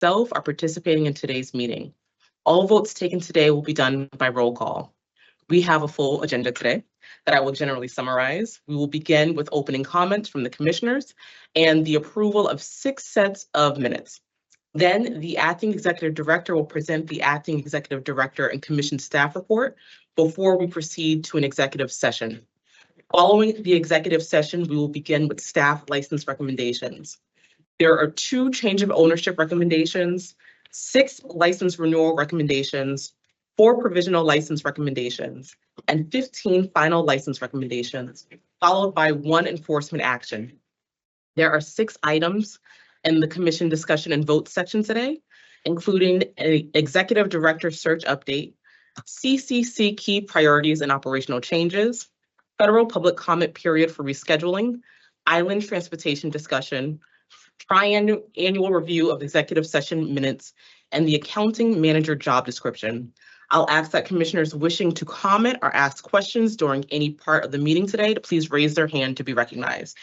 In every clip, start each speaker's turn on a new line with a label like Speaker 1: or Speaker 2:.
Speaker 1: myself are participating in today's meeting. All votes taken today will be done by roll call. We have a full agenda today that I will generally summarize. We will begin with opening comments from the commissioners and the approval of 6 sets of minutes. Then the acting executive director will present the acting executive director and commission staff report before we proceed to an executive session. Following the executive session, we will begin with staff license recommendations. There are 2 change of ownership recommendations, 6 license renewal recommendations, 4 provisional license recommendations, and 15 final license recommendations, followed by 1 enforcement action. There are 6 items in the commission discussion and vote section today, including an executive director search update, CCC key priorities and operational changes, federal public comment period for rescheduling, island transportation discussion, triannual review of executive session minutes, and the accounting manager job description. I'll ask that commissioners wishing to comment or ask questions during any part of the meeting today to please raise their hand to be recognized.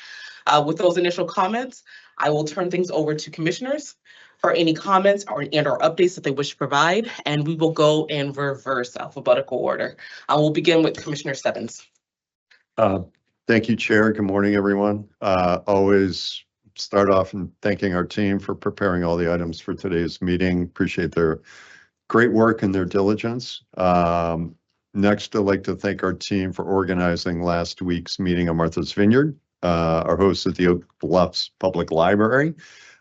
Speaker 1: With those initial comments, I will turn things over to commissioners for any comments or updates that they wish to provide, and we will go in reverse alphabetical order. I will begin with Commissioner Stebbins.
Speaker 2: Thank you, Chair. Good morning, everyone. Always start off in thanking our team for preparing all the items for today's meeting. Appreciate their great work and their diligence. Next, I'd like to thank our team for organizing last week's meeting at Martha's Vineyard, our hosts at the Oak Bluffs Public Library,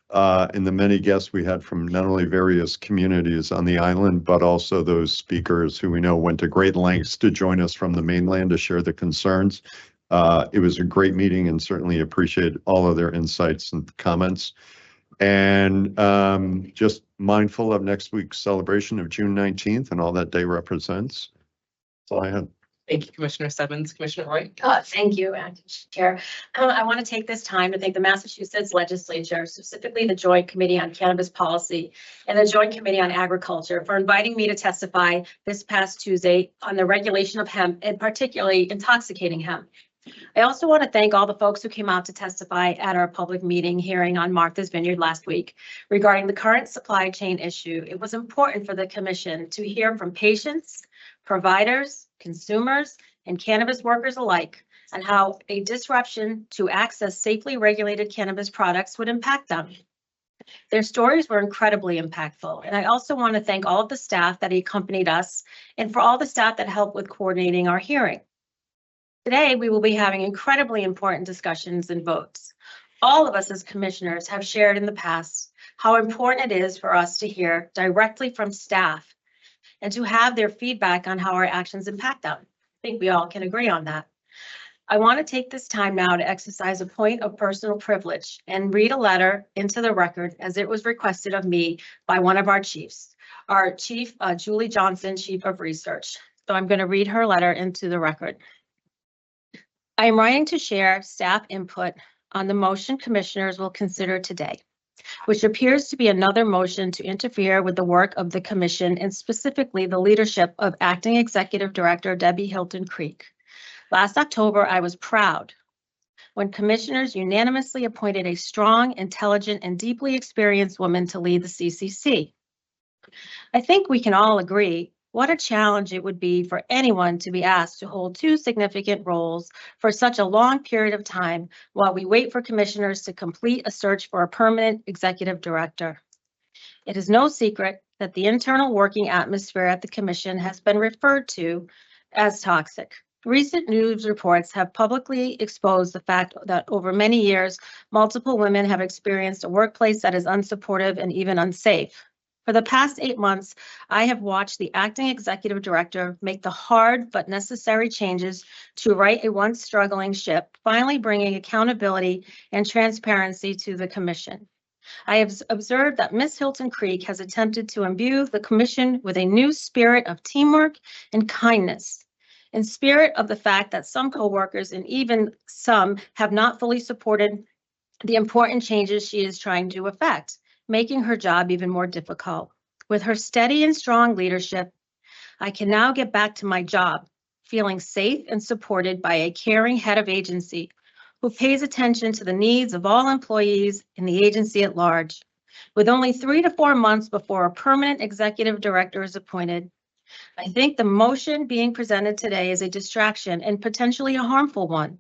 Speaker 2: and the many guests we had from not only various communities on the island, but also those speakers who we know went to great lengths to join us from the mainland to share the concerns. It was a great meeting and certainly appreciate all of their insights and comments. And just mindful of next week's celebration of June 19th and all that day represents. That's all I had.
Speaker 1: Thank you, Commissioner Stebbins. Commissioner Roy.
Speaker 3: Thank you, Chair. I want to take this time to thank the Massachusetts Legislature, specifically the Joint Committee on Cannabis Policy and the Joint Committee on Agriculture, for inviting me to testify this past Tuesday on the regulation of hemp, and particularly intoxicating hemp. I also want to thank all the folks who came out to testify at our public meeting hearing on Martha's Vineyard last week regarding the current supply chain issue. It was important for the Commission to hear from patients, providers, consumers, and cannabis workers alike on how a disruption to access safely regulated cannabis products would impact them. Their stories were incredibly impactful, and I also want to thank all of the staff that accompanied us and for all the staff that helped with coordinating our hearing. Today, we will be having incredibly important discussions and votes. All of us as commissioners have shared in the past how important it is for us to hear directly from staff and to have their feedback on how our actions impact them. I think we all can agree on that. I want to take this time now to exercise a point of personal privilege and read a letter into the record as it was requested of me by one of our chiefs, our chief, Julie Johnson, Chief of Research. So I'm going to read her letter into the record. I am writing to share staff input on the motion commissioners will consider today, which appears to be another motion to interfere with the work of the commission and specifically the leadership of Acting Executive Director Debbie Hilton Creek. Last October, I was proud when commissioners unanimously appointed a strong, intelligent, and deeply experienced woman to lead the CCC. I think we can all agree what a challenge it would be for anyone to be asked to hold 2 significant roles for such a long period of time while we wait for commissioners to complete a search for a permanent executive director. It is no secret that the internal working atmosphere at the commission has been referred to as toxic. Recent news reports have publicly exposed the fact that over many years, multiple women have experienced a workplace that is unsupportive and even unsafe. For the past 8 months, I have watched the acting executive director make the hard but necessary changes to right a once struggling ship, finally bringing accountability and transparency to the commission. I have observed that Ms. Hilton Creek has attempted to imbue the commission with a new spirit of teamwork and kindness, in spirit of the fact that some coworkers and even some have not fully supported the important changes she is trying to effect, making her job even more difficult. With her steady and strong leadership, I can now get back to my job, feeling safe and supported by a caring head of agency who pays attention to the needs of all employees in the agency at large. With only 3 to 4 months before a permanent executive director is appointed, I think the motion being presented today is a distraction and potentially a harmful one.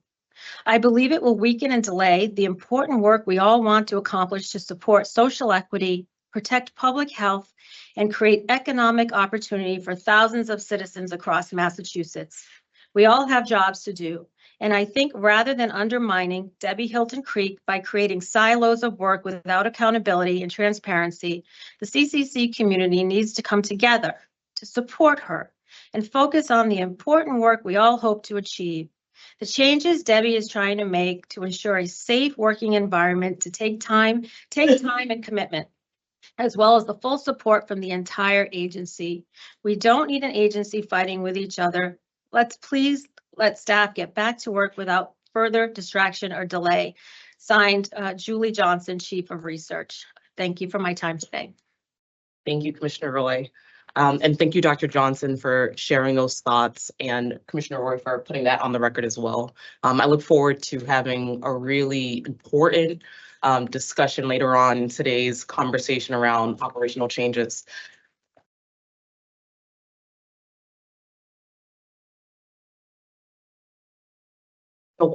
Speaker 3: I believe it will weaken and delay the important work we all want to accomplish to support social equity, protect public health, and create economic opportunity for thousands of citizens across Massachusetts. We all have jobs to do, and I think rather than undermining Debbie Hilton Creek by creating silos of work without accountability and transparency, the CCC community needs to come together to support her and focus on the important work we all hope to achieve. The changes Debbie is trying to make to ensure a safe working environment to take time and commitment, as well as the full support from the entire agency. We don't need an agency fighting with each other. Let's please let staff get back to work without further distraction or delay. Signed, Julie Johnson, Chief of Research. Thank you for my time today.
Speaker 1: Thank you, Commissioner Roy. And thank you, Dr. Johnson, for sharing those thoughts, and Commissioner Roy for putting that on the record as well. I look forward to having a really important discussion later on in today's conversation around operational changes. So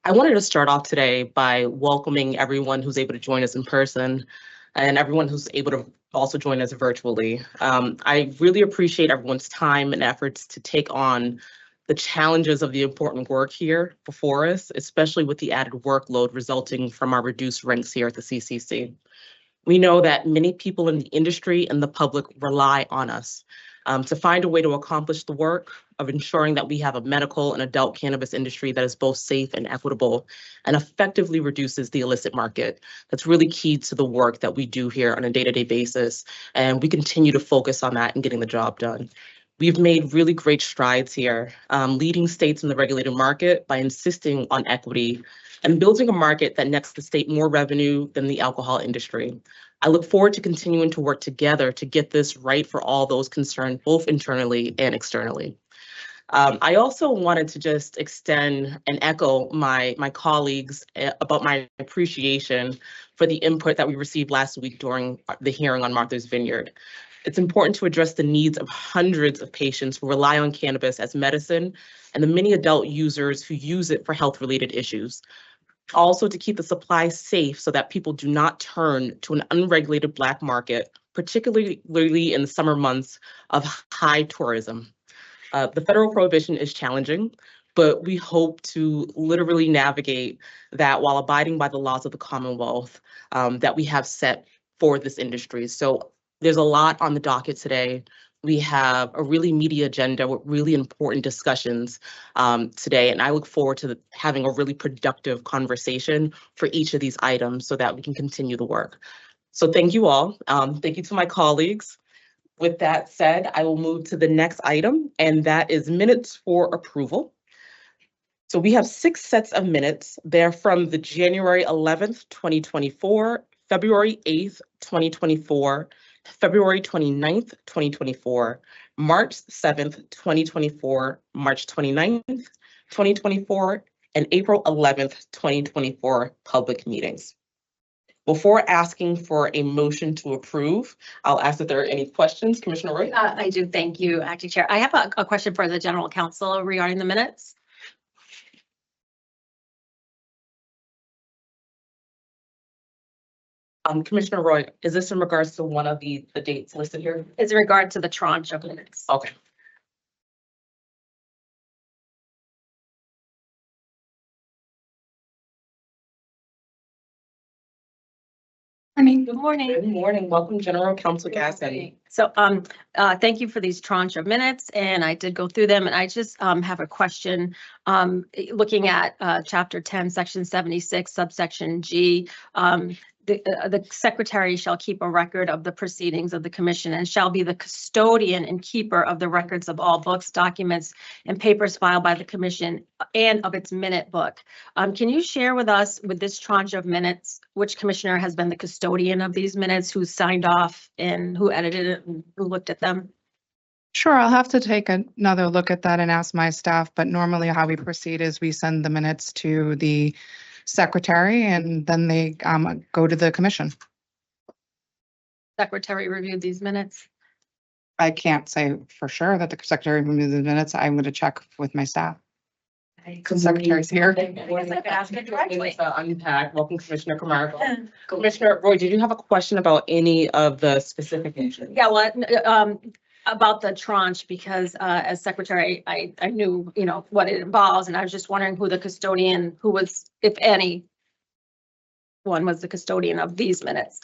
Speaker 1: I wanted to start off today by welcoming everyone who's able to join us in person and everyone who's able to also join us virtually. I really appreciate everyone's time and efforts to take on the challenges of the important work here before us, especially with the added workload resulting from our reduced ranks here at the CCC. We know that many people in the industry and the public rely on us to find a way to accomplish the work of ensuring that we have a medical and adult cannabis industry that is both safe and equitable and effectively reduces the illicit market. That's really key to the work that we do here on a day-to-day basis, and we continue to focus on that and getting the job done. We've made really great strides here, leading states in the regulated market by insisting on equity and building a market that nets the state more revenue than the alcohol industry. I look forward to continuing to work together to get this right for all those concerned, both internally and externally. I also wanted to just extend and echo my colleagues about my appreciation for the input that we received last week during the hearing on Martha's Vineyard. It's important to address the needs of hundreds of patients who rely on cannabis as medicine and the many adult users who use it for health-related issues. Also, to keep the supply safe so that people do not turn to an unregulated Black market, particularly in the summer months of high tourism. The federal prohibition is challenging, but we hope to literally navigate that while abiding by the laws of the Commonwealth that we have set for this industry. So there's a lot on the docket today. We have a really meaty agenda with really important discussions today, and I look forward to having a really productive conversation for each of these items so that we can continue the work. So thank you all. Thank you to my colleagues. With that said, I will move to the next item, and that is minutes for approval. So we have 6 sets of minutes. They're from the January 11th, 2024, February 8th, 2024, February 29th, 2024, March 7th, 2024, March 29th, 2024, and April 11th, 2024 public meetings. Before asking for a motion to approve, I'll ask if there are any questions. Commissioner Roy?
Speaker 3: I do. Thank you, Acting Chair. I have a question for the General Counsel regarding the minutes.
Speaker 1: Commissioner Roy, is this in regards to one of the dates listed here?
Speaker 3: It's in regard to the tranche of minutes.
Speaker 1: Okay.
Speaker 3: Good morning.
Speaker 1: Good morning. Welcome, General Counsel Gasson.
Speaker 3: So thank you for these tranche of minutes, and I did go through them, and I just have a question looking at Chapter 10, Section 76, subsection G. The secretary shall keep a record of the proceedings of the commission and shall be the custodian and keeper of the records of all books, documents, and papers filed by the commission and of its minute book. Can you share with us, with this tranche of minutes, which commissioner has been the custodian of these minutes, who signed off and who edited it and who looked at them?
Speaker 4: Sure, I'll have to take another look at that and ask my staff, but normally how we proceed is we send the minutes to the secretary and then they go to the commission.
Speaker 3: secretary reviewed these minutes?
Speaker 4: I can't say for sure that the secretary removed the minutes. I'm going to check with my staff. The secretary's here.
Speaker 3: I guess I could ask her directly.
Speaker 1: To unpack. Welcome, Commissioner Camargo. Commissioner Roy, did you have a question about any of the specific issues?
Speaker 3: Yeah, well, about the tranche, because as secretary, I knew, you know, what it involves, and I was just wondering who the custodian, who was, if any, one was the custodian of these minutes.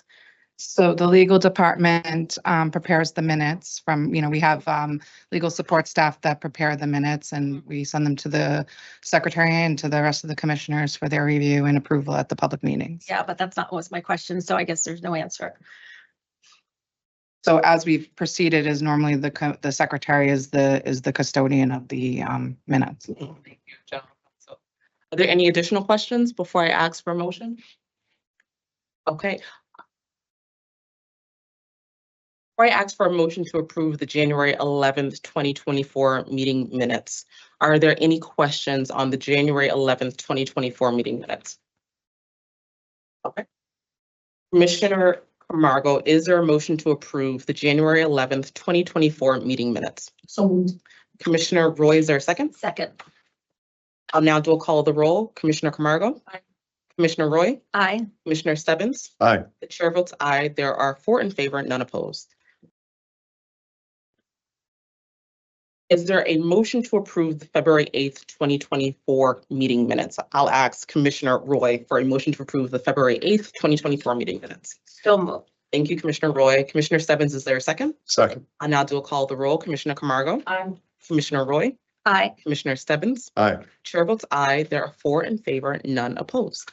Speaker 4: So the legal department prepares the minutes from, we have legal support staff that prepare the minutes, and we send them to the secretary and to the rest of the commissioners for their review and approval at the public meetings.
Speaker 3: Yeah, but that's not was my question, so I guess there's no answer.
Speaker 4: So as we've proceeded, is normally the secretary is the custodian of the minutes.
Speaker 1: Thank you, General Counsel. Are there any additional questions before I ask for a motion? Okay. Before I ask for a motion to approve the January 11th, 2024 meeting minutes, are there any questions on the January 11th, 2024 meeting minutes? Okay. Commissioner Camargo, is there a motion to approve the January 11th, 2024 meeting minutes?
Speaker 3: So
Speaker 1: Commissioner Roy, is there a second?
Speaker 3: second.
Speaker 1: I'll now do a call of the roll. Commissioner Camargo?
Speaker 3: Aye.
Speaker 1: Commissioner Roy?
Speaker 3: Aye.
Speaker 1: Commissioner Stebbins?
Speaker 2: Aye.
Speaker 1: The chair votes aye. There are 4 in favor, none opposed. Is there a motion to approve the February 8th, 2024 meeting minutes? I'll ask Commissioner Roy for a motion to approve the February 8th, 2024 meeting minutes.
Speaker 3: Still moved.
Speaker 1: Thank you, Commissioner Roy. Commissioner Stebbins, is there a second?
Speaker 2: Second.
Speaker 1: I'll now do a call of the roll. Commissioner Camargo?
Speaker 3: Aye.
Speaker 1: Commissioner Roy?
Speaker 3: Aye.
Speaker 1: Commissioner Stebbins?
Speaker 2: Aye.
Speaker 1: Chair votes aye. There are 4 in favor, none opposed.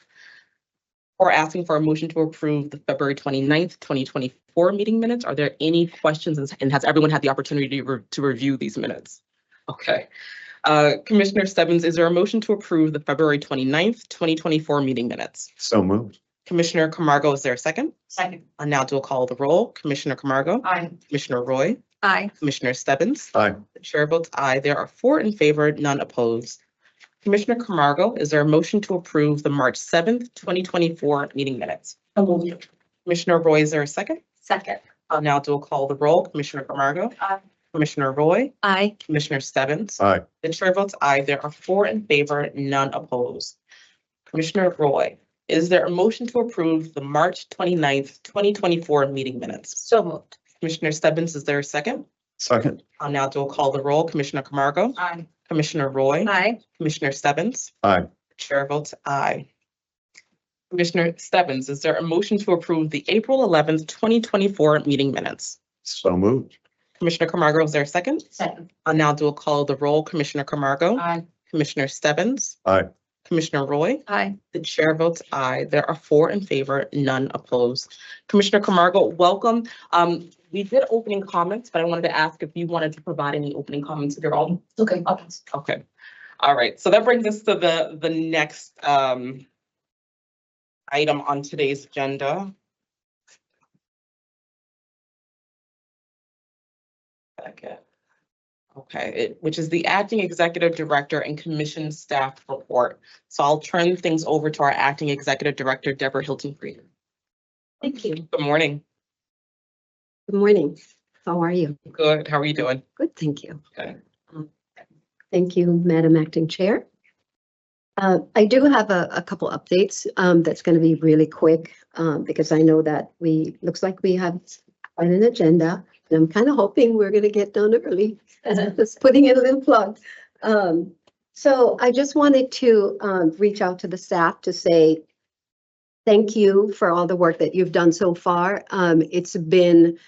Speaker 1: Or asking for a motion to approve the February 29th, 2024 meeting minutes. Are there any questions, and has everyone had the opportunity to review these minutes? Okay. Commissioner Stebbins, is there a motion to approve the February 29th, 2024 meeting minutes?
Speaker 2: So moved.
Speaker 1: Commissioner Camargo, is there a second?
Speaker 3: Second.
Speaker 1: I'll now do a call of the roll. Commissioner Camargo?
Speaker 3: Aye.
Speaker 1: Commissioner Roy?
Speaker 3: Aye.
Speaker 1: Commissioner Stebbins?
Speaker 2: Aye.
Speaker 1: The chair votes aye. There are 4 in favor, none opposed. Commissioner Camargo, is there a motion to approve the March 7th, 2024 meeting minutes? Commissioner Roy, is there a second?
Speaker 3: Second.
Speaker 1: I'll now do a call of the roll. Commissioner Camargo?
Speaker 3: Aye.
Speaker 1: Commissioner Roy?
Speaker 3: Aye.
Speaker 1: Commissioner Stebbins?
Speaker 2: Aye.
Speaker 1: The chair votes aye. There are 4 in favor, none opposed. Commissioner Roy, is there a motion to approve the March 29th, 2024 meeting minutes?
Speaker 3: So moved.
Speaker 1: Commissioner Stebbins, is there a second?
Speaker 2: Second.
Speaker 1: I'll now do a call of the roll. Commissioner Camargo?
Speaker 3: Aye.
Speaker 1: Commissioner Roy?
Speaker 3: Aye.
Speaker 1: Commissioner Stebbins?
Speaker 2: Aye.
Speaker 1: Chair votes aye. Commissioner Stebbins, is there a motion to approve the April 11th, 2024 meeting minutes?
Speaker 2: So moved.
Speaker 1: Commissioner Camargo, is there a second?
Speaker 3: Second.
Speaker 1: I'll now do a call of the roll. Commissioner Camargo?
Speaker 3: Aye.
Speaker 1: Commissioner Stebbins?
Speaker 2: Aye.
Speaker 1: Commissioner Roy?
Speaker 3: Aye.
Speaker 1: The chair votes aye. There are 4 in favor, none opposed. Commissioner Camargo, welcome. We did opening comments, but I wanted to ask if you wanted to provide any opening comments of your own.
Speaker 3: Okay.
Speaker 1: Okay. All right. So that brings us to the next item on today's agenda. Okay, which is the acting executive director and commission staff report. So I'll turn things over to our acting executive director, Deborah Hilton-Fried.
Speaker 5: Thank you.
Speaker 1: Good morning.
Speaker 5: Good morning. How are you?
Speaker 1: Good. How are you doing?
Speaker 5: Good, thank you.
Speaker 1: Okay.
Speaker 5: Thank you, Madam Acting Chair. I do have a couple updates that's going to be really quick because I know that looks like we have quite an agenda. And I'm kind of hoping we're going to get done early. Just putting in a little plug. So I just wanted to reach out to the staff to say thank you for all the work that you've done so far. It's been,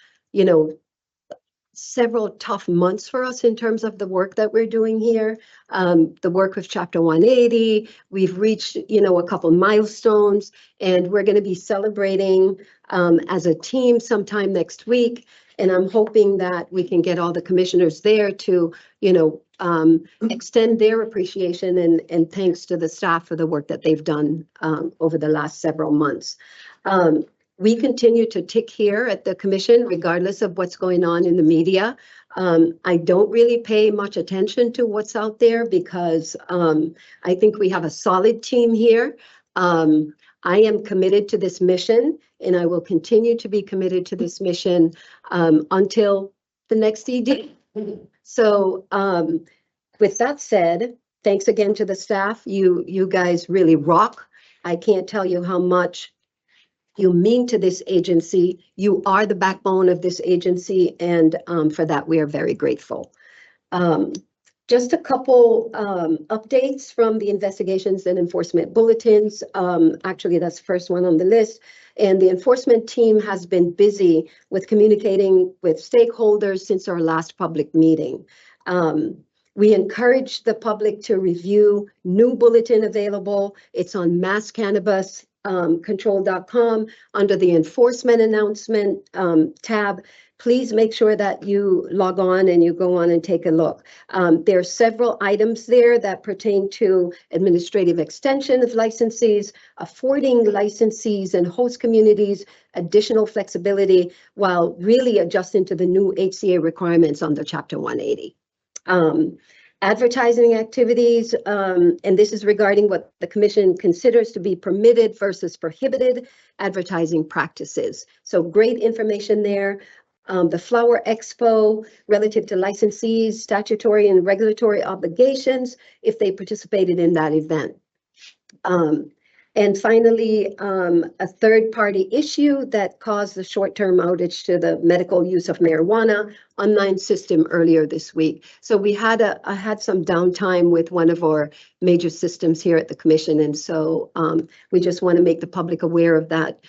Speaker 5: several tough months for us in terms of the work that we're doing here. The work with Chapter 180, we've reached, a couple milestones, and we're going to be celebrating as a team sometime next week. And I'm hoping that we can get all the commissioners there to, extend their appreciation and thanks to the staff for the work that they've done over the last several months. We continue to tick here at the commission, regardless of what's going on in the media. I don't really pay much attention to what's out there because I think we have a solid team here. I am committed to this mission, and I will continue to be committed to this mission until the next ED. So with that said, thanks again to the staff. You guys really rock. I can't tell you how much you mean to this agency. You are the backbone of this agency, and for that, we are very grateful. Just a couple updates from the investigations and enforcement bulletins. Actually, that's the first one on the list. And the enforcement team has been busy with communicating with stakeholders since our last public meeting. We encourage the public to review new bulletin available. It's on masscannabiscontrol.com under the enforcement announcement tab. Please make sure that you log on and you go on and take a look. There are several items there that pertain to administrative extension of licensees, affording licensees and host communities additional flexibility while really adjusting to the new HCA requirements under Chapter 180. Advertising activities, and this is regarding what the commission considers to be permitted versus prohibited advertising practices. So great information there. The Flower Expo relative to licensees, statutory and regulatory obligations if they participated in that event. And finally, a third-party issue that caused the short-term outage to the medical use of marijuana online system earlier this week. So we had I had some downtime with one of our major systems here at the commission, and so we just want to make the public aware of that.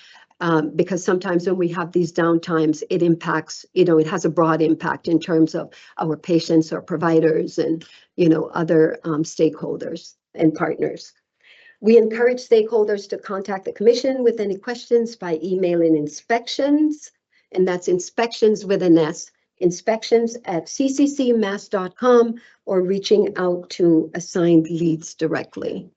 Speaker 5: Because sometimes when we have these downtimes, it impacts, it has a broad impact in terms of our patients or providers and, other stakeholders and partners. We encourage stakeholders to contact the commission with any questions by emailing inspections, and that's inspections with an S, inspections@cccmass.com, or reaching out to assigned leads directly.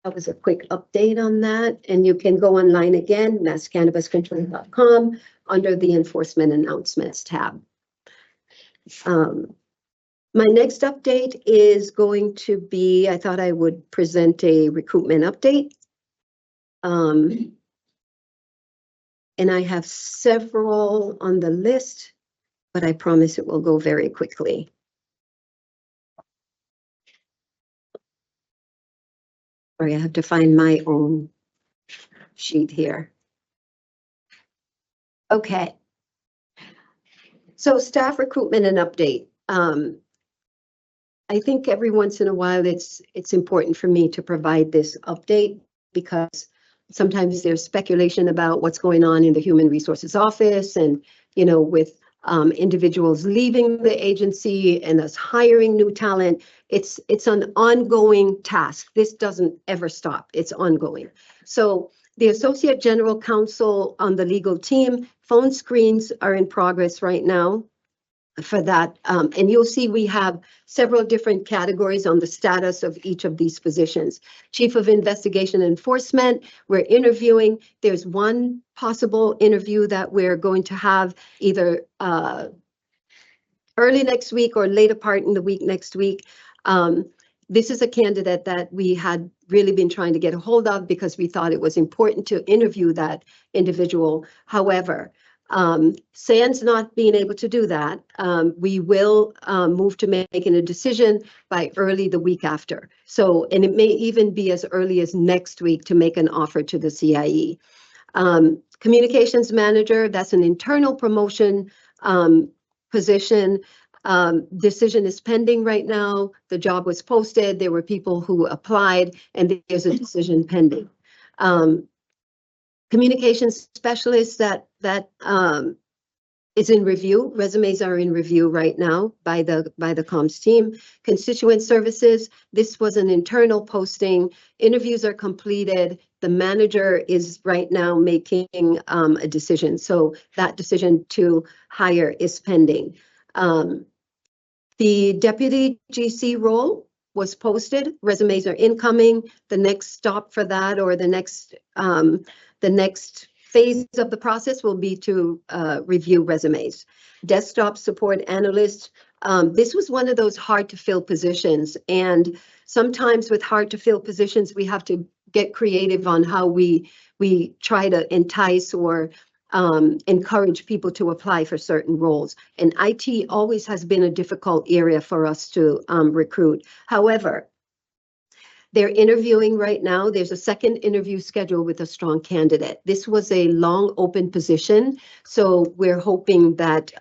Speaker 5: That was a quick update on that, and you can go online again, masscannabiscontrol.com, under the enforcement announcements tab. My next update is going to be, I thought I would present a recruitment update. And I have several on the list, but I promise it will go very quickly. Sorry, I have to find my own sheet here. Okay. So staff recruitment and update. I think every once in a while it's important for me to provide this update because sometimes there's speculation about what's going on in the Human Resources Office and, with individuals leaving the agency and us hiring new talent. It's an ongoing task. This doesn't ever stop. It's ongoing. So the Associate General Counsel on the legal team, phone screens are in progress right now for that. And you'll see we have several different categories on the status of each of these positions. Chief of Investigation Enforcement, we're interviewing. There's one possible interview that we're going to have either early next week or later part in the week next week. This is a candidate that we had really been trying to get a hold of because we thought it was important to interview that individual. However, sans not being able to do that, we will move to making a decision by early the week after. So, and it may even be as early as next week to make an offer to the CIE. Communications manager, that's an internal promotion position. Decision is pending right now. The job was posted. There were people who applied, and there's a decision pending. Communications specialist that is in review. Resumes are in review right now by the comms team. Constituent services. This was an internal posting. Interviews are completed. The manager is right now making a decision. So that decision to hire is pending. The deputy GC role was posted. Resumes are incoming. The next stop for that, or the next phase of the process, will be to review resumes. Desktop support analyst. This was one of those hard to fill positions, and sometimes with hard to fill positions, we have to get creative on how we try to entice or encourage people to apply for certain roles. And IT always has been a difficult area for us to recruit. However, they're interviewing right now. There's a second interview scheduled with a strong candidate. This was a long open position, so we're hoping that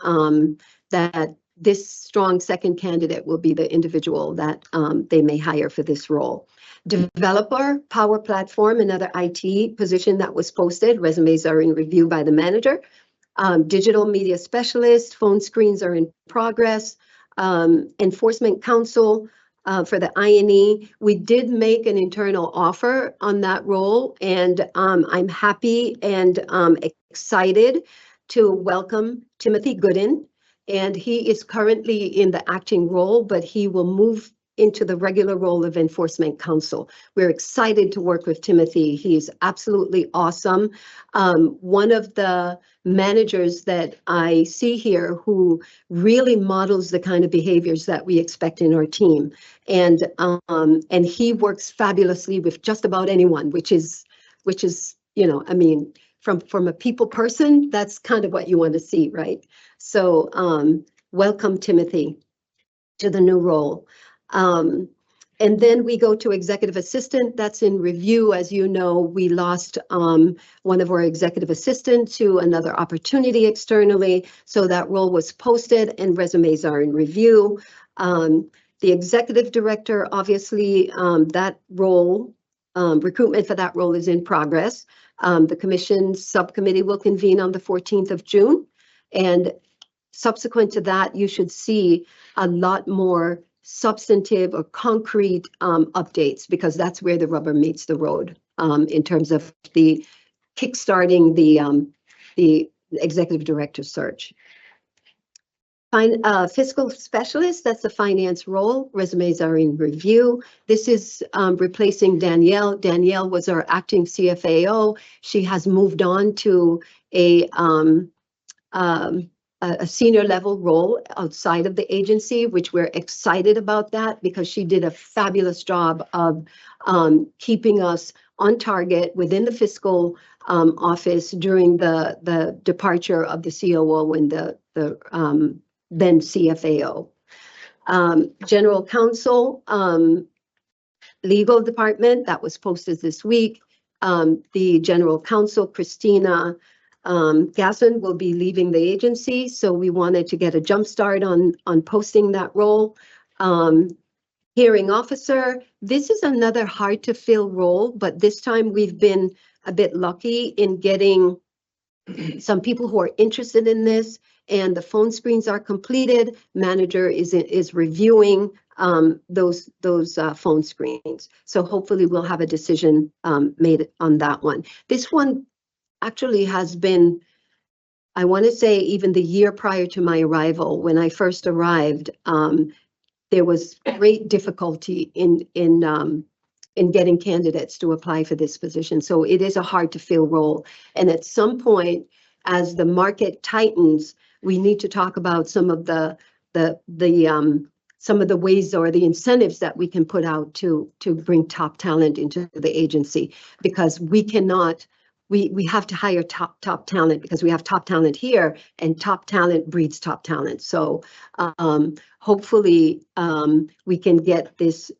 Speaker 5: that this strong second candidate will be the individual that they may hire for this role. Developer, Power Platform, another IT position that was posted. Resumes are in review by the manager. Digital Media Specialist, phone screens are in progress. Enforcement Counsel, for the INE. We did make an internal offer on that role, and I'm happy and excited to welcome Timothy Gooden. And he is currently in the acting role, but he will move into the regular role of Enforcement Counsel. We're excited to work with Timothy. He's absolutely awesome. One of the managers that I see here who really models the kind of behaviors that we expect in our team. And he works fabulously with just about anyone, which is, you know, I mean, from a people person, that's kind of what you want to see, right? So welcome, Timothy, to the new role. And then we go to executive assistant. That's in review. As you know, we lost one of our executive assistants to another opportunity externally. So that role was posted and resumes are in review. The executive director, obviously, that role, recruitment for that role is in progress. The commission subcommittee will convene on the 14th of June. And subsequent to that, you should see a lot more substantive or concrete updates, because that's where the rubber meets the road in terms of the kickstarting the executive director search. Fiscal specialist, that's the finance role. Resumes are in review. This is replacing Danielle. Danielle was our acting CFAO. She has moved on to a senior level role outside of the agency, which we're excited about that because she did a fabulous job of keeping us on target within the fiscal office during the departure of the COO and the then CFAO. General counsel, legal department, that was posted this week. The general counsel, Christina Gasson, will be leaving the agency, so we wanted to get a jump start on posting that role. Hearing officer, this is another hard to fill role, but this time we've been a bit lucky in getting some people who are interested in this, and the phone screens are completed. Manager is reviewing those phone screens, so hopefully we'll have a decision made on that one. This one actually has been, I want to say, even the year prior to my arrival, when I first arrived, there was great difficulty in getting candidates to apply for this position. So it is a hard to fill role. And at some point, as the market tightens, we need to talk about some of the ways or the incentives that we can put out to bring top talent into the agency, because we cannot. We have to hire top talent because we have top talent here, and top talent breeds top talent. So hopefully we can get this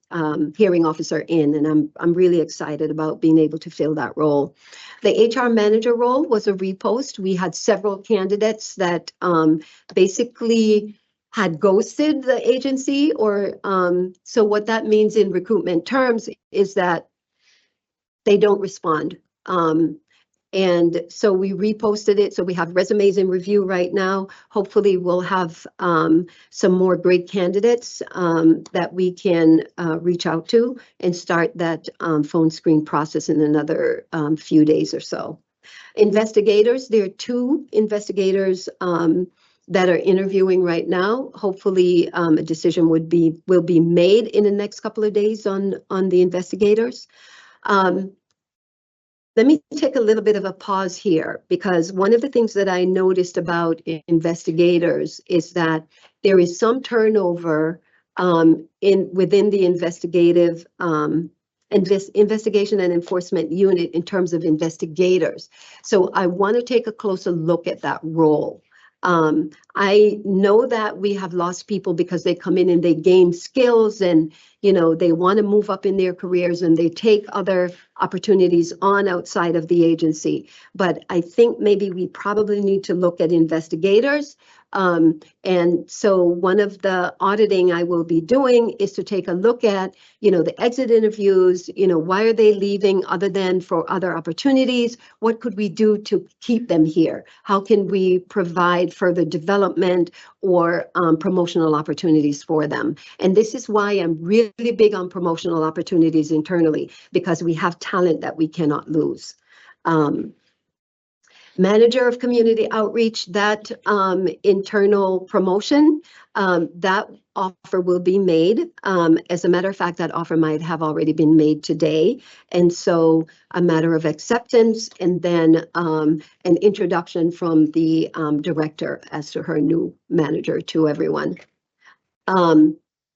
Speaker 5: hearing officer in, and I'm really excited about being able to fill that role. The HR manager role was a repost. We had several candidates that basically had ghosted the agency, or so what that means in recruitment terms is that they don't respond. And so we reposted it. So we have resumes in review right now. Hopefully we'll have some more great candidates that we can reach out to and start that phone screen process in another few days or so. Investigators, there are 2 investigators that are interviewing right now. Hopefully a decision will be made in the next couple of days on the investigators. Let me take a little bit of a pause here, because one of the things that I noticed about investigators is that there is some turnover within the investigative and investigation and enforcement unit in terms of investigators. So I want to take a closer look at that role. I know that we have lost people because they come in and they gain skills and, they want to move up in their careers and they take other opportunities on outside of the agency. But I think maybe we probably need to look at investigators. And so one of the auditing I will be doing is to take a look at, the exit interviews, why are they leaving other than for other opportunities? What could we do to keep them here? How can we provide further development or promotional opportunities for them? And this is why I'm really big on promotional opportunities internally, because we have talent that we cannot lose. Manager of community outreach, that internal promotion, that offer will be made. As a matter of fact, that offer might have already been made today. And so a matter of acceptance and then an introduction from the director as to her new manager to everyone.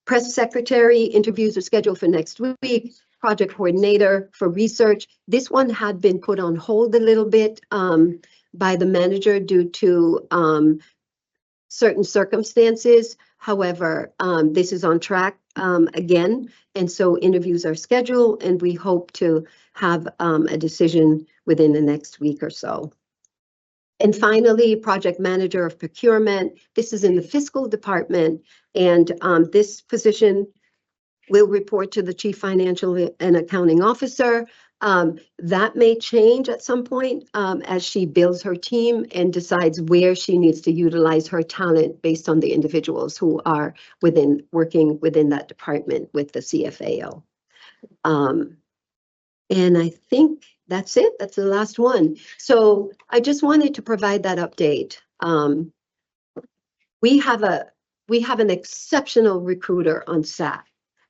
Speaker 5: Press secretary interviews are scheduled for next week. Project coordinator for research. This one had been put on hold a little bit by the manager due to certain circumstances. However, this is on track again, and so interviews are scheduled, and we hope to have a decision within the next week or so. And finally, project manager of procurement. This is in the fiscal department, and this position will report to the chief financial and accounting officer. That may change at some point as she builds her team and decides where she needs to utilize her talent based on the individuals who are working within that department with the CFAO. And I think that's it. That's the last one. So I just wanted to provide that update. We have an exceptional recruiter on staff.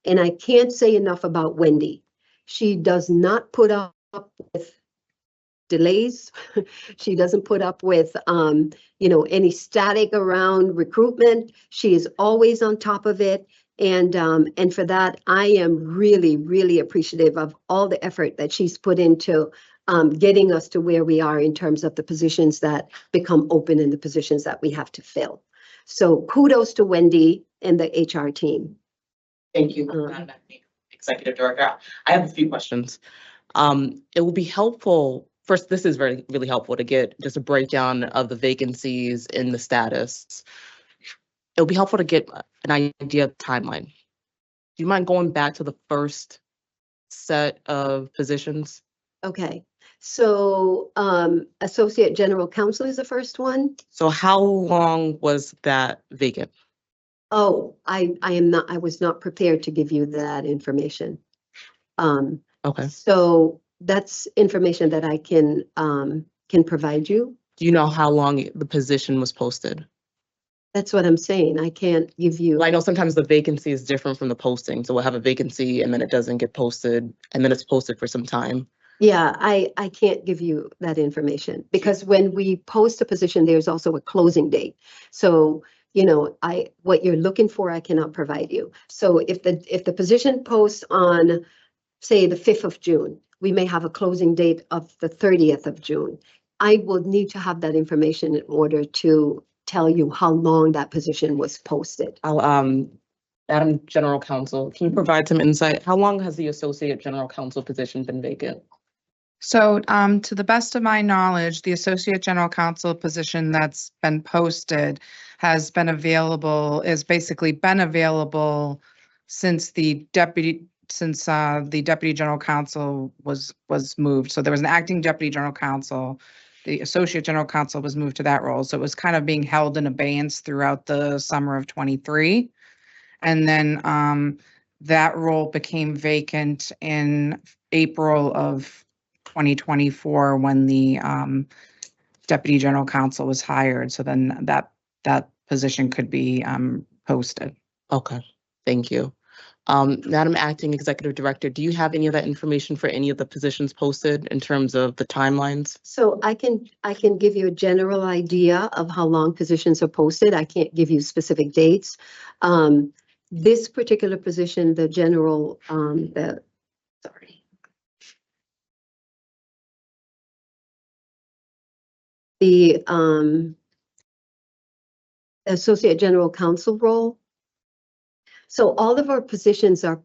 Speaker 5: And I can't say enough about Wendy. She does not put up with delays. She doesn't put up with, any static around recruitment. She is always on top of it. And for that, I am really, really appreciative of all the effort that she's put into getting us to where we are in terms of the positions that become open and the positions that we have to fill. So kudos to Wendy and the HR team.
Speaker 1: Thank you, Madam Executive Director. I have a few questions. It will be helpful. First, this is really helpful to get just a breakdown of the vacancies in the status. It will be helpful to get an idea of timeline. Do you mind going back to the first set of positions?
Speaker 5: Okay, so Associate General Counsel is the first one.
Speaker 1: So how long was that vacant?
Speaker 5: Oh, I was not prepared to give you that information.
Speaker 1: Okay.
Speaker 5: So that's information that I can provide you.
Speaker 1: Do you know how long the position was posted?
Speaker 5: That's what I'm saying. I can't give you.
Speaker 1: Well, I know sometimes the vacancy is different from the posting. So we'll have a vacancy and then it doesn't get posted and then it's posted for some time.
Speaker 5: Yeah, I can't give you that information because when we post a position, there's also a closing date. So what you're looking for, I cannot provide you. So if the position posts on, say, the 5th of June, we may have a closing date of the 30th of June. I will need to have that information in order to tell you how long that position was posted.
Speaker 1: Madam General Counsel, can you provide some insight? How long has the Associate General Counsel position been vacant?
Speaker 4: So to the best of my knowledge, the Associate General Counsel position that's been posted has been available, since the Deputy General Counsel was moved. So there was an acting Deputy General Counsel. The Associate General Counsel was moved to that role. So it was kind of being held in abeyance throughout the summer of 23. And then that role became vacant in April of 2024 when the Deputy General Counsel was hired. So then that position could be posted.
Speaker 1: Okay, thank you. Madam Acting Executive Director, do you have any of that information for any of the positions posted in terms of the timelines?
Speaker 5: So I can give you a general idea of how long positions are posted. I can't give you specific dates. This particular position, the general, sorry. the associate general counsel role. So all of our positions are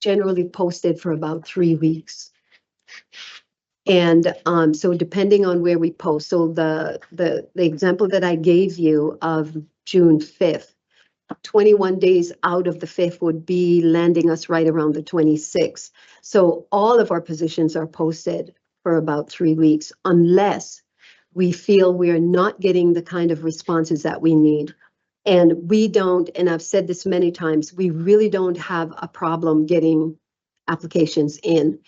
Speaker 5: generally posted for about 3 weeks. And so depending on where we post, so the example that I gave you of June 5th, 21 days out of the 5th would be landing us right around the 26th. So all of our positions are posted for about 3 weeks, unless we feel we are not getting the kind of responses that we need. And we don't, and I've said this many times, we really don't have a problem getting applications in.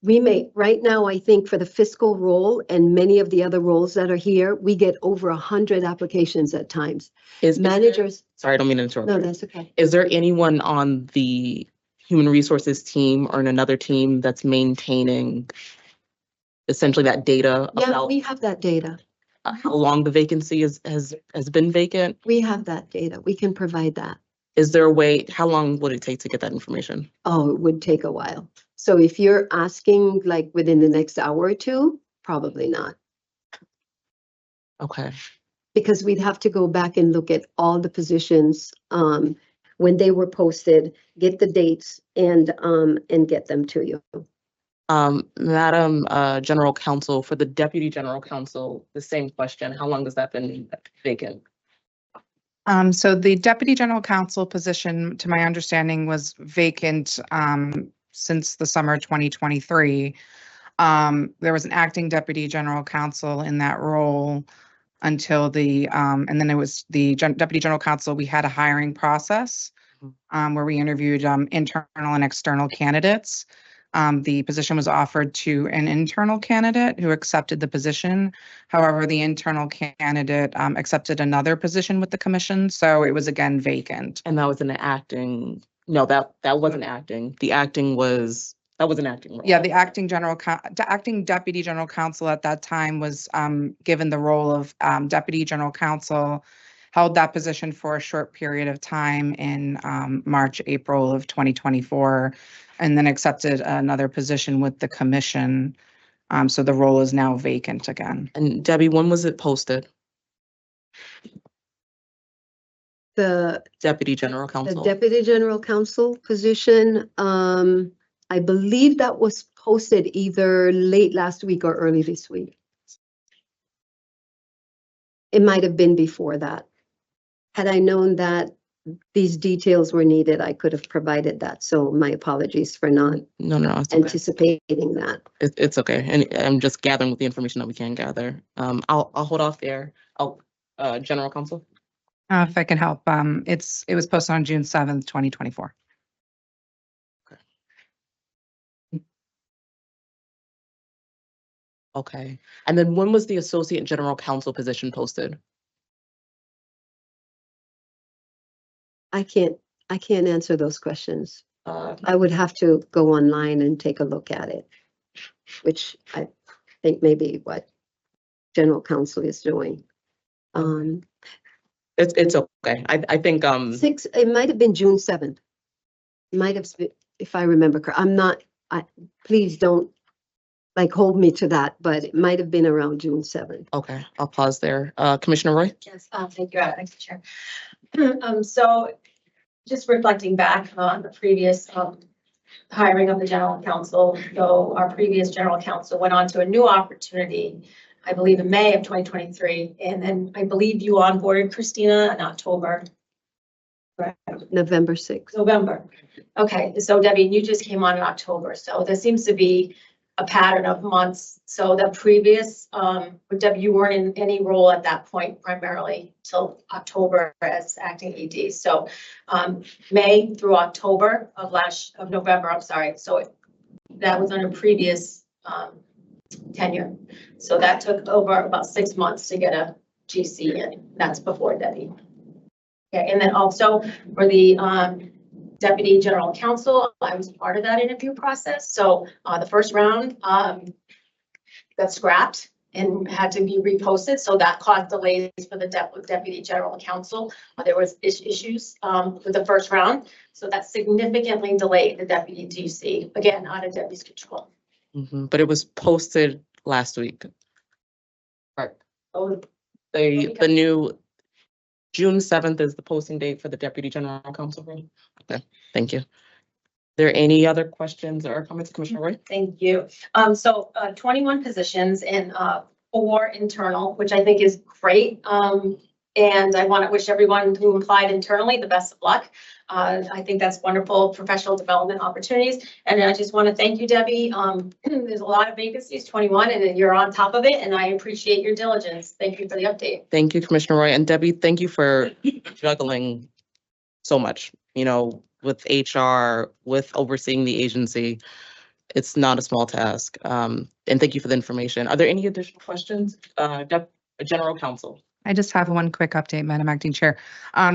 Speaker 5: We may, right now, I think for the fiscal role and many of the other roles that are here, we get over 100 applications at times.
Speaker 1: Is there-
Speaker 5: Managers,
Speaker 1: sorry, I don't mean to interrupt.
Speaker 5: no, that's okay.
Speaker 1: Is there anyone on the human resources team or in another team that's maintaining essentially that data
Speaker 5: Yeah,
Speaker 1: about
Speaker 5: we have that data.
Speaker 1: how long the vacancy has been vacant?
Speaker 5: We have that data. We can provide that.
Speaker 1: Is there a way, how long would it take to get that information?
Speaker 5: Oh, it would take a while. So if you're asking like within the next hour or two, probably not.
Speaker 1: Okay.
Speaker 5: Because we'd have to go back and look at all the positions when they were posted, get the dates and get them to you.
Speaker 1: Madam General Counsel, for the Deputy General Counsel, the same question. How long has that been vacant?
Speaker 4: So the Deputy General Counsel position, to my understanding, was vacant since the summer 2023. There was an acting Deputy General Counsel in that role until and then it was the Deputy General Counsel. We had a hiring process where we interviewed internal and external candidates. The position was offered to an internal candidate who accepted the position. However, the internal candidate accepted another position with the commission, so it was again vacant.
Speaker 1: And that was an acting, no, that wasn't acting. That was an acting role.
Speaker 4: Yeah, the acting Deputy General Counsel at that time was given the role of Deputy General Counsel, held that position for a short period of time in March, April of 2024, and then accepted another position with the commission. So the role is now vacant again.
Speaker 1: And Debbie, when was it posted?
Speaker 5: The
Speaker 1: Deputy General Counsel?
Speaker 5: Deputy General Counsel position, I believe that was posted either late last week or early this week. It might have been before that. Had I known that these details were needed, I could have provided that. So my apologies for not
Speaker 1: No, it's okay.
Speaker 5: anticipating that.
Speaker 1: It's okay. And I'm just gathering with the information that we can gather. I'll hold off there. General Counsel?
Speaker 4: If I can help, it was posted on June 7th, 2024.
Speaker 1: Okay. And then when was the Associate General Counsel position posted?
Speaker 5: I can't answer those questions.
Speaker 1: Uh,
Speaker 5: I would have to go online and take a look at it, which I think maybe what General Counsel is doing.
Speaker 1: It's okay. I think
Speaker 5: It might have been June 7th. Might have been, if I remember correct. Please don't like hold me to that, but it might have been around June 7th.
Speaker 1: okay, I'll pause there. Commissioner Roy?
Speaker 3: Yes, thank you, Madam Chair. So just reflecting back on the previous hiring of the general counsel, so our previous general counsel went on to a new opportunity, I believe in May of 2023, and then I believe you onboarded Christina in October. Correct.
Speaker 5: November 6th.
Speaker 3: November. Okay, so Debbie, you just came on in October, so there seems to be a pattern of months. So the previous, Debbie, you weren't in any role at that point primarily till October as acting ED. So May through October of November, I'm sorry. So that was under previous tenure. So that took over about 6 months to get a GC in. That's before Debbie. Okay, and then also for the Deputy General Counsel, I was part of that interview process. So the first round got scrapped and had to be reposted. So that caused delays for the Deputy General Counsel. There was issues with the first round. So that significantly delayed the Deputy GC, again, out of Debbie's control.
Speaker 1: But it was posted last week.
Speaker 3: Oh,
Speaker 1: The new June 7th is the posting date for the deputy general counsel role. Okay, thank you. There any other questions or comments, Commissioner Roy?
Speaker 3: thank you. 21 positions and 4 internal, which I think is great. And I want to wish everyone who applied internally the best of luck. I think that's wonderful professional development opportunities. And I just want to thank you, Debbie. There's a lot of vacancies, 21, and then you're on top of it. And I appreciate your diligence. Thank you for the update.
Speaker 1: Thank you, Commissioner Roy. And Debbie, thank you for juggling so much, with HR, with overseeing the agency. It's not a small task. And thank you for the information. Are there any additional questions? General Counsel.
Speaker 4: I just have one quick update, Madam Acting Chair.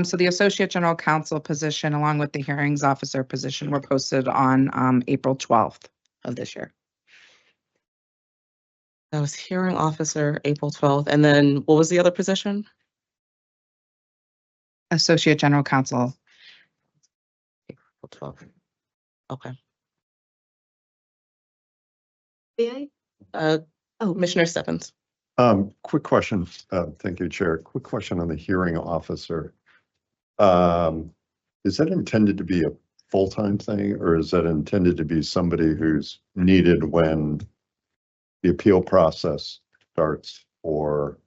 Speaker 4: So the Associate General Counsel position, along with the Hearings Officer position, were posted on April 12th of this year.
Speaker 1: That was Hearing Officer, April 12th. And then what was the other position?
Speaker 4: Associate General Counsel.
Speaker 1: April 12th. Okay.
Speaker 5: May I?
Speaker 1: Commissioner Stebbins.
Speaker 2: Quick question. Thank you, Chair. Quick question on the hearing officer. Is that intended to be a full-time thing, or is that intended to be somebody who's needed when the appeal process starts, or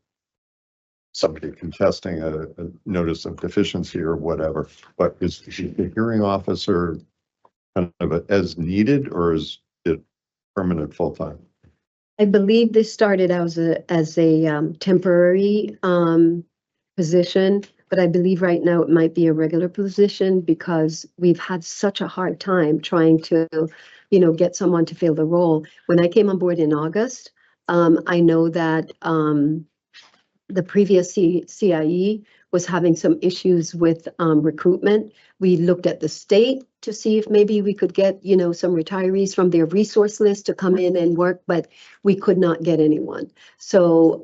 Speaker 2: somebody contesting a notice of deficiency or whatever? But is the hearing officer kind of as needed, or is it permanent full-time?
Speaker 5: I believe this started as a temporary position, but I believe right now it might be a regular position because we've had such a hard time trying to, get someone to fill the role. When I came on board in August, I know that the previous CIE was having some issues with recruitment. We looked at the state to see if maybe we could get, some retirees from their resource list to come in and work, but we could not get anyone. So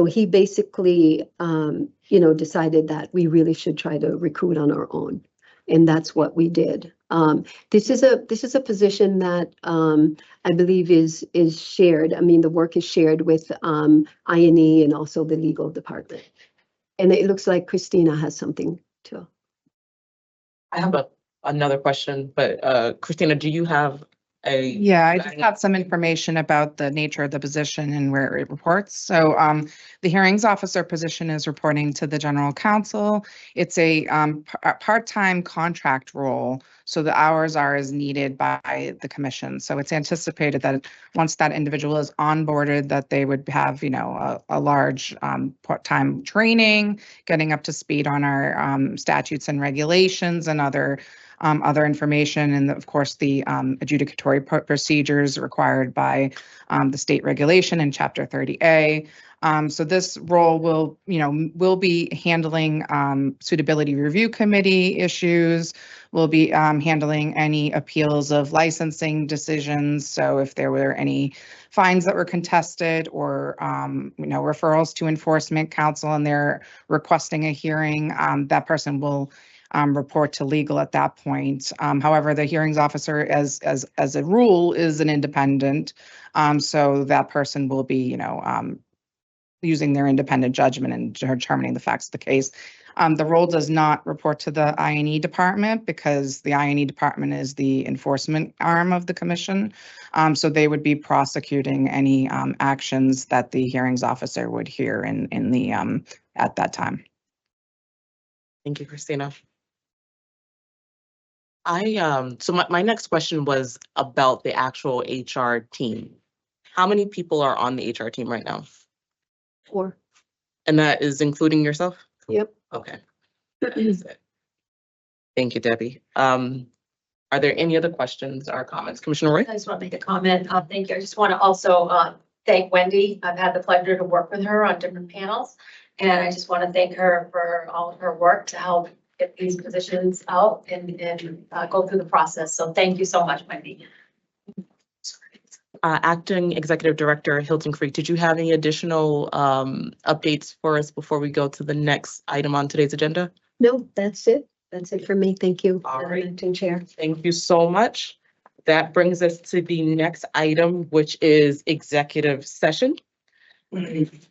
Speaker 5: he basically, decided that we really should try to recruit on our own. And that's what we did. This is a position that I believe is shared. I mean, the work is shared with I&E and also the legal department. And it looks like Christina has something to.
Speaker 1: I have another question, but Christina, do you have
Speaker 4: Yeah, I just have some information about the nature of the position and where it reports. So the hearings officer position is reporting to the general counsel. It's a part-time contract role. So the hours are as needed by the commission. So it's anticipated that once that individual is onboarded, that they would have, a large part-time training, getting up to speed on our statutes and regulations and other information, and of course the adjudicatory procedures required by the state regulation in Chapter 30A. So this role will be handling suitability review committee issues. We'll be handling any appeals of licensing decisions. So if there were any fines that were contested or referrals to enforcement counsel and they're requesting a hearing, that person will report to legal at that point. However, the hearings officer, as a rule, is an independent, so that person will be, using their independent judgment and determining the facts of the case. The role does not report to the I&E department because the I&E department is the enforcement arm of the commission. So they would be prosecuting any actions that the hearings officer would hear in the at that time.
Speaker 1: Thank you, Christina. So my next question was about the actual HR team. How many people are on the HR team right now?
Speaker 5: 4.
Speaker 1: And that is including yourself?
Speaker 5: Yep.
Speaker 1: Okay. That is it. Thank you, Debbie. Are there any other questions or comments? Commissioner Roy?
Speaker 3: I just want to make a comment. Thank you. I just want to also thank Wendy. I've had the pleasure to work with her on different panels. And I just want to thank her for all of her work to help get these positions out and go through the process. So thank you so much, Wendy.
Speaker 1: Acting Executive Director Hilton Creek, did you have any additional updates for us before we go to the next item on today's agenda?
Speaker 5: No, that's it. That's it for me. Thank you.
Speaker 1: All right.
Speaker 5: Acting Chair.
Speaker 1: Thank you so much. That brings us to the next item, which is executive session.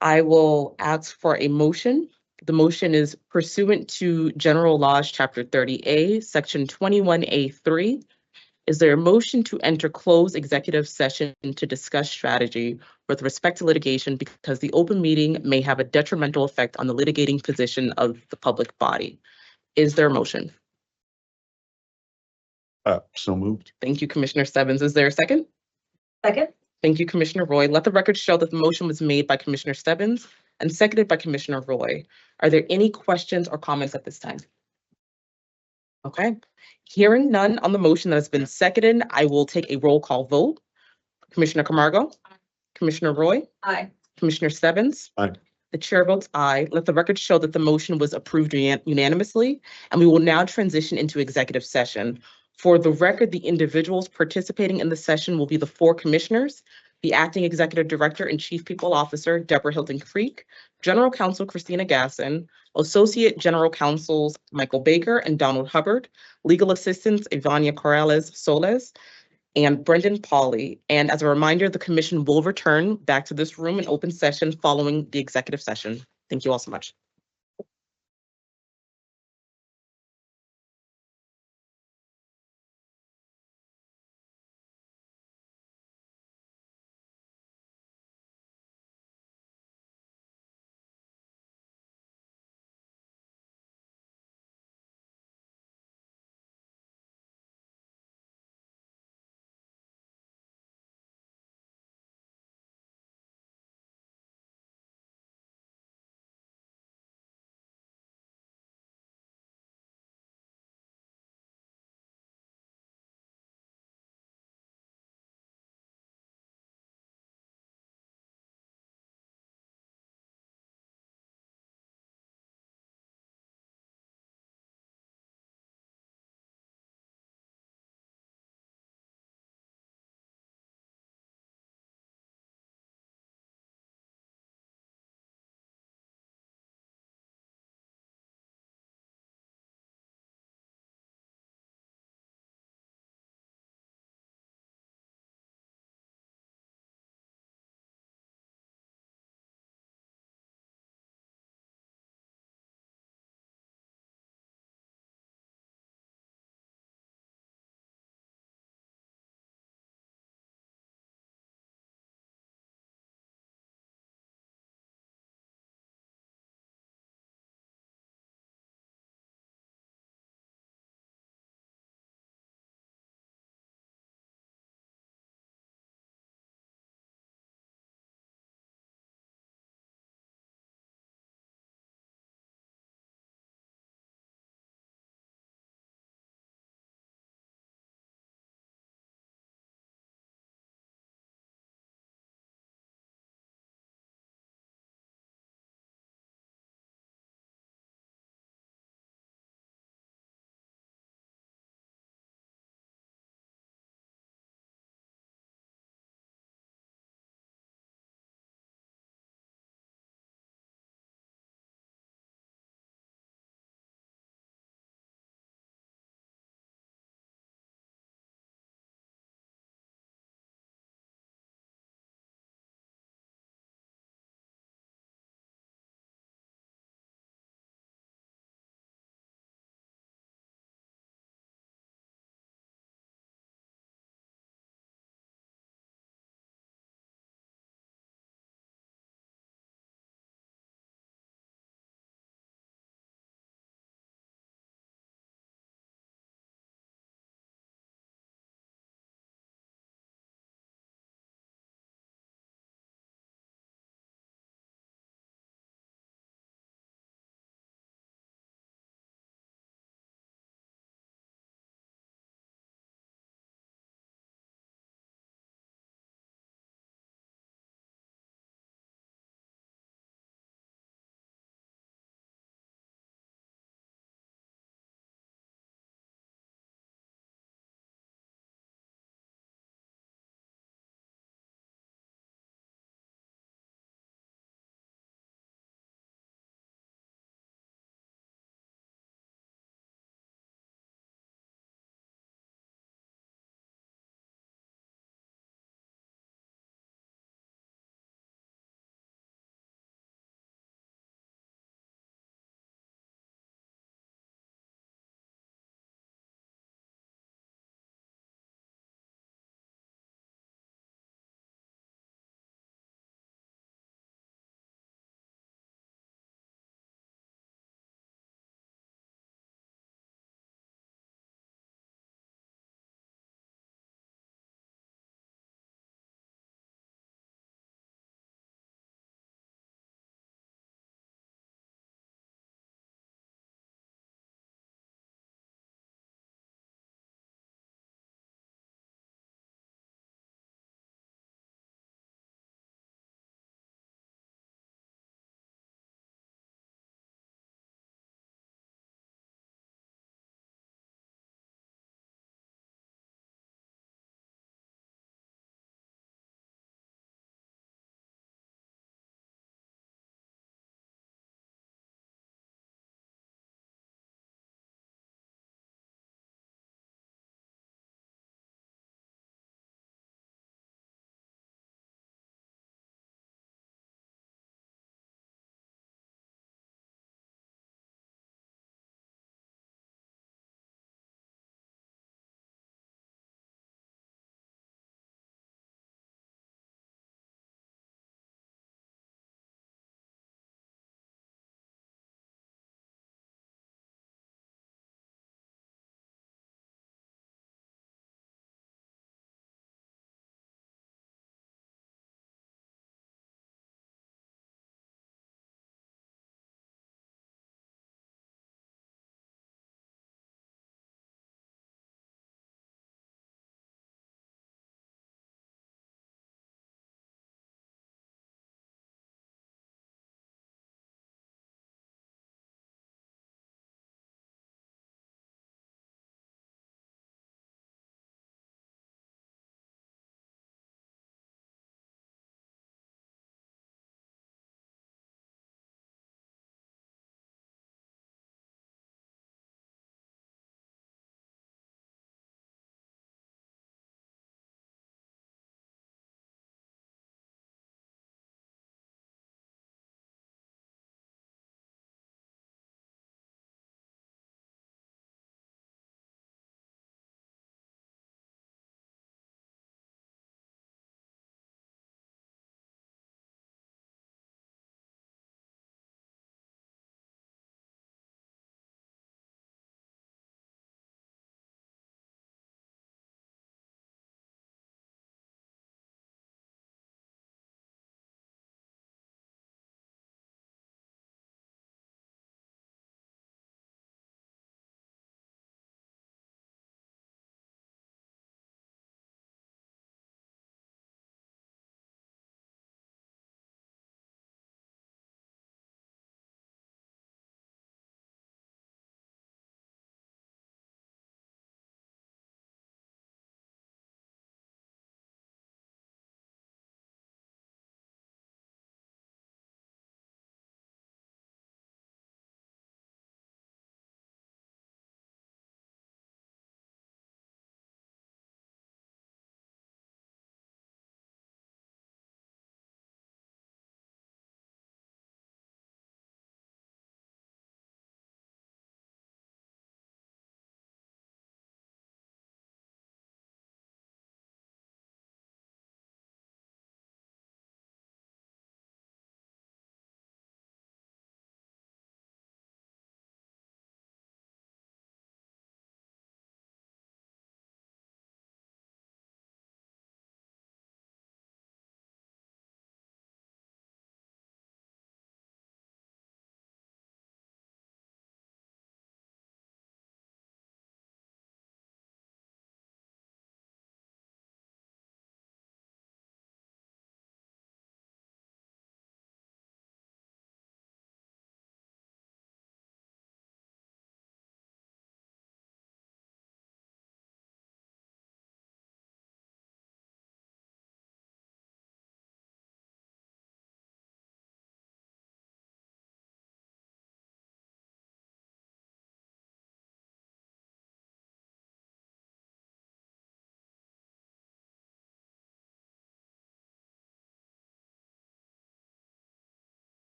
Speaker 1: I will ask for a motion. The motion is pursuant to General Laws, Chapter 30A, Section 21A3. Is there a motion to enter closed executive session to discuss strategy with respect to litigation because the open meeting may have a detrimental effect on the litigating position of the public body? Is there a motion?
Speaker 2: So moved.
Speaker 1: Thank you, Commissioner Stebbins. Is there a second?
Speaker 3: Second?
Speaker 1: Thank you, Commissioner Roy. Let the record show that the motion was made by Commissioner Stebbins and seconded by Commissioner Roy. Are there any questions or comments at this time? Okay, hearing none on the motion that has been seconded, I will take a roll call vote. Commissioner Camargo, Commissioner Roy,
Speaker 3: Aye.
Speaker 1: Commissioner Stebbins.
Speaker 2: Aye.
Speaker 1: The chair votes aye. Let the record show that the motion was approved unanimously, and we will now transition into executive session. For the record, the individuals participating in the session will be the 4 commissioners, the acting executive director and chief people officer, Deborah Hilton Creek, general counsel, Christina Gasson, associate general counsels, Michael Baker and Donald Hubbard, legal assistants, Ivania Corrales Soles, and Brendan Pauley. And as a reminder, the commission will return back to this room in open session following the executive session. Thank you all so much.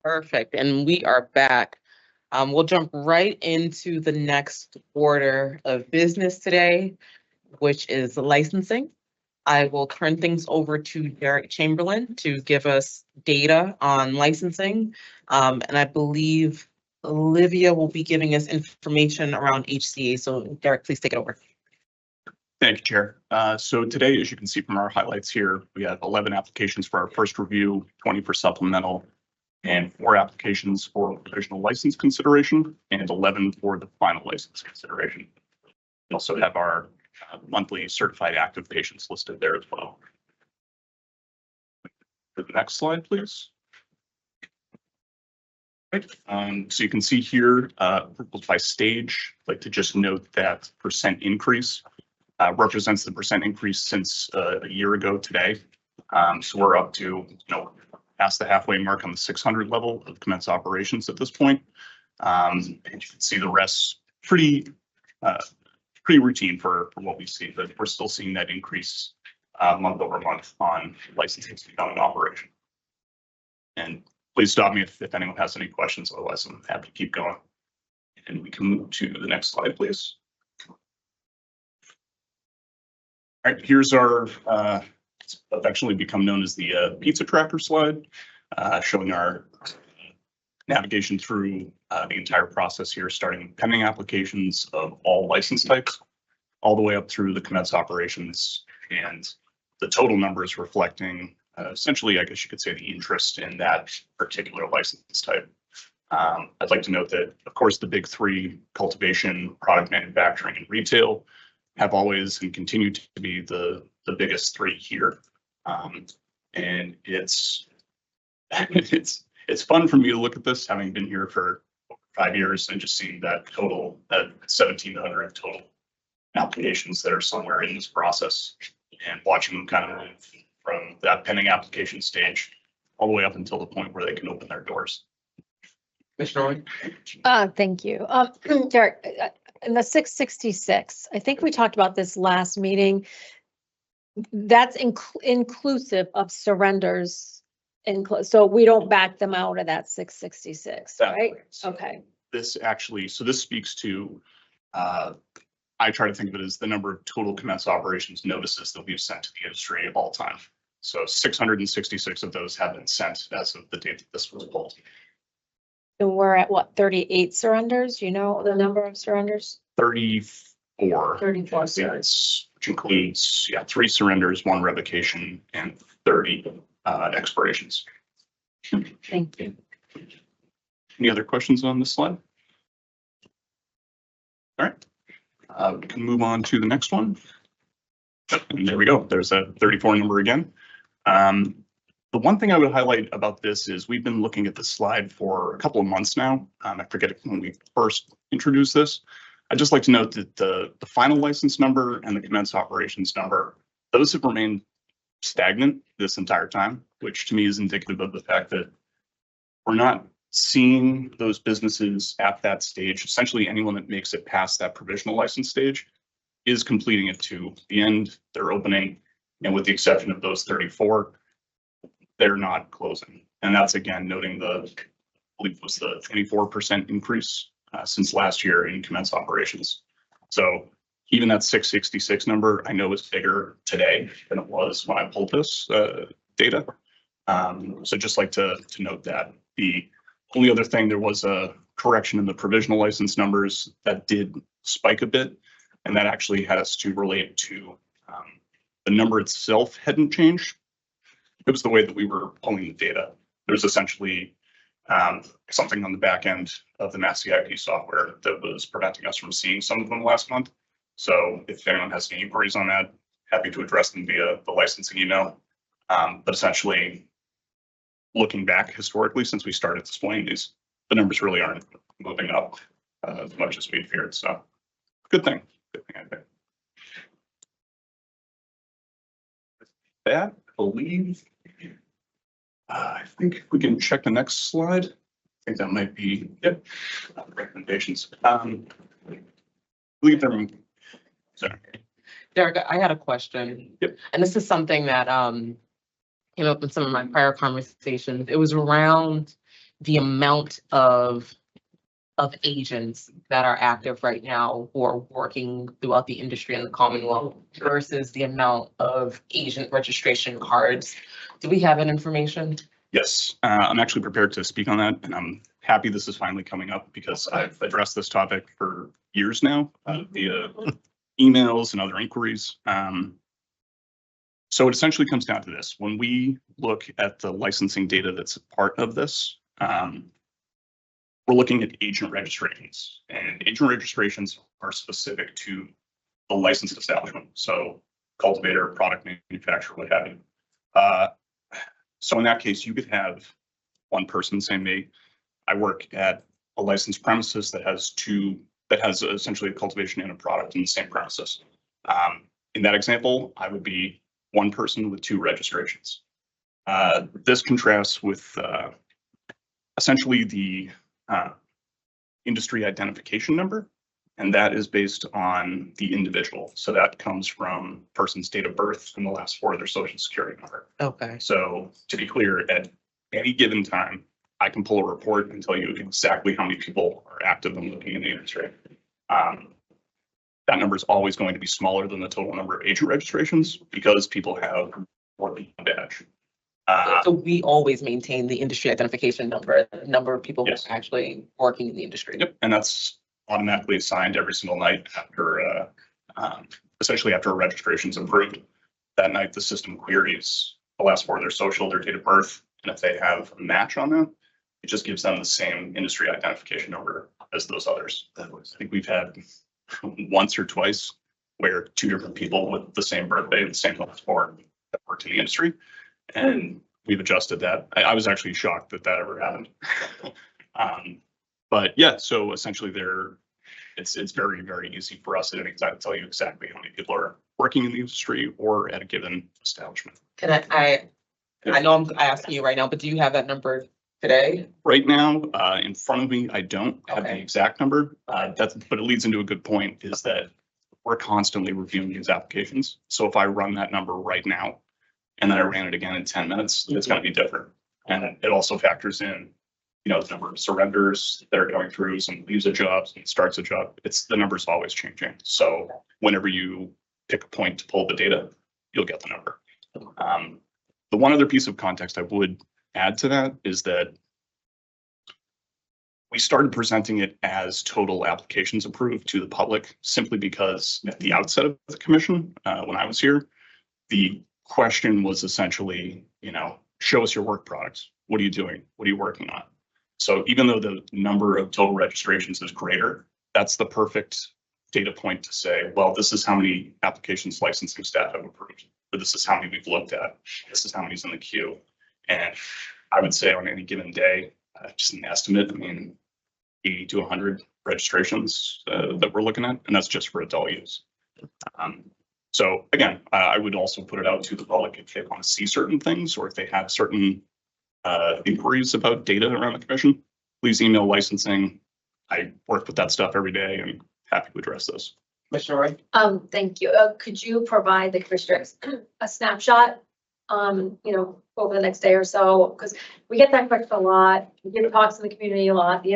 Speaker 1: Perfect, and we are back. We'll jump right into the next order of business today, which is licensing. I will turn things over to Derek Chamberlain to give us data on licensing. And I believe Olivia will be giving us information around HCA. So Derek, please take it over.
Speaker 6: Thank you, Chair. So today, as you can see from our highlights here, we have 11 applications for our first review, 20 for supplemental, and 4 applications for provisional license consideration, and 11 for the final license consideration. We also have our monthly certified active patients listed there as well. For the next slide, please. Right. So you can see here, by stage, I'd like to just note that percent increase represents the percent increase since a year ago today. So we're up to, past the halfway mark on the 600 level of commence operations at this point. And you can see the rest pretty routine for what we see, but we're still seeing that increase month over month on licensing to become an operation. And please stop me if anyone has any questions, otherwise I'm happy to keep going. And we can move to the next slide, please. All right, here's our, it's affectionately become known as the pizza tracker slide, showing our navigation through the entire process here, starting pending applications of all license types, all the way up through the commence operations, and the total numbers reflecting essentially, I guess you could say, the interest in that particular license type. I'd like to note that, of course, the big 3, cultivation, product manufacturing, and retail, have always and continue to be the biggest 3 here. And it's fun for me to look at this, having been here for 5 years and just seeing that total, that 1,700 total applications that are somewhere in this process, and watching them kind of move from that pending application stage all the way up until the point where they can open their doors.
Speaker 1: Commissioner Roy?
Speaker 3: Thank you. Derek, in the 666, I think we talked about this last meeting. That's inclusive of surrenders. So we don't back them out of that 666, right?
Speaker 6: So
Speaker 3: Okay.
Speaker 6: This actually, so this speaks to, I try to think of it as the number of total commence operations notices that we've sent to the industry of all time. So 666 of those have been sent as of the date that this was pulled.
Speaker 3: And we're at what, 38 surrenders? Do you know the number of surrenders?
Speaker 6: 34.
Speaker 3: 34
Speaker 6: Yes, which includes 3 surrenders, 1 revocation, and 30 expirations.
Speaker 3: Thank you.
Speaker 6: Any other questions on this slide? All right, we can move on to the next one. And there we go. There's a 34 number again. The one thing I would highlight about this is we've been looking at this slide for a couple of months now. I forget when we first introduced this. I'd just like to note that the final license number and the commence operations number, those have remained stagnant this entire time, which to me is indicative of the fact that we're not seeing those businesses at that stage. Essentially, anyone that makes it past that provisional license stage is completing it to the end. They're opening, and with the exception of those 34, they're not closing. And that's again noting the, I believe it was the 24% increase since last year in commence operations. So even that 666 number, I know is bigger today than it was when I pulled this data. So just like to note that. The only other thing, there was a correction in the provisional license numbers that did spike a bit, and that actually has to relate to the number itself hadn't changed. It was the way that we were pulling the data. There's essentially something on the back end of the MassCIP software that was preventing us from seeing some of them last month. So if anyone has any inquiries on that, happy to address them via the licensing email. But essentially, looking back historically, since we started displaying these, the numbers really aren't moving up as much as we feared. So good thing, I think. That, I believe, I think we can check the next slide. I think that might be, yep, recommendations. Leave them. Sorry.
Speaker 1: Derek, I had a question.
Speaker 6: Yep.
Speaker 1: And this is something that came up in some of my prior conversations. It was around the amount of agents that are active right now who are working throughout the industry in the Commonwealth versus the amount of agent registration cards. Do we have that information?
Speaker 6: Yes, I'm actually prepared to speak on that, and I'm happy this is finally coming up because I've addressed this topic for years now via emails and other inquiries. So it essentially comes down to this. When we look at the licensing data that's a part of this, we're looking at agent registrations, and agent registrations are specific to the licensed establishment. So cultivator, product manufacturer, what have you. So in that case, you could have one person say, me, I work at a licensed premises that has essentially a cultivation and a product in the same premises. In that example, I would be one person with 2 registrations. This contrasts with essentially the industry identification number, and that is based on the individual. So that comes from person's date of birth and the last 4 of their social security number.
Speaker 1: Okay.
Speaker 6: So to be clear, at any given time, I can pull a report and tell you exactly how many people are active and looking in the industry. That number is always going to be smaller than the total number of agent registrations because people have more than one badge.
Speaker 1: So we always maintain the industry identification number, the number of people who
Speaker 6: Yes.
Speaker 1: are actually working in the industry.
Speaker 6: Yep, and that's automatically assigned every single night after, essentially after a registration is approved. That night, the system queries the last 4 of their social, their date of birth, and if they have a match on that, it just gives them the same industry identification number as those others. I think we've had once or twice where 2 different people with the same birthday, the same last 4 that worked in the industry, and we've adjusted that. I was actually shocked that that ever happened. But yeah, so essentially it's very, very easy for us at any time to tell you exactly how many people are working in the industry or at a given establishment.
Speaker 1: Can I know I'm asking you right now, but do you have that number today?
Speaker 6: Right now, in front of me, I don't have the
Speaker 1: Okay.
Speaker 6: exact number. But it leads into a good point is that we're constantly reviewing these applications. So if I run that number right now and then I ran it again in 10 minutes, it's going to be different. And it also factors in, the number of surrenders that are going through, some leaves a job, some starts a job. The number's always changing. So whenever you pick a point to pull the data, you'll get the number. The one other piece of context I would add to that is that we started presenting it as total applications approved to the public simply because at the outset of the commission, when I was here, the question was essentially, show us your work products. What are you doing? What are you working on? So even though the number of total registrations is greater, that's the perfect data point to say, well, this is how many applications licensing staff have approved, or this is how many we've looked at. This is how many's in the queue. And I would say on any given day, just an estimate, 80 to 100 registrations that we're looking at, and that's just for adult use. So again, I would also put it out to the public if they want to see certain things or if they have certain inquiries about data around the commission, please email licensing. I work with that stuff every day and happy to address this.
Speaker 1: Commissioner Roy?
Speaker 3: Thank you. Could you provide the commissioners a snapshot, over the next day or so? Because we get that question a lot. We get talks in the community a lot, the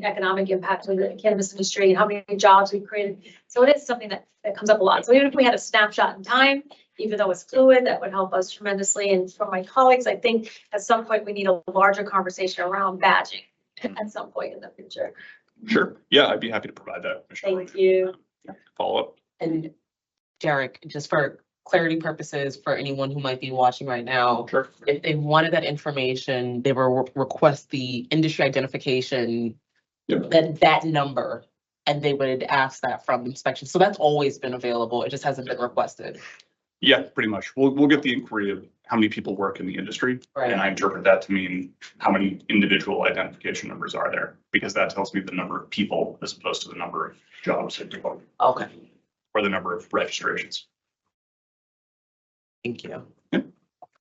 Speaker 3: economic impact of the cannabis industry and how many jobs we've created. So it is something that comes up a lot. So even if we had a snapshot in time, even though it's fluid, that would help us tremendously. And for my colleagues, I think at some point we need a larger conversation around badging at some point in the future.
Speaker 6: Sure. Yeah, I'd be happy to provide that.
Speaker 3: Thank you.
Speaker 6: Follow up.
Speaker 1: And Derek, just for clarity purposes, for anyone who might be watching right now,
Speaker 6: Sure.
Speaker 1: if they wanted that information, they will request the industry identification, that number, and they would ask that from inspection. So that's always been available. It just hasn't been requested.
Speaker 6: Yeah, pretty much. We'll get the inquiry of how many people work in the industry,
Speaker 1: Right.
Speaker 6: and I interpret that to mean how many individual identification numbers are there, because that tells me the number of people as opposed to the number of jobs
Speaker 1: Okay,
Speaker 6: or the number of registrations.
Speaker 1: thank you.
Speaker 6: Yeah.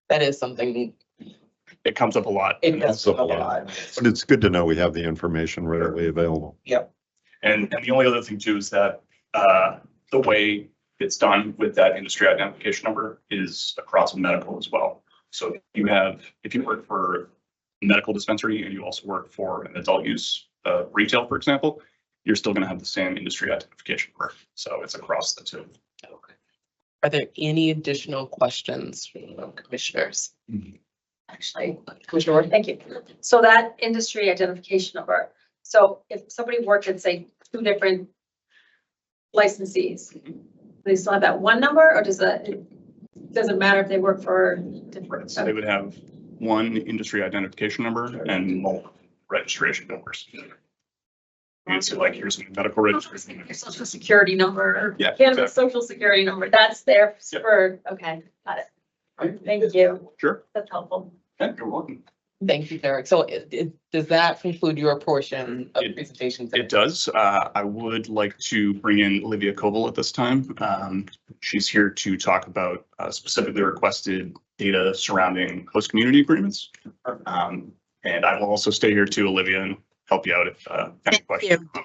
Speaker 1: That is something,
Speaker 6: It comes up a lot.
Speaker 1: it does
Speaker 2: up a
Speaker 1: come up a
Speaker 2: lot.
Speaker 1: lot.
Speaker 2: But it's good to know we have the information readily available.
Speaker 6: And the only other thing too is that the way it's done with that industry identification number is across medical as well. So if you work for a medical dispensary and you also work for an adult use retail, for example, you're still going to have the same industry identification number. So it's across the two.
Speaker 1: Okay. Are there any additional questions from commissioners?
Speaker 3: Actually,
Speaker 1: Commissioner Ward?
Speaker 3: thank you. So that industry identification number, so if somebody worked at, say, 2 different licensees, they still have that one number, or does it matter if they work for different?
Speaker 6: So they would have one industry identification number and multiple registration numbers. And so like here's my medical registration.
Speaker 3: Your social security number,
Speaker 6: Yeah,
Speaker 3: cannabis
Speaker 6: exactly.
Speaker 3: social security number, that's there
Speaker 6: Yep.
Speaker 3: for, okay, got it. Thank you.
Speaker 6: Sure.
Speaker 3: That's helpful.
Speaker 6: Yeah, you're welcome.
Speaker 1: Thank you, Derek. So does that conclude your portion of the
Speaker 6: It-
Speaker 1: presentation today?
Speaker 6: It does. I would like to bring in Olivia Koval at this time. She's here to talk about specifically requested data surrounding host community agreements. And I will also stay here too, Olivia, and help you out if any
Speaker 7: Thank
Speaker 6: questions.
Speaker 7: you.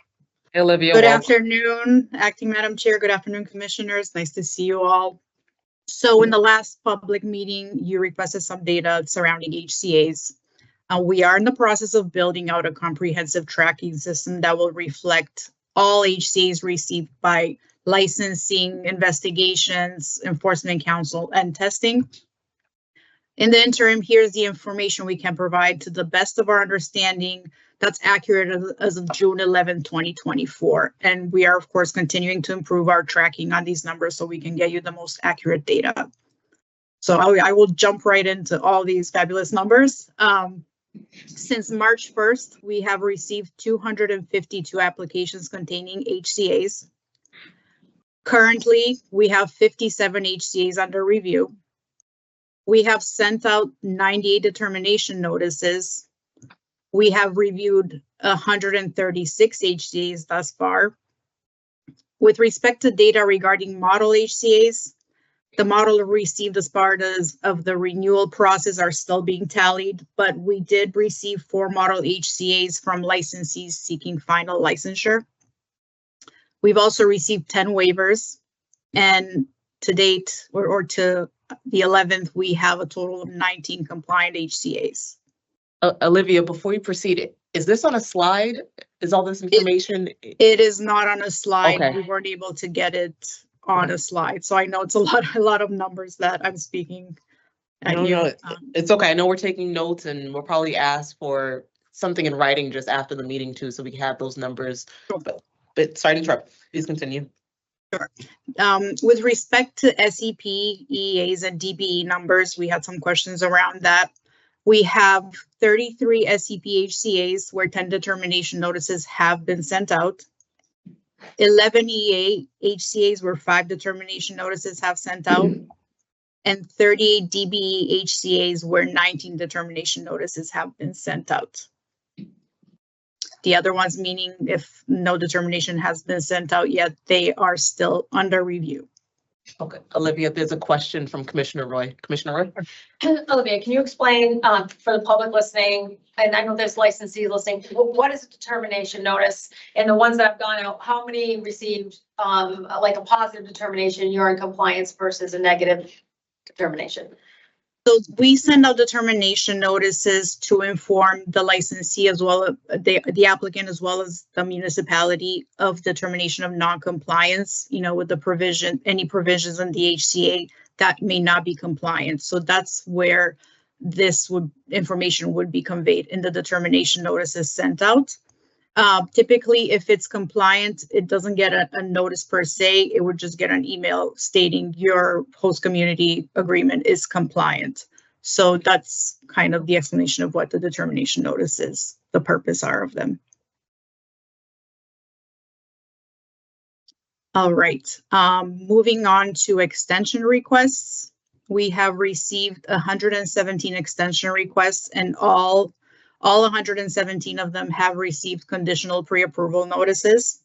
Speaker 1: Hey, Olivia.
Speaker 7: Good
Speaker 1: welcome.
Speaker 7: afternoon, Acting Madam Chair. Good afternoon, Commissioners. Nice to see you all. So in the last public meeting, you requested some data surrounding HCAs. We are in the process of building out a comprehensive tracking system that will reflect all HCAs received by licensing, investigations, enforcement council, and testing. In the interim, here's the information we can provide to the best of our understanding that's accurate as of June 11, 2024. And we are, of course, continuing to improve our tracking on these numbers so we can get you the most accurate data. So I will jump right into all these fabulous numbers. Since March 1st, we have received 252 applications containing HCAs. Currently, we have 57 HCAs under review. We have sent out 98 determination notices. We have reviewed 136 HCAs thus far. With respect to data regarding model HCAs, the model received as part of the renewal process are still being tallied, but we did receive 4 model HCAs from licensees seeking final licensure. We've also received 10 waivers, and to date, or to the 11th, we have a total of 19 compliant HCAs.
Speaker 1: Olivia, before you proceed, is this on a slide? Is all this information?
Speaker 7: It is not on a slide.
Speaker 1: Okay.
Speaker 7: We weren't able to get it on a slide. So I know it's a lot of numbers that I'm speaking at
Speaker 1: No,
Speaker 7: you.
Speaker 1: no, it's okay. I know we're taking notes and we'll probably ask for something in writing just after the meeting too, so we can have those numbers.
Speaker 7: Sure.
Speaker 1: But sorry to interrupt. Please continue.
Speaker 7: With respect to SEP, EEAs, and DBE numbers, we had some questions around that. We have 33 SEP HCAs where 10 determination notices have been sent out. 11 EA HCAs where 5 determination notices have sent out. And 38 DBE HCAs where 19 determination notices have been sent out. The other ones, meaning if no determination has been sent out yet, they are still under review.
Speaker 1: Okay, Olivia, there's a question from Commissioner Roy. Commissioner Roy?
Speaker 3: Olivia, can you explain for the public listening, and I know there's licensees listening, what is a determination notice? And the ones that have gone out, how many received like a positive determination, you're in compliance versus a negative determination?
Speaker 7: So we send out determination notices to inform the licensee as well as the applicant as well as the municipality of determination of non-compliance, you know, with the any provisions in the HCA that may not be compliant. So that's where this information would be conveyed in the determination notices sent out. Typically, if it's compliant, it doesn't get a notice per se. It would just get an email stating your host community agreement is compliant. So that's kind of the explanation of what the determination notice is, the purpose are of them. All right, moving on to extension requests. We have received 117 extension requests, and all 117 of them have received conditional pre-approval notices.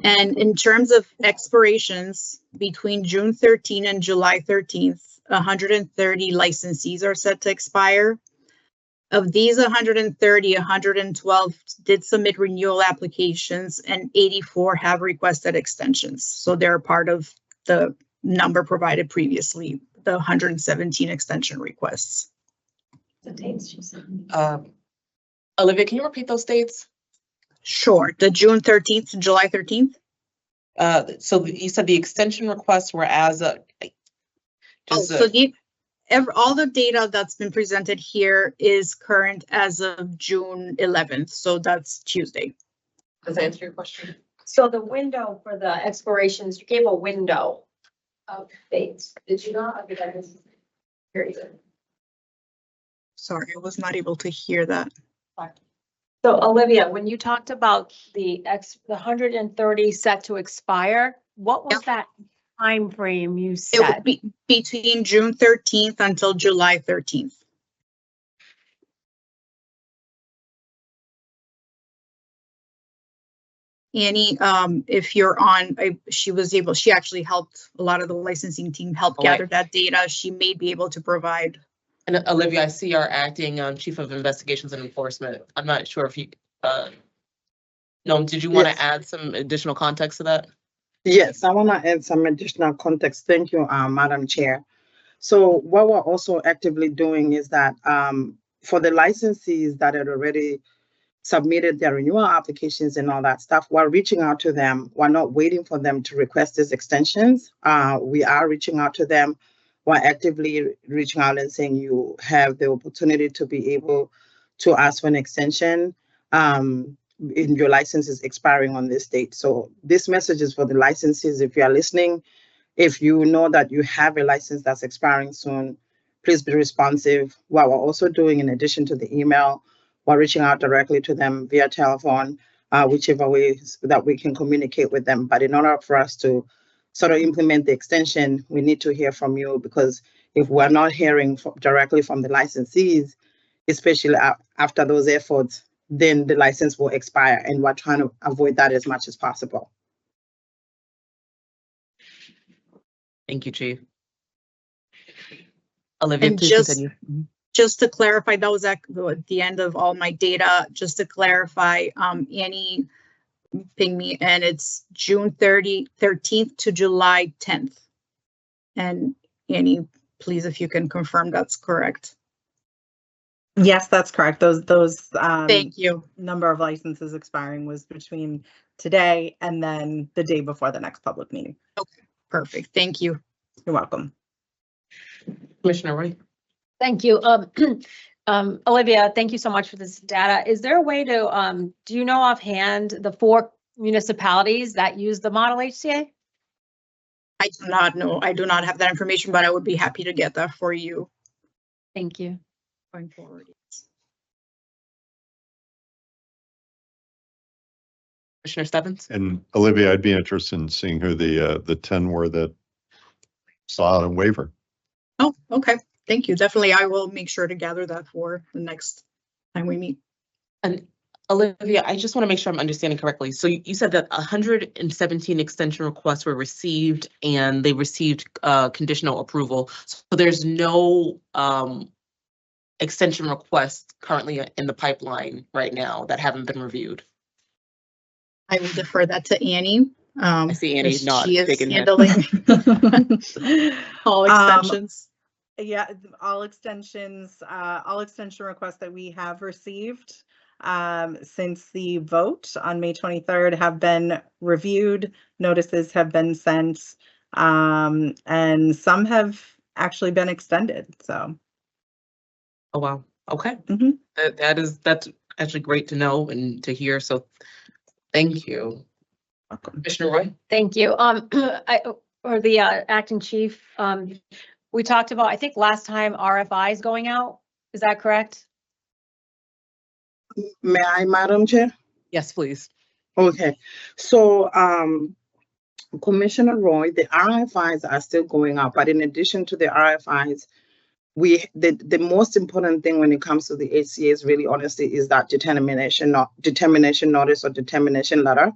Speaker 7: And in terms of expirations, between June 13 and July 13th, 130 licensees are set to expire. Of these 130, 112 did submit renewal applications and 84 have requested extensions. So they're part of the number provided previously, the 117 extension requests.
Speaker 3: The dates she said.
Speaker 1: Olivia, can you repeat those dates?
Speaker 7: Sure, the June 13th to July 13th.
Speaker 1: So you said the extension requests were as a.
Speaker 7: So all the data that's been presented here is current as of June 11th. So that's Tuesday.
Speaker 1: Does that answer your question?
Speaker 3: So the window for the expirations, you gave a window of dates, did you not? I think I missed it. Here you go.
Speaker 7: Sorry, I was not able to hear that.
Speaker 3: So Olivia, when you talked about the 130 set to expire, what was that time frame you
Speaker 7: It
Speaker 3: set?
Speaker 7: would be between June 13th until July 13th. Annie, if you're on, she actually helped a lot of the licensing team help
Speaker 1: Oh, right.
Speaker 7: gather that data. She may be able to provide.
Speaker 1: And Olivia, I see our acting Chief of Investigations and Enforcement. I'm not sure if you, no, did you want
Speaker 8: Yes.
Speaker 1: to add some additional context to that?
Speaker 8: Yes, I want to add some additional context. Thank you, Madam Chair. So what we're also actively doing is that for the licensees that had already submitted their renewal applications and all that stuff, we're reaching out to them. We're not waiting for them to request these extensions. We are reaching out to them. We're actively reaching out and saying you have the opportunity to be able to ask for an extension. In your license is expiring on this date. So this message is for the licensees. If you are listening, if you know that you have a license that's expiring soon, please be responsive. What we're also doing, in addition to the email, we're reaching out directly to them via telephone, whichever ways that we can communicate with them. But in order for us to sort of implement the extension, we need to hear from you, because if we're not hearing directly from the licensees, especially after those efforts, then the license will expire, and we're trying to avoid that as much as possible.
Speaker 1: Thank you, Chief. Olivia,
Speaker 7: And
Speaker 1: please
Speaker 7: just-
Speaker 1: continue.
Speaker 7: Just to clarify, that was at the end of all my data. Just to clarify, Annie pinged me, and it's June 13th to July 10th. And Annie, please, if you can confirm that's correct.
Speaker 9: Yes, that's correct. Those
Speaker 7: Thank you.
Speaker 9: number of licenses expiring was between today and then the day before the next public meeting.
Speaker 7: Perfect. Thank you.
Speaker 9: You're welcome.
Speaker 1: Commissioner Roy.
Speaker 3: Thank you. Olivia, thank you so much for this data. Is there a way to, do you know offhand the 4 municipalities that use the model HCA?
Speaker 7: I do not know. I do not have that information, but I would be happy to get that for you
Speaker 3: Thank you.
Speaker 7: going forward.
Speaker 1: Commissioner Stebbins.
Speaker 2: And Olivia, I'd be interested in seeing who the 10 were that saw out a waiver.
Speaker 7: Oh, okay. Thank you. Definitely. I will make sure to gather that for the next time we meet.
Speaker 1: And Olivia, I just want to make sure I'm understanding correctly. So you said that 117 extension requests were received and they received conditional approval. So there's no extension requests currently in the pipeline right now that haven't been reviewed.
Speaker 7: I will defer that to Annie.
Speaker 1: I see Annie
Speaker 7: as
Speaker 1: not
Speaker 7: she is
Speaker 1: shaking head.
Speaker 7: handling all extensions.
Speaker 9: Yeah, all extension requests that we have received since the vote on May 23rd have been reviewed. Notices have been sent, and some have actually been extended. So.
Speaker 1: Oh, wow. Okay.
Speaker 9: Mhm.
Speaker 1: That's actually great to know and to hear. So thank you.
Speaker 9: Welcome.
Speaker 1: Commissioner Roy.
Speaker 3: Thank you. Or the acting chief, we talked about, I think last time RFIs going out. Is that correct?
Speaker 8: May I, Madam Chair?
Speaker 1: Yes, please.
Speaker 8: Okay, so Commissioner Roy, the RFIs are still going out, but in addition to the RFIs, the most important thing when it comes to the HCAs, really honestly, is that determination notice or determination letter,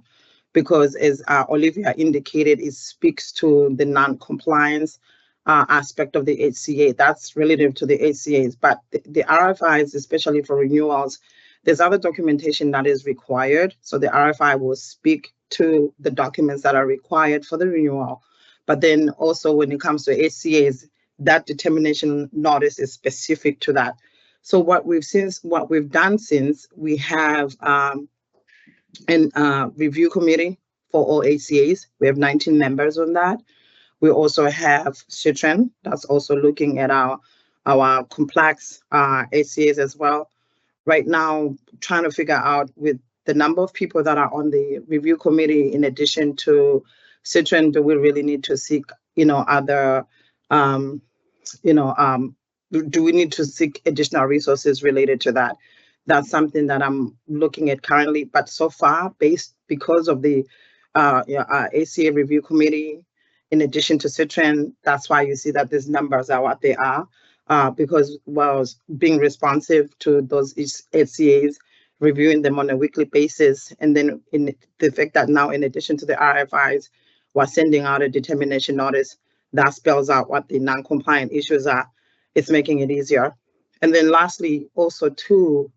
Speaker 8: because as Olivia indicated, it speaks to the non-compliance aspect of the HCA. That's relative to the HCAs, but the RFIs, especially for renewals, there's other documentation that is required. So the RFI will speak to the documents that are required for the renewal. But then also when it comes to HCAs, that determination notice is specific to that. So what we've done since we have an review committee for all HCAs. We have 19 members on that. We also have Citron that's also looking at our complex HCAs as well. Right now, trying to figure out with the number of people that are on the review committee, in addition to Citron, do we really need to seek, other, do we need to seek additional resources related to that? That's something that I'm looking at currently, but so far, because of the ACA review committee, in addition to Citron, that's why you see that these numbers are what they are, because being responsive to those HCAs, reviewing them on a weekly basis, and then in the fact that now, in addition to the RFIs, we're sending out a determination notice that spells out what the non-compliant issues are. It's making it easier. And then lastly, also too,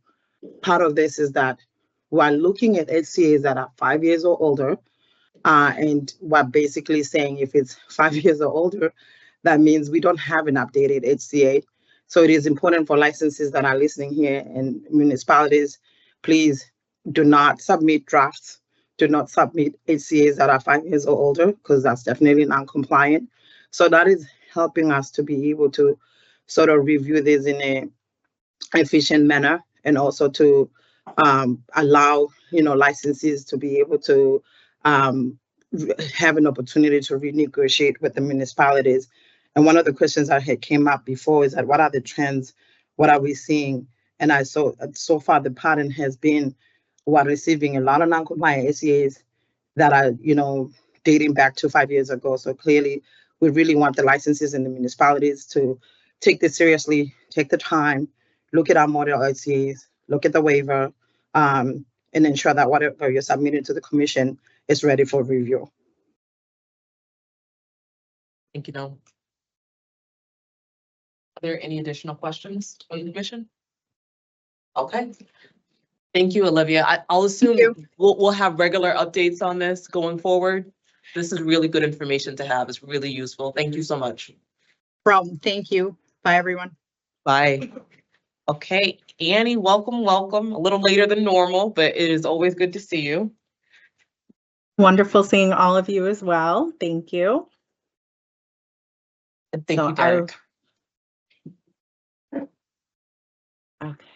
Speaker 8: part of this is that we're looking at HCAs that are 5 years or older, and we're basically saying if it's 5 years or older, that means we don't have an updated HCA. So it is important for licenses that are listening here and municipalities, please do not submit drafts. Do not submit HCAs that are 5 years or older, because that's definitely non-compliant. So that is helping us to be able to sort of review this in an efficient manner, and also to allow licensees to be able to have an opportunity to renegotiate with the municipalities. And one of the questions that had came up before is that what are the trends? What are we seeing? And so far the pattern has been we're receiving a lot of non-compliant HCAs that are dating back to 5 years ago. So clearly we really want the licenses and the municipalities to take this seriously, take the time, look at our model HCAs, look at the waiver, and ensure that whatever you're submitting to the commission is ready for review.
Speaker 1: Thank you, Noel. Are there any additional questions from the commission? Okay. Thank you, Olivia. I'll assume we'll have regular updates on this going forward. This is really good information to have. It's really useful. Thank you so much.
Speaker 7: Problem. Thank you. Bye, everyone.
Speaker 1: Bye. Okay, Annie, welcome, welcome. A little later than normal, but it is always good to see you.
Speaker 9: Wonderful seeing all of you as well. Thank you.
Speaker 1: And thank
Speaker 9: So
Speaker 1: you, Derek.
Speaker 9: Okay.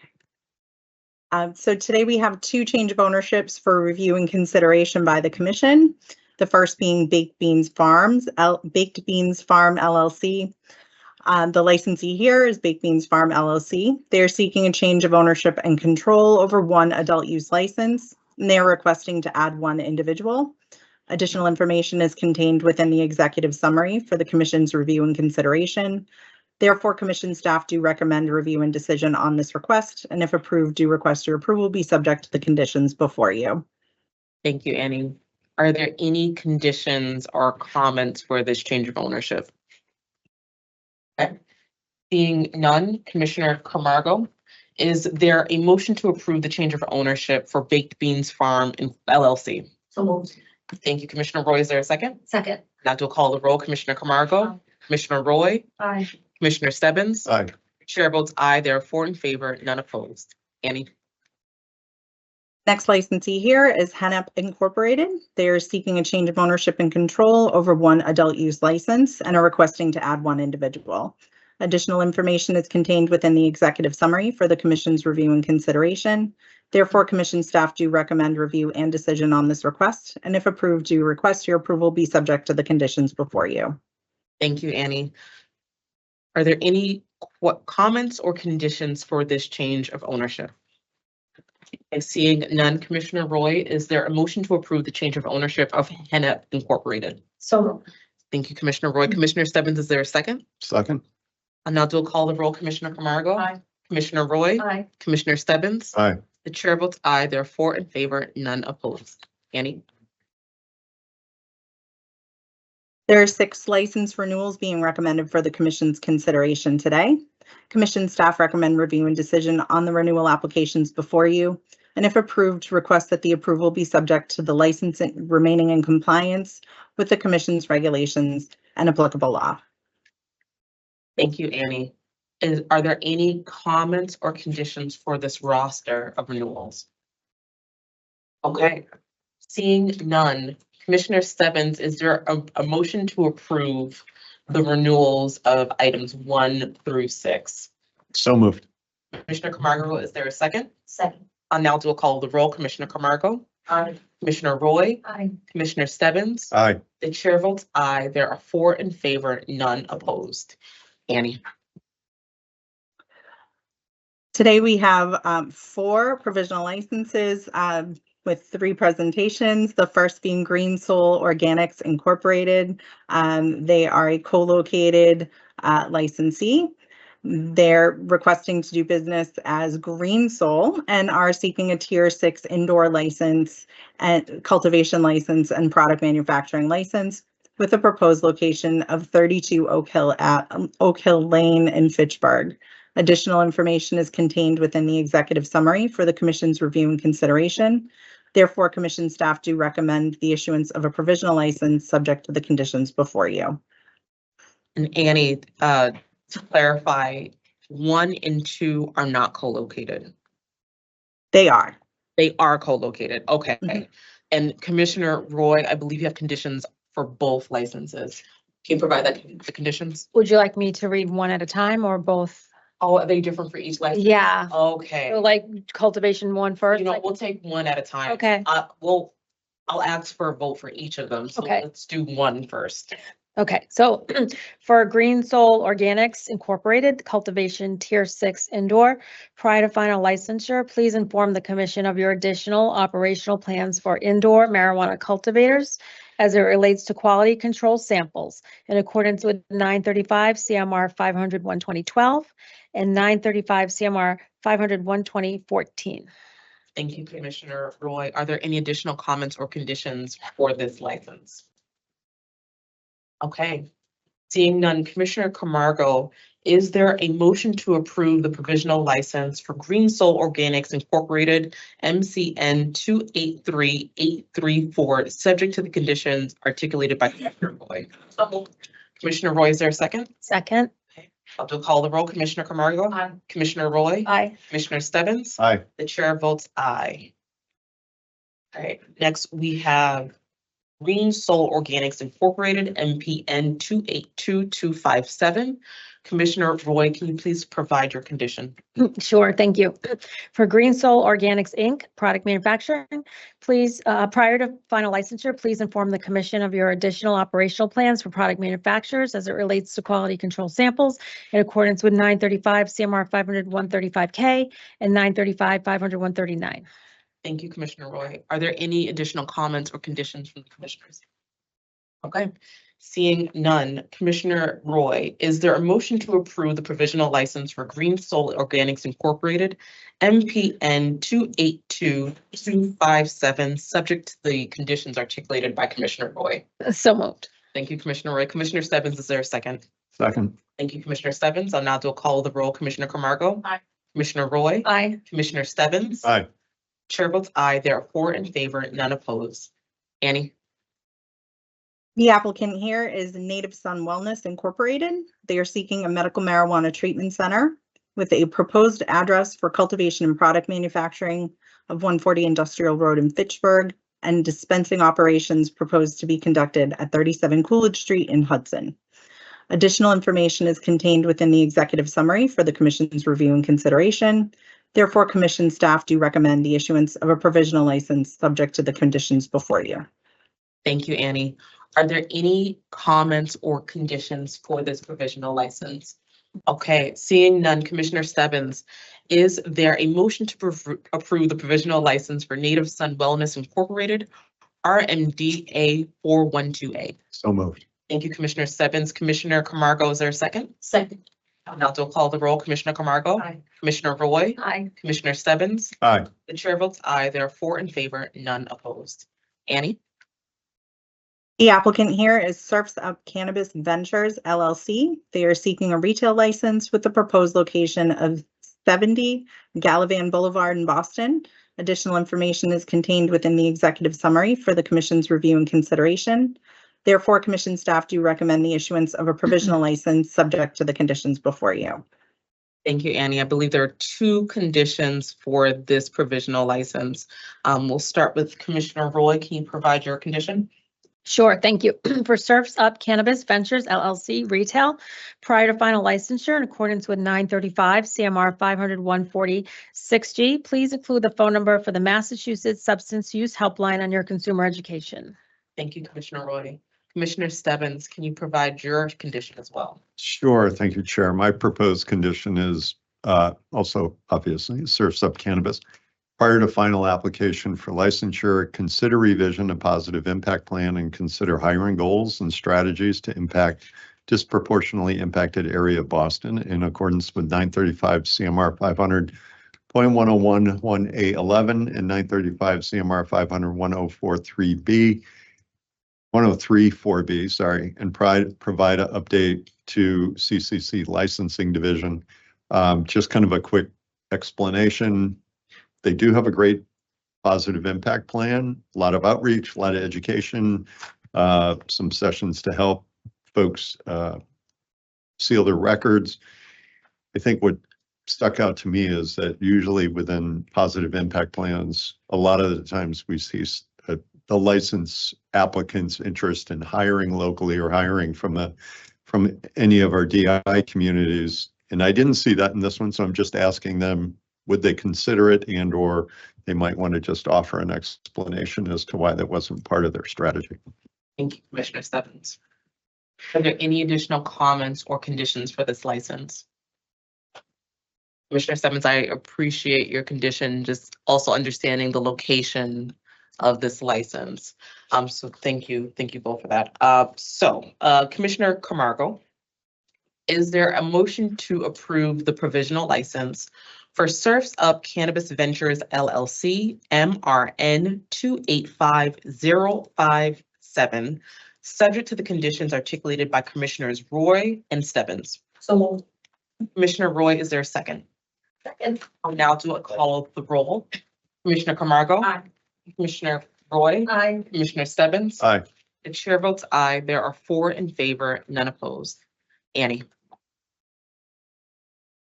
Speaker 9: So today we have two change of ownerships for review and consideration by the commission. The first being Baked Beans Farm LLC. The licensee here is Baked Beans Farm LLC. They're seeking a change of ownership and control over one adult use license, and they're requesting to add one individual. Additional information is contained within the executive summary for the commission's review and consideration. Therefore, commission staff do recommend review and decision on this request, and if approved, do request your approval be subject to the conditions before you.
Speaker 1: Thank you, Annie. Are there any conditions or comments for this change of ownership? Okay. Seeing none, Commissioner Camargo, is there a motion to approve the change of ownership for Baked Beans Farm LLC?
Speaker 3: So moved.
Speaker 1: Thank you, Commissioner Roy. Is there a second?
Speaker 3: Second.
Speaker 1: Now to call the roll, Commissioner Camargo, Commissioner Roy,
Speaker 3: Aye.
Speaker 1: Commissioner Stebbins.
Speaker 2: Aye.
Speaker 1: Chair votes aye. There are 4 in favor, none opposed. Annie.
Speaker 9: Next licensee here is Hennep Incorporated. They are seeking a change of ownership and control over one adult use license and are requesting to add one individual. Additional information is contained within the executive summary for the commission's review and consideration. Therefore, commission staff do recommend review and decision on this request, and if approved, do request your approval be subject to the conditions before you.
Speaker 1: Thank you, Annie. Are there any comments or conditions for this change of ownership? And seeing none, Commissioner Roy, is there a motion to approve the change of ownership of Hennep Incorporated?
Speaker 3: So
Speaker 1: Thank you, Commissioner Roy. Commissioner Stebbins, is there a second?
Speaker 2: Second.
Speaker 1: I'll now do a call the roll, Commissioner Camargo.
Speaker 3: Aye.
Speaker 1: Commissioner Roy.
Speaker 3: aye.
Speaker 1: Commissioner Stebbins.
Speaker 2: Aye.
Speaker 1: The chair votes aye. There are 4 in favor, none opposed. Annie.
Speaker 9: There are 6 license renewals being recommended for the commission's consideration today. Commission staff recommend review and decision on the renewal applications before you, and if approved, request that the approval be subject to the license remaining in compliance with the commission's regulations and applicable law.
Speaker 1: Thank you, Annie. Are there any comments or conditions for this roster of renewals? Okay, seeing none. Commissioner Stebbins, is there a motion to approve the renewals of items 1 through 6?
Speaker 2: So moved.
Speaker 1: Commissioner Camargo, is there a second?
Speaker 3: Second.
Speaker 1: I'll now do a call of the roll. Commissioner Camargo?
Speaker 3: Aye.
Speaker 1: Commissioner Roy?
Speaker 3: Aye.
Speaker 1: Commissioner Stebbins?
Speaker 2: Aye.
Speaker 1: The chair votes aye. There are 4 in favor, none opposed. Annie?
Speaker 9: Today we have 4 provisional licenses with 3 presentations. The first being Green Soul Organics Incorporated. They are a co-located licensee. They're requesting to do business as Green Soul and are seeking a Tier 6 indoor license and cultivation license and product manufacturing license with a proposed location of 32 Oak Hill Lane in Fitchburg. Additional information is contained within the executive summary for the commission's review and consideration. Therefore, commission staff do recommend the issuance of a provisional license subject to the conditions before you.
Speaker 1: And Annie, to clarify, 1 and 2 are not co-located.
Speaker 9: They are.
Speaker 1: They are co-located. Okay.
Speaker 9: Mhm.
Speaker 1: And Commissioner Roy, I believe you have conditions for both licenses. Can you provide the conditions?
Speaker 3: Would you like me to read one at a time or both?
Speaker 1: Oh, are they different for each license?
Speaker 3: Yeah.
Speaker 1: Okay.
Speaker 3: So like cultivation one first?
Speaker 1: You know,
Speaker 3: like-
Speaker 1: we'll take one at a time.
Speaker 3: Okay.
Speaker 1: I'll ask for a vote for each of them. So
Speaker 3: Okay.
Speaker 1: let's do one first.
Speaker 3: Okay, so for Green Soul Organics Incorporated, cultivation Tier 6 indoor, prior to final licensure, please inform the commission of your additional operational plans for indoor marijuana cultivators as it relates to quality control samples in accordance with 935 CMR 500-12012 and 935 CMR 500-12014.
Speaker 1: Thank you, Commissioner Roy. Are there any additional comments or conditions for this license? Okay, seeing none, Commissioner Camargo, is there a motion to approve the provisional license for Green Soul Organics Incorporated, MCN 283834, subject to the conditions articulated by Commissioner Roy? Commissioner Roy, is there a second?
Speaker 3: Second.
Speaker 1: I'll do call the roll. Commissioner Camargo?
Speaker 3: Aye.
Speaker 1: Commissioner Roy?
Speaker 3: Aye.
Speaker 1: Commissioner Stebbins?
Speaker 2: Aye.
Speaker 1: The chair votes aye. All right, next we have Green Soul Organics Incorporated, MPN 282257. Commissioner Roy, can you please provide your condition?
Speaker 3: Sure, thank you. For Green Soul Organics, Inc., product manufacturing, please, prior to final licensure, please inform the commission of your additional operational plans for product manufacturers as it relates to quality control samples in accordance with 935 CMR 500-135K and 935 500-139.
Speaker 1: Thank you, Commissioner Roy. Are there any additional comments or conditions from the commissioners? Okay, seeing none, Commissioner Roy, is there a motion to approve the provisional license for Green Soul Organics Incorporated, MPN 282257, subject to the conditions articulated by Commissioner Roy?
Speaker 3: So moved.
Speaker 1: Thank you, Commissioner Roy. Commissioner Stebbins, is there a second?
Speaker 2: Second.
Speaker 1: Thank you, Commissioner Stebbins. I'll now do a call of the roll. Commissioner Camargo?
Speaker 3: Aye.
Speaker 1: Commissioner Roy?
Speaker 3: Aye.
Speaker 1: Commissioner Stebbins?
Speaker 2: Aye.
Speaker 1: Chair votes aye. There are 4 in favor, none opposed. Annie?
Speaker 7: The applicant here is Native Sun Wellness Incorporated. They are seeking a medical marijuana treatment center with a proposed address for cultivation and product manufacturing of 140 Industrial Road in Fitchburg and dispensing operations proposed to be conducted at 37 Coolidge Street in Hudson. Additional information is contained within the executive summary for the commission's review and consideration. Therefore, commission staff do recommend the issuance of a provisional license subject to the conditions before you.
Speaker 1: Thank you, Annie. Are there any comments or conditions for this provisional license? Okay, seeing none, Commissioner Stebbins, is there a motion to approve the provisional license for Native Sun Wellness Incorporated, RMDA 412A?
Speaker 2: So moved.
Speaker 1: Thank you, Commissioner Stebbins. Commissioner Camargo, is there a second?
Speaker 3: Second.
Speaker 1: I'll now do a call the roll. Commissioner Camargo?
Speaker 3: Aye.
Speaker 1: Commissioner Roy?
Speaker 3: Aye.
Speaker 1: Commissioner Stebbins?
Speaker 2: Aye.
Speaker 1: The chair votes aye. There are 4 in favor, none opposed. Annie?
Speaker 7: The applicant here is Surfs Up Cannabis Ventures LLC. They are seeking a retail license with the proposed location of 70 Gallivan Boulevard in Boston. Additional information is contained within the executive summary for the commission's review and consideration.
Speaker 9: Therefore, commission staff do recommend the issuance of a provisional license subject to the conditions before you.
Speaker 1: Thank you, Annie. I believe there are 2 conditions for this provisional license. We'll start with Commissioner Roy. Can you provide your condition?
Speaker 3: Sure, thank you. For Surf's Up Cannabis Ventures LLC Retail, prior to final licensure in accordance with 935 CMR 500-146G, please include the phone number for the Massachusetts Substance Use Helpline on your consumer education.
Speaker 1: Thank you, Commissioner Roy. Commissioner Stebbins, can you provide your condition as well?
Speaker 2: Sure. Thank you, Chair. My proposed condition is also obviously Surf's Up Cannabis. Prior to final application for licensure, consider revision of positive impact plan and consider hiring goals and strategies to impact disproportionately impacted area of Boston in accordance with 935 CMR 500.101 1A11 and 935 CMR 500.1043B. 103.4B, sorry, and provide an update to CCC Licensing Division. Just kind of a quick explanation. They do have a great positive impact plan, a lot of outreach, a lot of education, some sessions to help folks seal their records. I think what stuck out to me is that usually within positive impact plans, a lot of the times we see the license applicants' interest in hiring locally or hiring from any of our DI communities. And I didn't see that in this one, so I'm just asking them, would they consider it, and or they might want to just offer an explanation as to why that wasn't part of their strategy.
Speaker 1: Thank you, Commissioner Stebbins. Are there any additional comments or conditions for this license? Commissioner Stebbins, I appreciate your condition, just also understanding the location of this license. So thank you both for that. Commissioner Camargo, is there a motion to approve the provisional license for Surf's Up Cannabis Ventures LLC, MRN 285057, subject to the conditions articulated by Commissioners Roy and Stebbins?
Speaker 3: So moved.
Speaker 1: Commissioner Roy, is there a second?
Speaker 3: Second.
Speaker 1: I'll now do a call of the roll. Commissioner Camargo?
Speaker 3: Aye.
Speaker 1: Commissioner Roy?
Speaker 3: Aye.
Speaker 1: Commissioner Stebbins?
Speaker 2: Aye.
Speaker 1: The chair votes aye. There are 4 in favor, none opposed. Annie?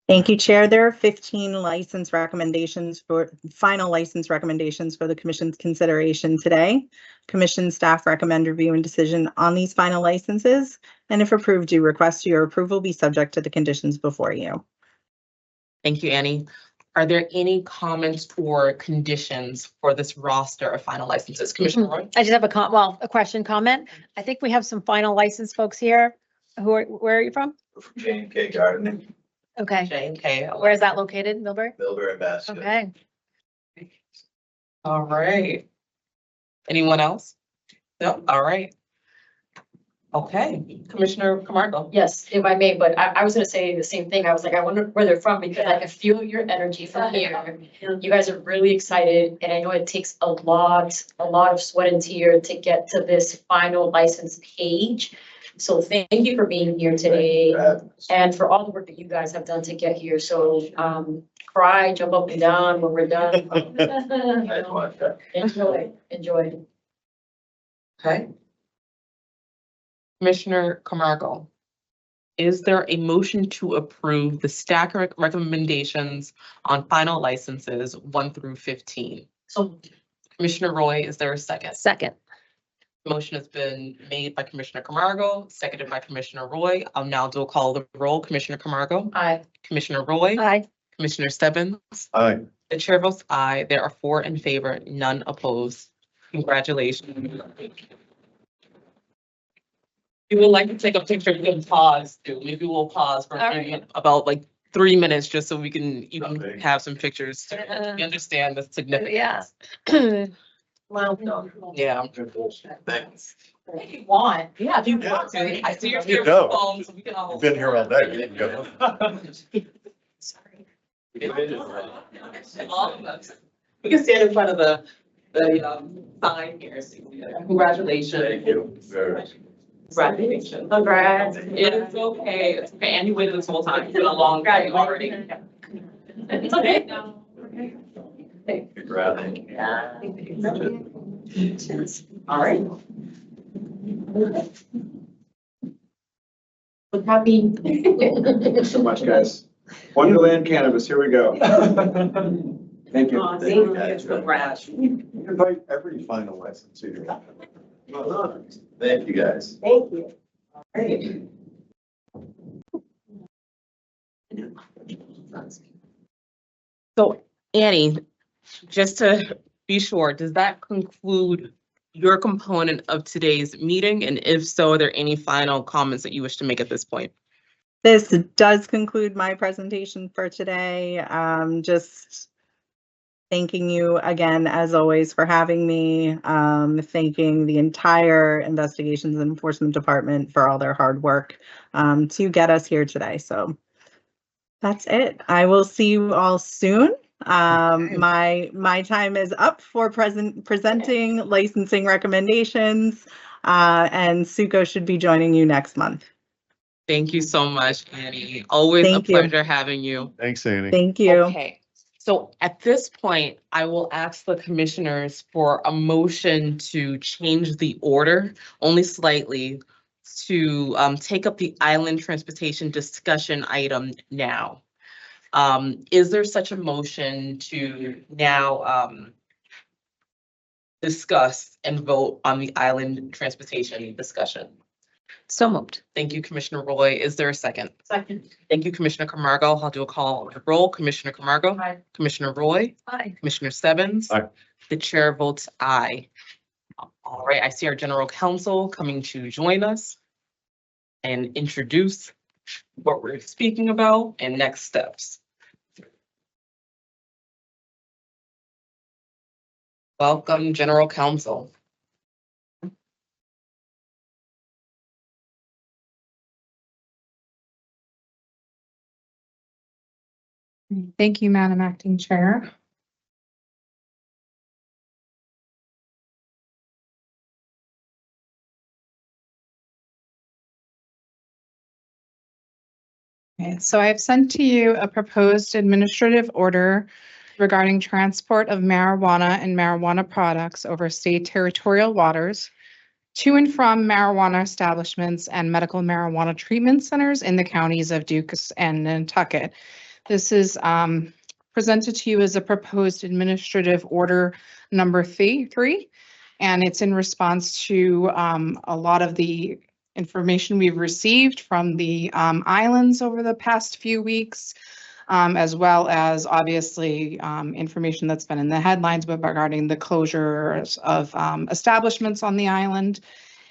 Speaker 9: Thank you, Chair. There are 15 final license recommendations for the Commission's consideration today. Commission staff recommend review and decision on these final licenses, and if approved, do request your approval be subject to the conditions before you.
Speaker 1: Thank you, Annie. Are there any comments or conditions for this roster of final licenses? Commissioner Roy?
Speaker 3: I just have a question comment. I think we have some final license folks here. Where are you from?
Speaker 10: J&K Gardening,
Speaker 3: Okay.
Speaker 1: J&K.
Speaker 3: Where is that located? Millbury?
Speaker 10: Millbury Basket.
Speaker 3: Okay.
Speaker 1: All right. Anyone else? No? All right. Okay, Commissioner Camargo.
Speaker 11: Yes, if I may, but I was gonna say the same thing. I was like, I wonder where they're from because I can feel your energy from here. You guys are really excited, and I know it takes a lot of sweat and tear to get to this final license page. So thank you for being here today and for all the work that you guys have done to get here. So cry, jump up and down when we're done. Enjoy.
Speaker 1: Okay. Commissioner Camargo, is there a motion to approve the stack recommendations on final licenses 1 through 15?
Speaker 11: So
Speaker 1: Commissioner Roy, is there a second?
Speaker 3: Second.
Speaker 1: Motion has been made by Commissioner Camargo, seconded by Commissioner Roy. I'll now do a call of the roll. Commissioner Camargo?
Speaker 11: aye.
Speaker 1: Commissioner Roy?
Speaker 3: Aye.
Speaker 1: Commissioner Stebbins?
Speaker 2: Aye.
Speaker 1: The chair votes aye. There are 4 in favor, none opposed. Congratulations. If you would like to take a picture, you can pause too. Maybe we'll pause for
Speaker 3: All right.
Speaker 1: about like 3 minutes, just so you can have some pictures.
Speaker 3: Uh,
Speaker 1: We understand the significance.
Speaker 3: Yeah.
Speaker 11: Well,
Speaker 1: Yeah.
Speaker 10: Thanks.
Speaker 11: if you want.
Speaker 1: Yeah, if you want to. I see you're
Speaker 2: You
Speaker 1: here
Speaker 2: know.
Speaker 1: for phone, so we can all.
Speaker 2: You've been here all day. You can go.
Speaker 11: Sorry.
Speaker 1: We can stand in front of the sign here. Congratulations.
Speaker 10: Thank you very much.
Speaker 1: Congratulations.
Speaker 11: Congrats.
Speaker 1: It's okay. It's okay. And you waited this whole time. It's been a long day already.
Speaker 11: It's okay.
Speaker 10: Congrats.
Speaker 11: Yeah.
Speaker 1: All right.
Speaker 11: With happy.
Speaker 10: Thanks so much, guys. Wonderland Cannabis, here we go. Thank you.
Speaker 11: Aw,
Speaker 10: Thank you,
Speaker 11: thank
Speaker 10: guys.
Speaker 11: you. Brash.
Speaker 2: Invite every final licensee.
Speaker 10: Thank you, guys.
Speaker 11: Thank you.
Speaker 1: So Annie, just to be sure, does that conclude your component of today's meeting? And if so, are there any final comments that you wish to make at this point?
Speaker 9: This does conclude my presentation for today. Just thanking you again, as always, for having me. Thanking the entire Investigations and Enforcement Department for all their hard work to get us here today. So that's it. I will see you all soon. My time is up for presenting licensing recommendations, and Suko should be joining you next month.
Speaker 1: Thank you so much, Annie. Always a
Speaker 9: Thank you.
Speaker 1: pleasure having you.
Speaker 2: Thanks, Annie.
Speaker 9: Thank you.
Speaker 1: Okay, so at this point, I will ask the commissioners for a motion to change the order only slightly to take up the island transportation discussion item now. Is there such a motion to now discuss and vote on the island transportation discussion?
Speaker 3: So moved.
Speaker 1: Thank you, Commissioner Roy. Is there a second?
Speaker 11: Second.
Speaker 1: Thank you, Commissioner Camargo. I'll do a call to roll. Commissioner Camargo.
Speaker 11: Aye.
Speaker 1: Commissioner Roy.
Speaker 3: Aye.
Speaker 1: Commissioner Stebbins.
Speaker 2: Aye.
Speaker 1: The chair votes aye. All right, I see our general counsel coming to join us and introduce what we're speaking about and next steps. Welcome, general counsel.
Speaker 4: Thank you, Madam Acting Chair. Okay, so I have sent to you a proposed administrative order regarding transport of marijuana and marijuana products over state territorial waters to and from marijuana establishments and medical marijuana treatment centers in the counties of Dukes and Nantucket. This is presented to you as a proposed administrative order number 3, and it's in response to a lot of the information we've received from the islands over the past few weeks, as well as obviously information that's been in the headlines regarding the closures of establishments on the island.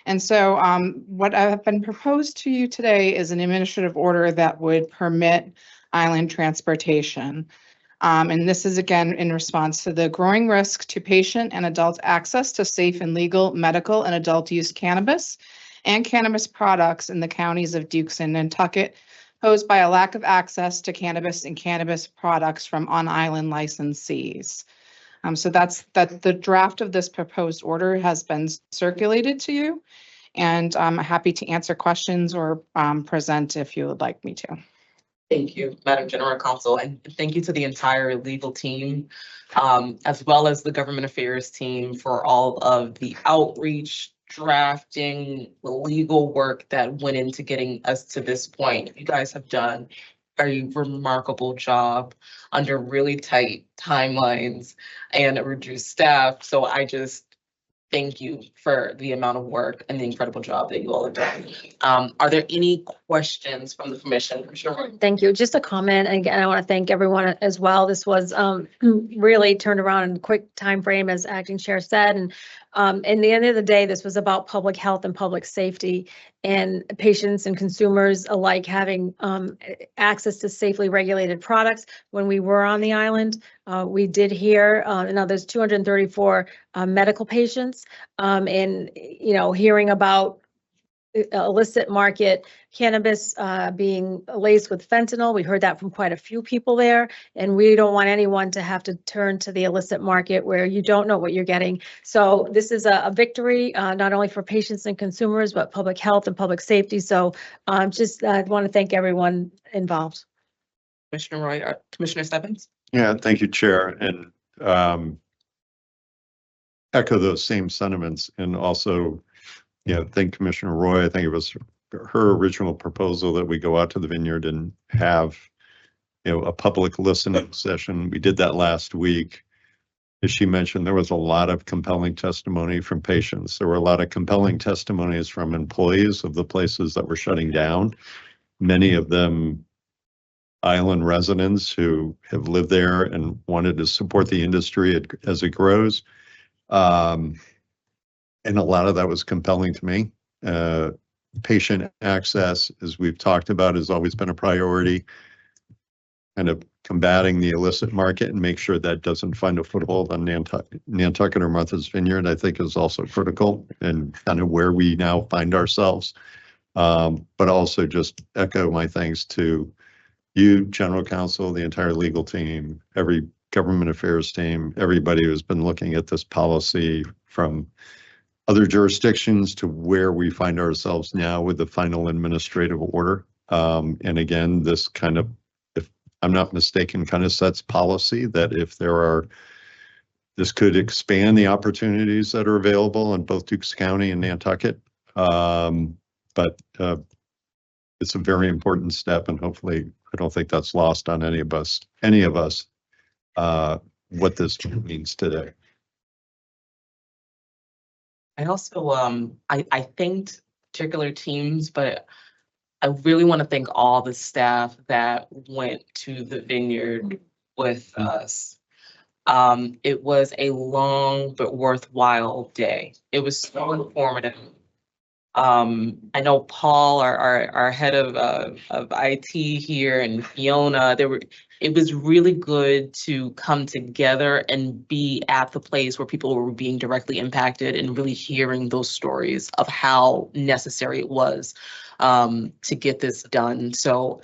Speaker 4: And so what I have been proposed to you today is an administrative order that would permit island transportation. And this is again in response to the growing risk to patient and adult access to safe and legal medical and adult use cannabis and cannabis products in the counties of Dukes and Nantucket posed by a lack of access to cannabis and cannabis products from on-island licensees. So that's the draft of this proposed order has been circulated to you, and I'm happy to answer questions or present if you would like me to.
Speaker 1: Thank you, Madam General Counsel, and thank you to the entire legal team, as well as the government affairs team for all of the outreach, drafting, the legal work that went into getting us to this point. You guys have done a remarkable job under really tight timelines and a reduced staff. So I just thank you for the amount of work and the incredible job that you all have done. Are there any questions from the commission? Commissioner Roy?
Speaker 3: Thank you. Just a comment. And again, I want to thank everyone as well. This was really turned around in a quick time frame, as acting chair said. And in the end of the day, this was about public health and public safety and patients and consumers alike having access to safely regulated products. When we were on the island, we did hear, now there's 234 medical patients, and, you know, hearing about illicit market cannabis being laced with fentanyl. We heard that from quite a few people there, and we don't want anyone to have to turn to the illicit market where you don't know what you're getting. So this is a victory, not only for patients and consumers, but public health and public safety. So just want to thank everyone involved.
Speaker 1: Commissioner Roy, Commissioner Stebbins?
Speaker 2: Yeah, thank you, Chair, and echo those same sentiments, and also thank Commissioner Roy. I think it was her original proposal that we go out to the vineyard and have, a public listening session. We did that last week. As she mentioned, there was a lot of compelling testimony from patients. There were a lot of compelling testimonies from employees of the places that were shutting down. Many of them island residents who have lived there and wanted to support the industry as it grows. And a lot of that was compelling to me. Patient access, as we've talked about, has always been a priority. Kind of combating the illicit market and make sure that doesn't find a foothold on Nantucket or Martha's Vineyard, I think is also critical and kind of where we now find ourselves. But also just echo my thanks to you, General Counsel, the entire legal team, every government affairs team, everybody who's been looking at this policy from other jurisdictions to where we find ourselves now with the final administrative order. And again, this kind of, if I'm not mistaken, kind of sets policy that if this could expand the opportunities that are available in both Dukes County and Nantucket. But it's a very important step, and hopefully I don't think that's lost on any of us, what this means today.
Speaker 1: I also, I thanked particular teams, but I really want to thank all the staff that went to the vineyard with us. It was a long but worthwhile day. It was so informative. I know Paul, our head of IT here, and Fiona, it was really good to come together and be at the place where people were being directly impacted and really hearing those stories of how necessary it was to get this done. So,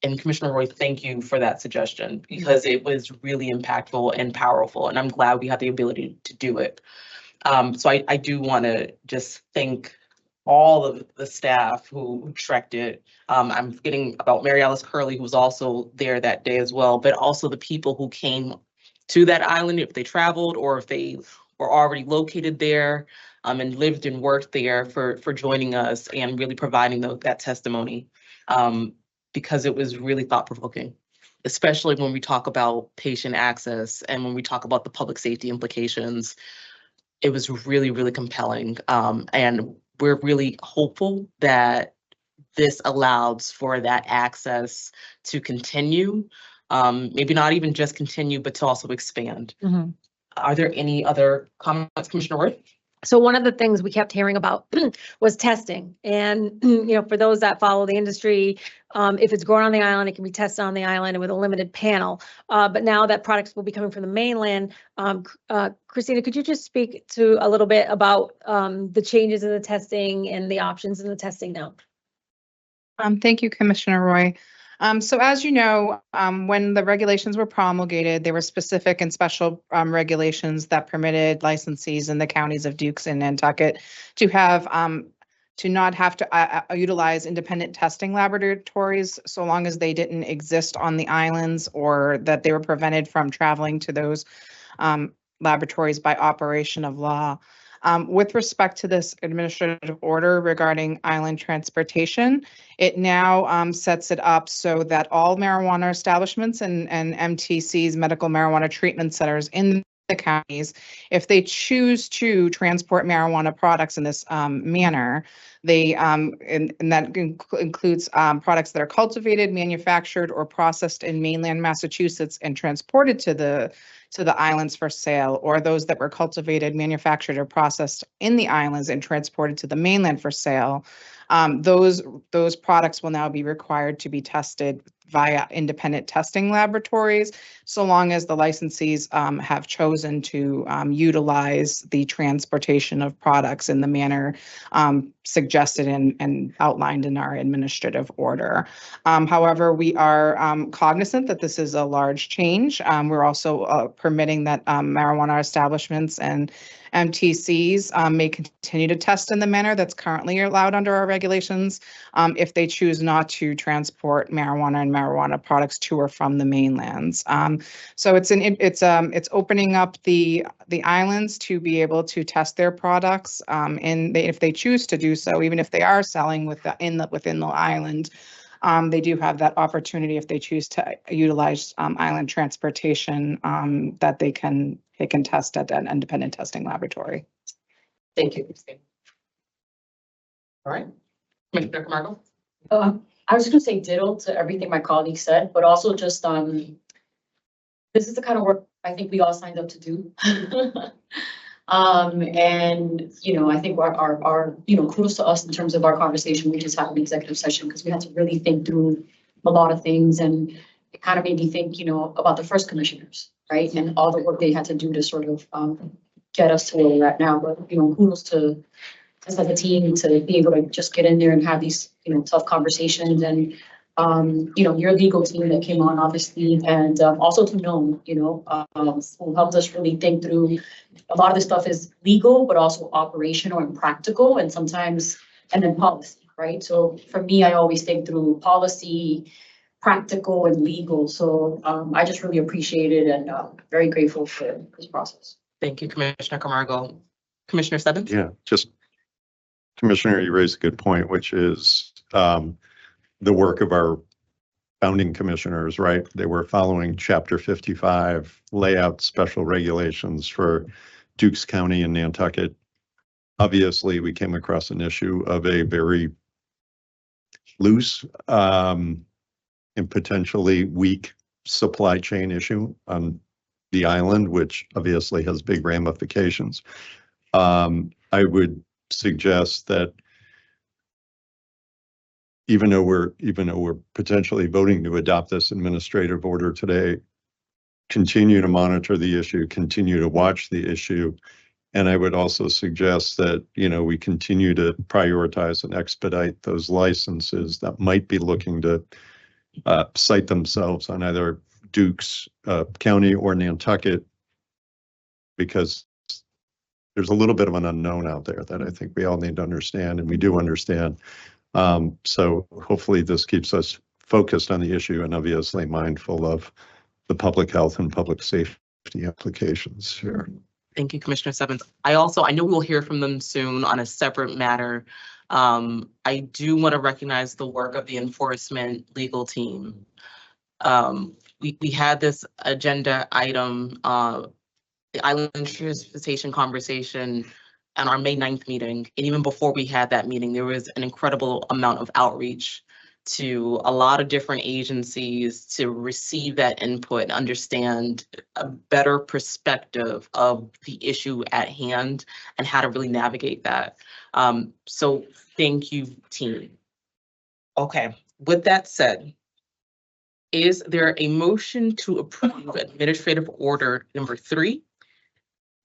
Speaker 1: and Commissioner Roy, thank you for that suggestion, because it was really impactful and powerful, and I'm glad we had the ability to do it. So I do want to just thank all of the staff who trekked it. I'm forgetting about Mary Alice Curley, who was also there that day as well, but also the people who came to that island, if they traveled or if they were already located there and lived and worked there, for joining us and really providing that testimony, because it was really thought-provoking, especially when we talk about patient access and when we talk about the public safety implications. It was really, really compelling. And we're really hopeful that this allows for that access to continue, maybe not even just continue, but to also expand.
Speaker 3: Mm-hmm.
Speaker 1: Are there any other comments, Commissioner Roy?
Speaker 3: So one of the things we kept hearing about was testing. And, for those that follow the industry, if it's grown on the island, it can be tested on the island and with a limited panel. But now that products will be coming from the mainland, Christina, could you just speak to a little bit about the changes in the testing and the options in the testing now?
Speaker 4: Thank you, Commissioner Roy. So as you know, when the regulations were promulgated, there were specific and special regulations that permitted licensees in the counties of Dukes and Nantucket to have to not have to utilize independent testing laboratories so long as they didn't exist on the islands or that they were prevented from traveling to those laboratories by operation of law. With respect to this administrative order regarding island transportation, it now sets it up so that all marijuana establishments and MTCs, medical marijuana treatment centers in the counties, if they choose to transport marijuana products in this manner, they and that includes products that are cultivated, manufactured, or processed in mainland Massachusetts and transported to the islands for sale, or those that were cultivated, manufactured, or processed in the islands and transported to the mainland for sale. Those products will now be required to be tested via independent testing laboratories, so long as the licensees have chosen to utilize the transportation of products in the manner suggested and outlined in our administrative order. However, we are cognizant that this is a large change. We're also permitting that marijuana establishments and MTCs may continue to test in the manner that's currently allowed under our regulations if they choose not to transport marijuana and marijuana products to or from the mainlands. So it's opening up the islands to be able to test their products, and if they choose to do so, even if they are selling within the island. They do have that opportunity if they choose to utilize island transportation that they can test at an independent testing laboratory.
Speaker 1: Thank you, Christine. All right, Commissioner Camargo?
Speaker 11: I was gonna say ditto to everything my colleague said, but also just, this is the kind of work I think we all signed up to do. And, I think our, kudos to us in terms of our conversation. We just had an executive session because we had to really think through a lot of things, and it kind of made me think, about the first commissioners, right? And all the work they had to do to sort of, get us to where we're at now. But, kudos to us as a team to be able to just get in there and have these, tough conversations, and, your legal team that came on, obviously, and also to know, who helped us really think through. A lot of this stuff is legal, but also operational and practical, and sometimes, and then policy, right? So for me, I always think through policy, practical, and legal. So I just really appreciate it, and very grateful for this process.
Speaker 1: Thank you, Commissioner Camargo. Commissioner Stebbins?
Speaker 2: Yeah, just Commissioner, you raised a good point, which is the work of our founding commissioners, right? They were following Chapter 55 layout special regulations for Dukes County and Nantucket. Obviously, we came across an issue of a very loose and potentially weak supply chain issue on the island, which obviously has big ramifications. I would suggest that even though we're potentially voting to adopt this administrative order today, continue to monitor the issue, continue to watch the issue. And I would also suggest that, we continue to prioritize and expedite those licenses that might be looking to cite themselves on either Dukes County or Nantucket, because there's a little bit of an unknown out there that I think we all need to understand, and we do understand. So hopefully this keeps us focused on the issue and obviously mindful of the public health and public safety applications here.
Speaker 1: Thank you, Commissioner Stebbins. I know we'll hear from them soon on a separate matter. I do want to recognize the work of the enforcement legal team. We had this agenda item, the island transportation conversation on our May 9th meeting. And even before we had that meeting, there was an incredible amount of outreach to a lot of different agencies to receive that input and understand a better perspective of the issue at hand and how to really navigate that. So thank you, team. Okay, with that said, is there a motion to approve Administrative Order number 3?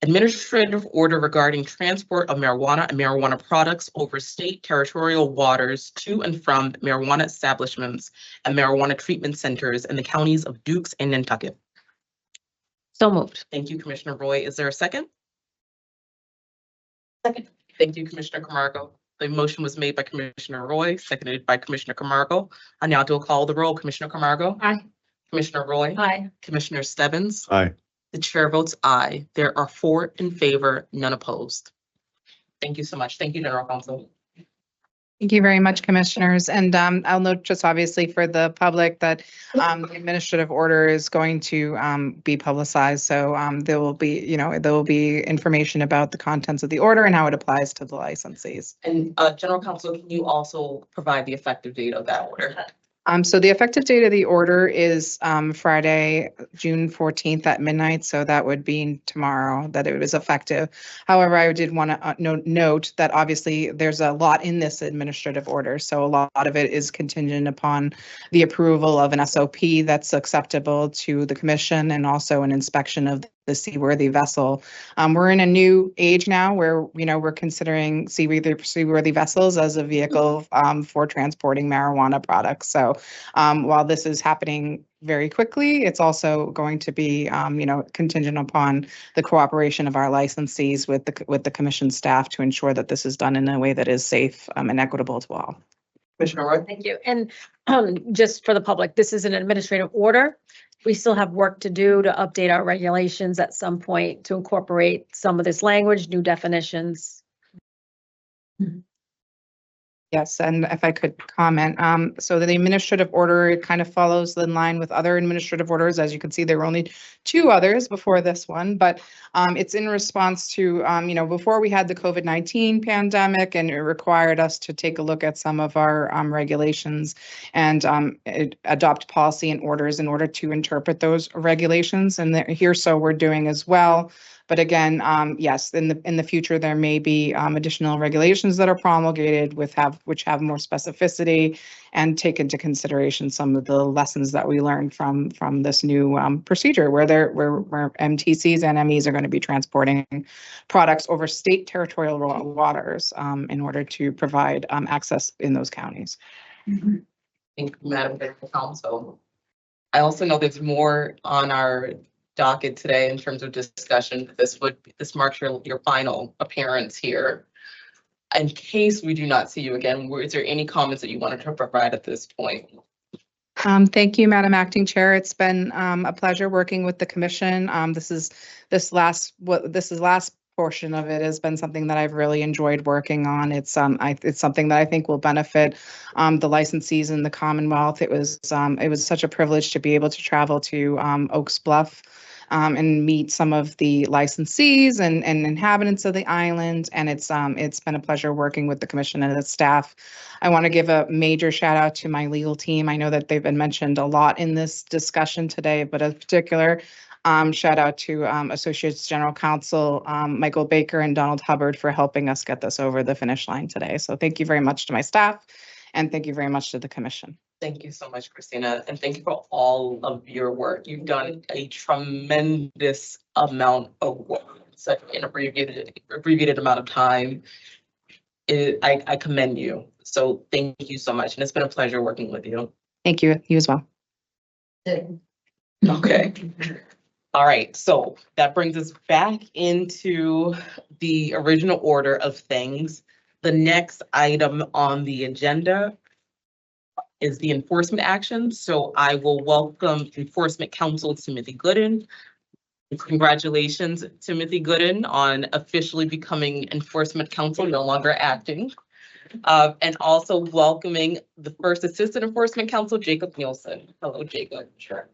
Speaker 1: Administrative order regarding transport of marijuana and marijuana products over state territorial waters to and from marijuana establishments and marijuana treatment centers in the counties of Dukes and Nantucket.
Speaker 11: So moved.
Speaker 1: Thank you, Commissioner Roy. Is there a second?
Speaker 11: Second.
Speaker 1: Thank you, Commissioner Camargo. The motion was made by Commissioner Roy, seconded by Commissioner Camargo. I now do a call the roll. Commissioner Camargo?
Speaker 11: Aye.
Speaker 1: Commissioner Roy?
Speaker 11: Aye.
Speaker 1: Commissioner Stebbins?
Speaker 2: Aye.
Speaker 1: The chair votes aye. There are 4 in favor, none opposed. Thank you so much. Thank you, General Counsel.
Speaker 4: Thank you very much, commissioners. And I'll note just obviously for the public that the administrative order is going to be publicized. So there will be information about the contents of the order and how it applies to the licensees.
Speaker 1: And General Counsel, can you also provide the effective date of that order?
Speaker 4: So the effective date of the order is Friday, June 14th at midnight. So that would be tomorrow that it was effective. However, I did want to note that obviously there's a lot in this administrative order. So a lot of it is contingent upon the approval of an SOP that's acceptable to the commission and also an inspection of the seaworthy vessel. We're in a new age now where, we're considering seaworthy vessels as a vehicle for transporting marijuana products. So while this is happening very quickly, it's also going to be, contingent upon the cooperation of our licensees with the commission staff to ensure that this is done in a way that is safe and equitable to all.
Speaker 1: Commissioner Roy?
Speaker 3: Thank you. And just for the public, this is an administrative order. We still have work to do to update our regulations at some point to incorporate some of this language, new definitions.
Speaker 4: Yes, and if I could comment, so the administrative order kind of follows in line with other administrative orders. As you can see, there were only 2 others before this one, but it's in response to, before we had the COVID-19 pandemic, and it required us to take a look at some of our regulations and adopt policy and orders in order to interpret those regulations. And here, so we're doing as well. But again, yes, in the future, there may be additional regulations that are promulgated which have more specificity and take into consideration some of the lessons that we learned from this new procedure where MTCs and MEs are going to be transporting products over state territorial waters in order to provide access in those counties.
Speaker 1: Thank you, Madam Council. I also know there's more on our docket today in terms of discussion. This marks your final appearance here. In case we do not see you again, is there any comments that you wanted to provide at this point?
Speaker 4: Thank you, Madam Acting Chair. It's been a pleasure working with the commission. This last portion of it has been something that I've really enjoyed working on. It's something that I think will benefit the licensees in the Commonwealth. It was such a privilege to be able to travel to Oaks Bluff and meet some of the licensees and inhabitants of the island. And it's been a pleasure working with the commission and its staff. I want to give a major shout out to my legal team. I know that they've been mentioned a lot in this discussion today, but a particular shout out to Associates General Counsel Michael Baker and Donald Hubbard for helping us get this over the finish line today. So thank you very much to my staff and thank you very much to the commission.
Speaker 1: Thank you so much, Christina, and thank you for all of your work. You've done a tremendous amount of work, such an abbreviated amount of time. I commend you. So thank you so much, and it's been a pleasure working with you.
Speaker 4: Thank you. You as well.
Speaker 1: Okay. All right, so that brings us back into the original order of things. The next item on the agenda is the enforcement action. So I will welcome Enforcement Counsel Timothy Gooden. Congratulations, Timothy Gooden, on officially becoming Enforcement Counsel, no longer acting. And also welcoming the first Assistant Enforcement Counsel, Jacob Nielsen. Hello, Jacob. Sure.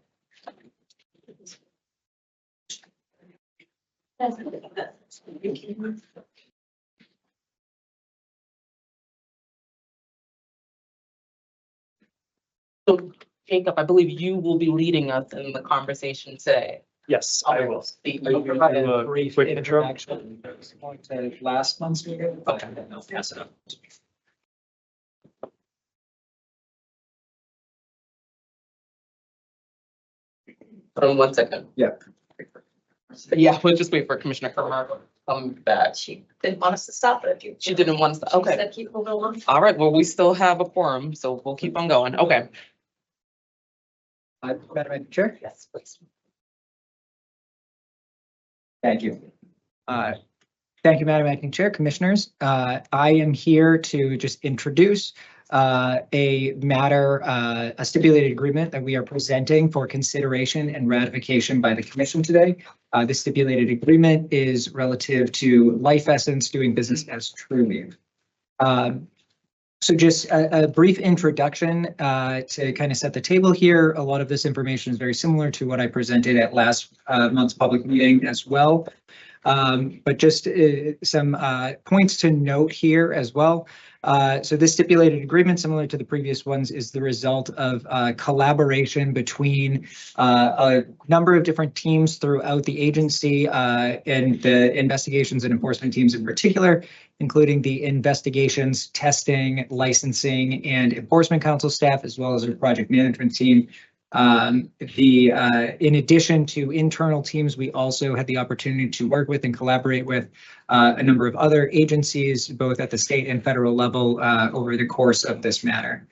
Speaker 1: So, Jacob, I believe you will be leading us in the conversation today.
Speaker 12: Yes, I will.
Speaker 1: You'll provide a
Speaker 12: brief
Speaker 1: quick
Speaker 12: introduction. Last month's meeting. Okay, I'll pass it up.
Speaker 1: Hold on 1 second.
Speaker 12: Yeah.
Speaker 1: Yeah, we'll just wait for Commissioner Kerr to come back.
Speaker 11: She didn't want us to stop it.
Speaker 1: She didn't want to,
Speaker 11: She
Speaker 1: okay.
Speaker 11: said keep moving along.
Speaker 1: All right, well, we still have a quorum, so we'll keep on going. Okay.
Speaker 12: Madam Chair?
Speaker 1: Yes, please.
Speaker 12: Thank you. Thank you, Madam Acting Chair, Commissioners. I am here to just introduce a matter, a stipulated agreement that we are presenting for consideration and ratification by the Commission today. The stipulated agreement is relative to Life Essence doing business as Trulieve. So just a brief introduction to kind of set the table here. A lot of this information is very similar to what I presented at last month's public meeting as well. But just some points to note here as well. So this stipulated agreement, similar to the previous ones, is the result of collaboration between a number of different teams throughout the agency and the investigations and enforcement teams in particular, including the investigations, testing, licensing, and enforcement council staff, as well as our project management team. In addition to internal teams, we also had the opportunity to work with and collaborate with a number of other agencies, both at the state and federal level, over the course of this matter.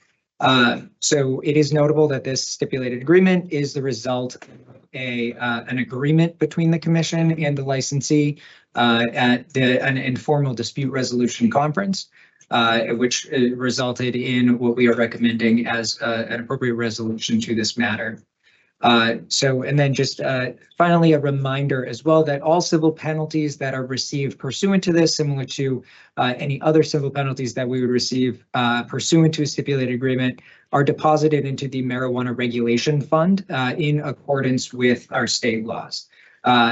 Speaker 12: So it is notable that this stipulated agreement is the result of an agreement between the commission and the licensee at an informal dispute resolution conference, which resulted in what we are recommending as an appropriate resolution to this matter. And then just finally, a reminder as well that all civil penalties that are received pursuant to this, similar to any other civil penalties that we would receive pursuant to a stipulated agreement, are deposited into the Marijuana Regulation Fund in accordance with our state laws.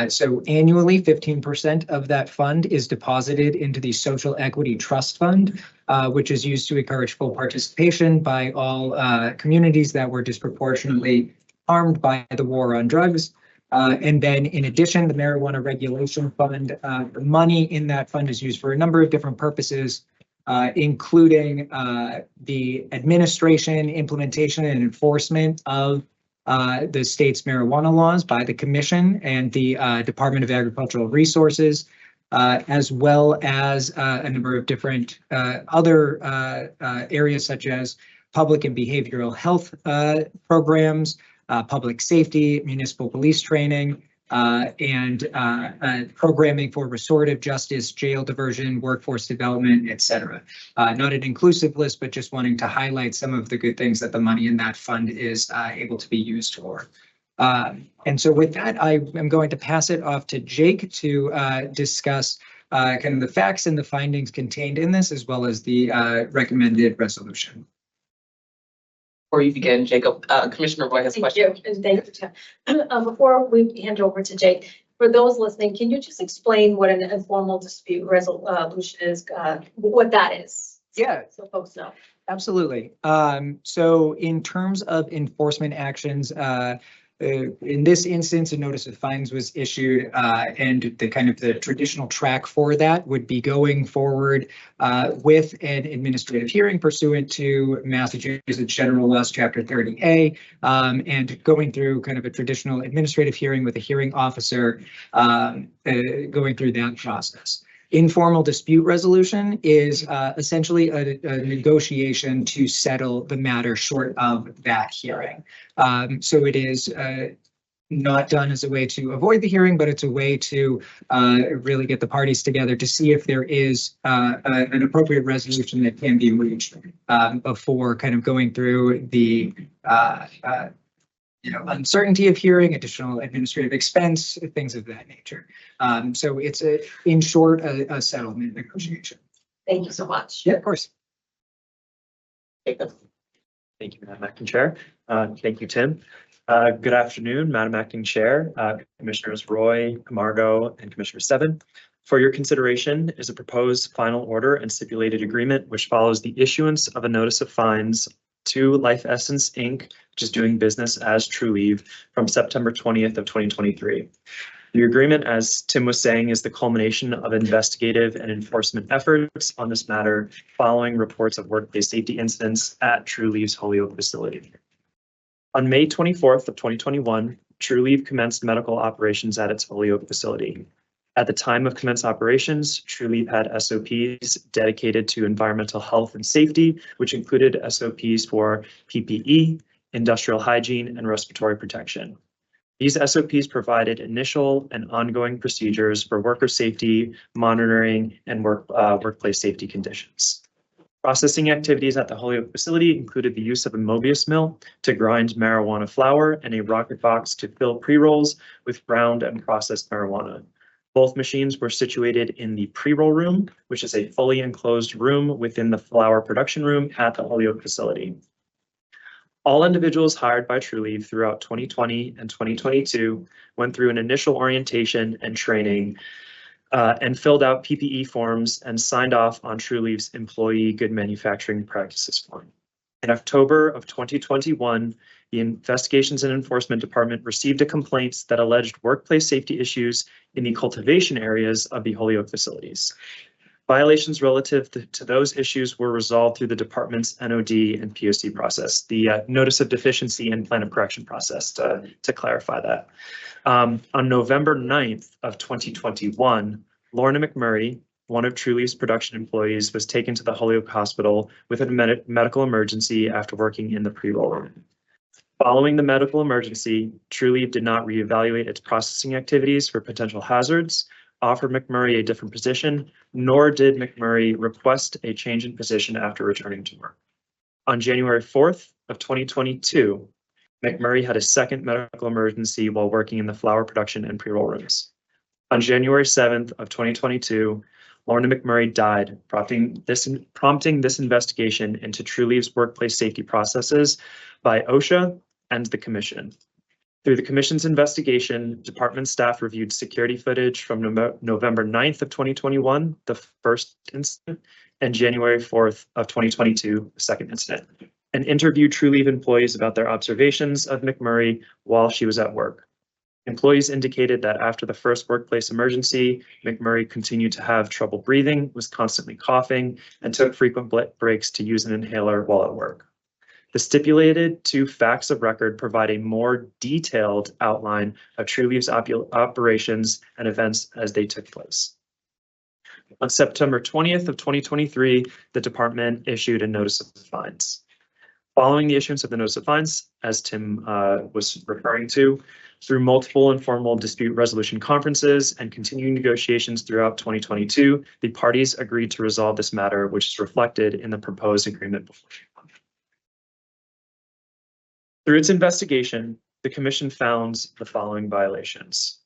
Speaker 12: So annually, 15% of that fund is deposited into the Social Equity Trust Fund, which is used to encourage full participation by all communities that were disproportionately harmed by the war on drugs. And then in addition, the Marijuana Regulation Fund, the money in that fund is used for a number of different purposes, including the administration, implementation, and enforcement of the state's marijuana laws by the Commission and the Department of Agricultural Resources, as well as a number of different other areas such as public and behavioral health programs, public safety, municipal police training, and programming for restorative justice, jail diversion, workforce development, et cetera. Not an inclusive list, but just wanting to highlight some of the good things that the money in that fund is able to be used for. And so with that, I am going to pass it off to Jake to discuss kind of the facts and the findings contained in this, as well as the recommended resolution.
Speaker 1: Before you begin, Jacob, Commissioner Roy has a question.
Speaker 3: Thank you, and thank you. Before we hand over to Jake, for those listening, can you just explain what an informal dispute resolution is, what that is?
Speaker 12: Yeah.
Speaker 3: So folks know.
Speaker 12: Absolutely. So in terms of enforcement actions, in this instance, a notice of fines was issued, and the kind of the traditional track for that would be going forward with an administrative hearing pursuant to Massachusetts General Laws, Chapter 30A, and going through kind of a traditional administrative hearing with a hearing officer going through that process. Informal dispute resolution is essentially a negotiation to settle the matter short of that hearing. So it is not done as a way to avoid the hearing, but it's a way to really get the parties together to see if there is an appropriate resolution that can be reached before kind of going through the uncertainty of hearing, additional administrative expense, things of that nature. So it's in short, a settlement negotiation.
Speaker 3: Thank you so much.
Speaker 12: Yeah, of course.
Speaker 1: Jacob.
Speaker 13: Thank you, Madam Acting Chair. Thank you, Tim. Good afternoon, Madam Acting Chair, Commissioners Roy, Margot, and Commissioner Seven. For your consideration is a proposed final order and stipulated agreement which follows the issuance of a notice of fines to Life Essence Inc., which is doing business as Trulieve, from September 20th of 2023. The agreement, as Tim was saying, is the culmination of investigative and enforcement efforts on this matter following reports of workplace safety incidents at Trulieve's Holyoke facility. On May 24th of 2021, Trulieve commenced medical operations at its Holyoke facility. At the time of commenced operations, Trulieve had SOPs dedicated to environmental health and safety, which included SOPs for PPE, industrial hygiene, and respiratory protection. These SOPs provided initial and ongoing procedures for worker safety, monitoring, and workplace safety conditions. Processing activities at the Holyoke facility included the use of a Mobius mill to grind marijuana flower and a rocket box to fill pre-rolls with ground and processed marijuana. Both machines were situated in the pre-roll room, which is a fully enclosed room within the flower production room at the Holyoke facility. All individuals hired by Trulieve throughout 2020 and 2022 went through an initial orientation and training and filled out PPE forms and signed off on Trulieve's Employee Good Manufacturing Practices form. In October of 2021, the Investigations and Enforcement Department received a complaint that alleged workplace safety issues in the cultivation areas of the Holyoke facilities. Violations relative to those issues were resolved through the department's NOD and POC process, the notice of deficiency and plan of correction process, to clarify that. On November 9th of 2021, Lorna McMurray, one of Truliev's production employees, was taken to the Holyoke Hospital with a medical emergency after working in the pre-roll room. Following the medical emergency, Trulieve did not reevaluate its processing activities for potential hazards, offer McMurray a different position, nor did McMurray request a change in position after returning to work. On January 4th of 2022, McMurray had a second medical emergency while working in the flower production and pre-roll rooms. On January 7th of 2022, Lorna McMurray died, prompting this investigation into Trulieve's workplace safety processes by OSHA and the Commission. Through the Commission's investigation, department staff reviewed security footage from November 9th of 2021, the first incident, and January 4th of 2022, the second incident, and interviewed Trulieve employees about their observations of McMurray while she was at work. Employees indicated that after the first workplace emergency, McMurray continued to have trouble breathing, was constantly coughing, and took frequent breaks to use an inhaler while at work. The stipulated two facts of record provide a more detailed outline of Trulieve's operations and events as they took place. On September 20th of 2023, the department issued a notice of fines. Following the issuance of the notice of fines, as Tim was referring to, through multiple informal dispute resolution conferences and continuing negotiations throughout 2022, the parties agreed to resolve this matter, which is reflected in the proposed agreement before you. Through its investigation, the Commission found the following violations.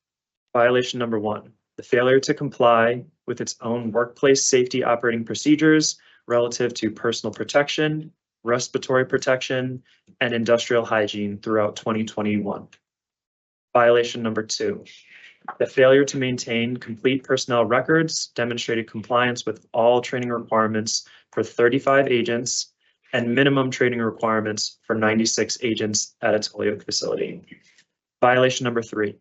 Speaker 13: Violation number 1, the failure to comply with its own workplace safety operating procedures relative to personal protection, respiratory protection, and industrial hygiene throughout 2021. Violation number 2, the failure to maintain complete personnel records demonstrated compliance with all training requirements for 35 agents and minimum training requirements for 96 agents at its Holyoke facility. Violation number 3,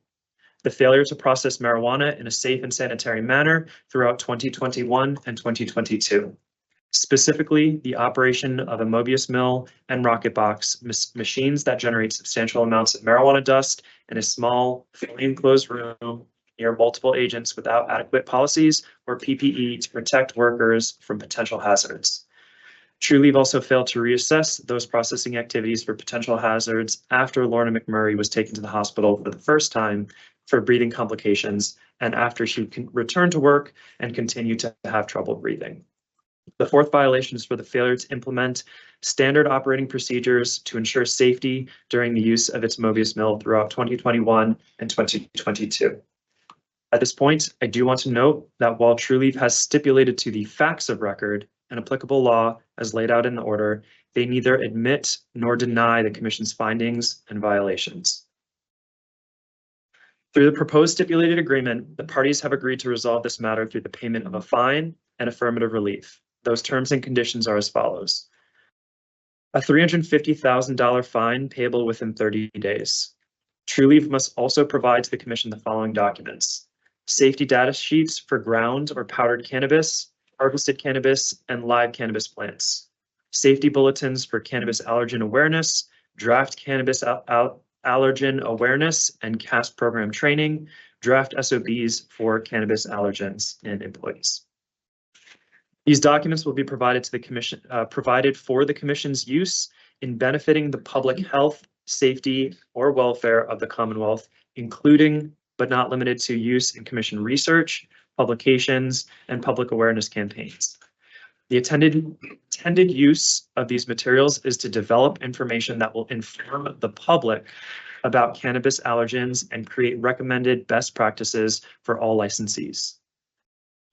Speaker 13: the failure to process marijuana in a safe and sanitary manner throughout 2021 and 2022. Specifically, the operation of a Mobius mill and rocket box machines that generate substantial amounts of marijuana dust in a small, fully enclosed room near multiple agents without adequate policies or PPE to protect workers from potential hazards. Trulieve also failed to reassess those processing activities for potential hazards after Lorna McMurray was taken to the hospital for the first time for breathing complications and after she returned to work and continued to have trouble breathing. The fourth violation is for the failure to implement standard operating procedures to ensure safety during the use of its Mobius mill throughout 2021 and 2022. At this point, I do want to note that while Trulieve has stipulated to the facts of record and applicable law as laid out in the order, they neither admit nor deny the Commission's findings and violations. Through the proposed stipulated agreement, the parties have agreed to resolve this matter through the payment of a fine and affirmative relief. Those terms and conditions are as follows. A $350,000 fine payable within 30 days. Trulieve must also provide to the Commission the following documents: safety data sheets for ground or powdered cannabis, harvested cannabis, and live cannabis plants, safety bulletins for cannabis allergen awareness, draft cannabis allergen awareness and CAST program training, draft SOPs for cannabis allergens and employees. These documents will be provided to the Commission, provided for the Commission's use in benefiting the public health, safety, or welfare of the Commonwealth, including but not limited to use in Commission research, publications, and public awareness campaigns. The intended use of these materials is to develop information that will inform the public about cannabis allergens and create recommended best practices for all licensees.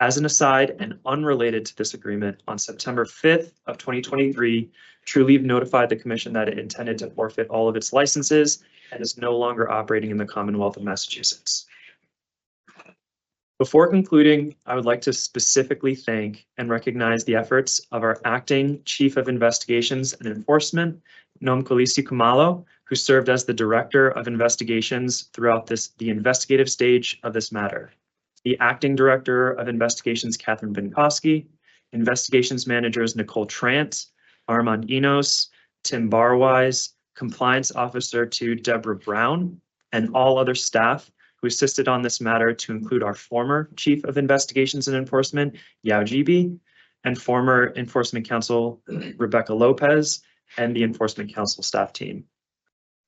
Speaker 13: As an aside and unrelated to this agreement, on September 5th of 2023, Trulieve notified the Commission that it intended to forfeit all of its licenses and is no longer operating in the Commonwealth of Massachusetts. Before concluding, I would like to specifically thank and recognize the efforts of our acting Chief of Investigations and Enforcement, Nom Kolisi Kumalo, who served as the Director of Investigations throughout the investigative stage of this matter. the Acting Director of Investigations, Catherine Binkowski, Investigations Managers, Nicole Trant, Armand Enos, Tim Barwise, Compliance Officer to Deborah Brown, and all other staff who assisted on this matter, to include our former Chief of Investigations and Enforcement, Yao Jibi, and former Enforcement Counsel, Rebecca Lopez, and the Enforcement Council staff team.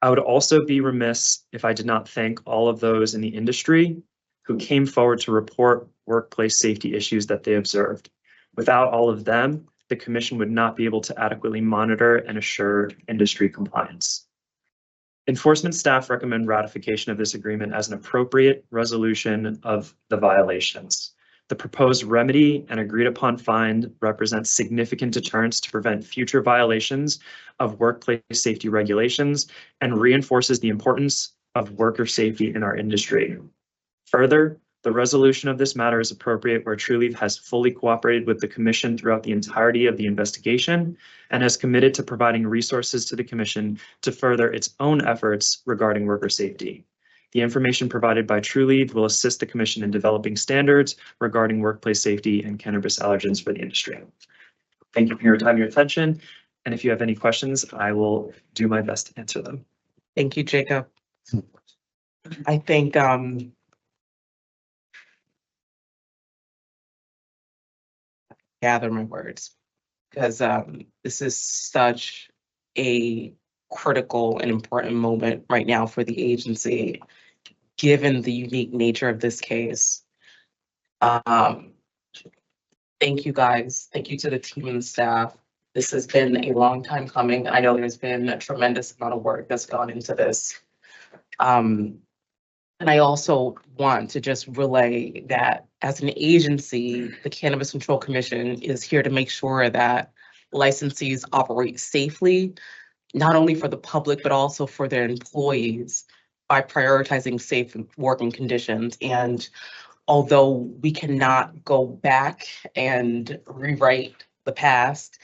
Speaker 13: I would also be remiss if I did not thank all of those in the industry who came forward to report workplace safety issues that they observed. Without all of them, the Commission would not be able to adequately monitor and assure industry compliance. Enforcement staff recommend ratification of this agreement as an appropriate resolution of the violations. The proposed remedy and agreed upon fine represents significant deterrence to prevent future violations of workplace safety regulations and reinforces the importance of worker safety in our industry. Further, the resolution of this matter is appropriate where Trulieve has fully cooperated with the Commission throughout the entirety of the investigation and has committed to providing resources to the Commission to further its own efforts regarding worker safety. The information provided by Trulieve will assist the Commission in developing standards regarding workplace safety and cannabis allergens for the industry. Thank you for your time and your attention. And if you have any questions, I will do my best to answer them.
Speaker 1: Thank you, Jacob. I think gather my words, because this is such a critical and important moment right now for the agency, given the unique nature of this case. Thank you guys. Thank you to the team and staff. This has been a long time coming. I know there's been a tremendous amount of work that's gone into this. And I also want to just relay that as an agency, the Cannabis Control Commission is here to make sure that licensees operate safely, not only for the public, but also for their employees by prioritizing safe working conditions. And although we cannot go back and rewrite the past,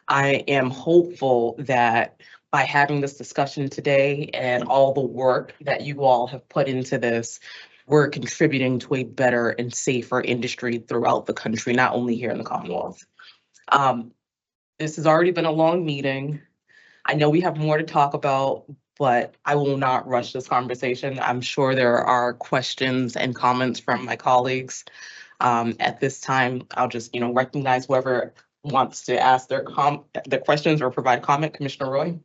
Speaker 1: I am hopeful that by having this discussion today and all the work that you all have put into this, we're contributing to a better and safer industry throughout the country, not only here in the Commonwealth. This has already been a long meeting. I know we have more to talk about, but I will not rush this conversation. I'm sure there are questions and comments from my colleagues. At this time, I'll just, recognize whoever wants to ask their questions or provide comment. Commissioner Roy?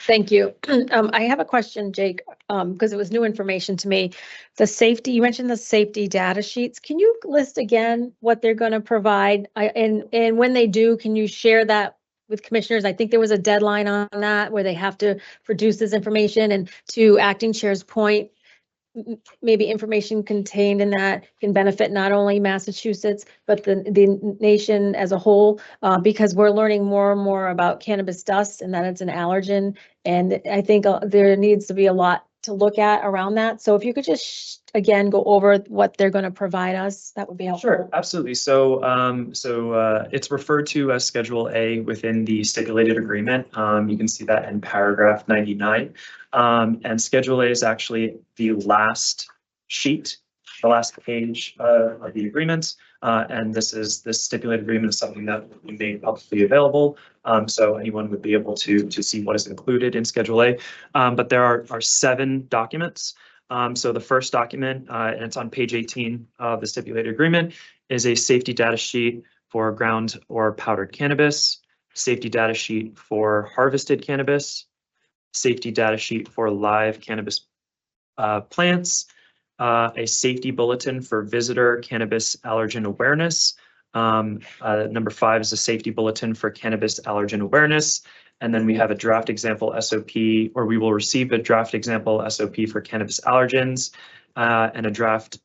Speaker 3: Thank you. I have a question, Jake, because it was new information to me. The safety, you mentioned the safety data sheets. Can you list again what they're going to provide? And when they do, can you share that with commissioners? I think there was a deadline on that where they have to produce this information. And to Acting Chair's point, maybe information contained in that can benefit not only Massachusetts, but the nation as a whole, because we're learning more and more about cannabis dust and that it's an allergen. And I think there needs to be a lot to look at around that. So if you could just, again, go over what they're going to provide us, that would be helpful.
Speaker 13: Sure, absolutely. So, it's referred to as Schedule A within the stipulated agreement. You can see that in paragraph 99. And Schedule A is actually the last sheet, the last page of the agreement. And this stipulated agreement is something that will be made publicly available. So anyone would be able to see what is included in Schedule A. But there are 7 documents. So the first document, and it's on page 18 of the stipulated agreement, is a safety data sheet for ground or powdered cannabis, safety data sheet for harvested cannabis, safety data sheet for live cannabis plants, a safety bulletin for visitor cannabis allergen awareness. Number 5 is a safety bulletin for cannabis allergen awareness. And then we have a draft example SOP, or we will receive a draft example SOP for cannabis allergens and a draft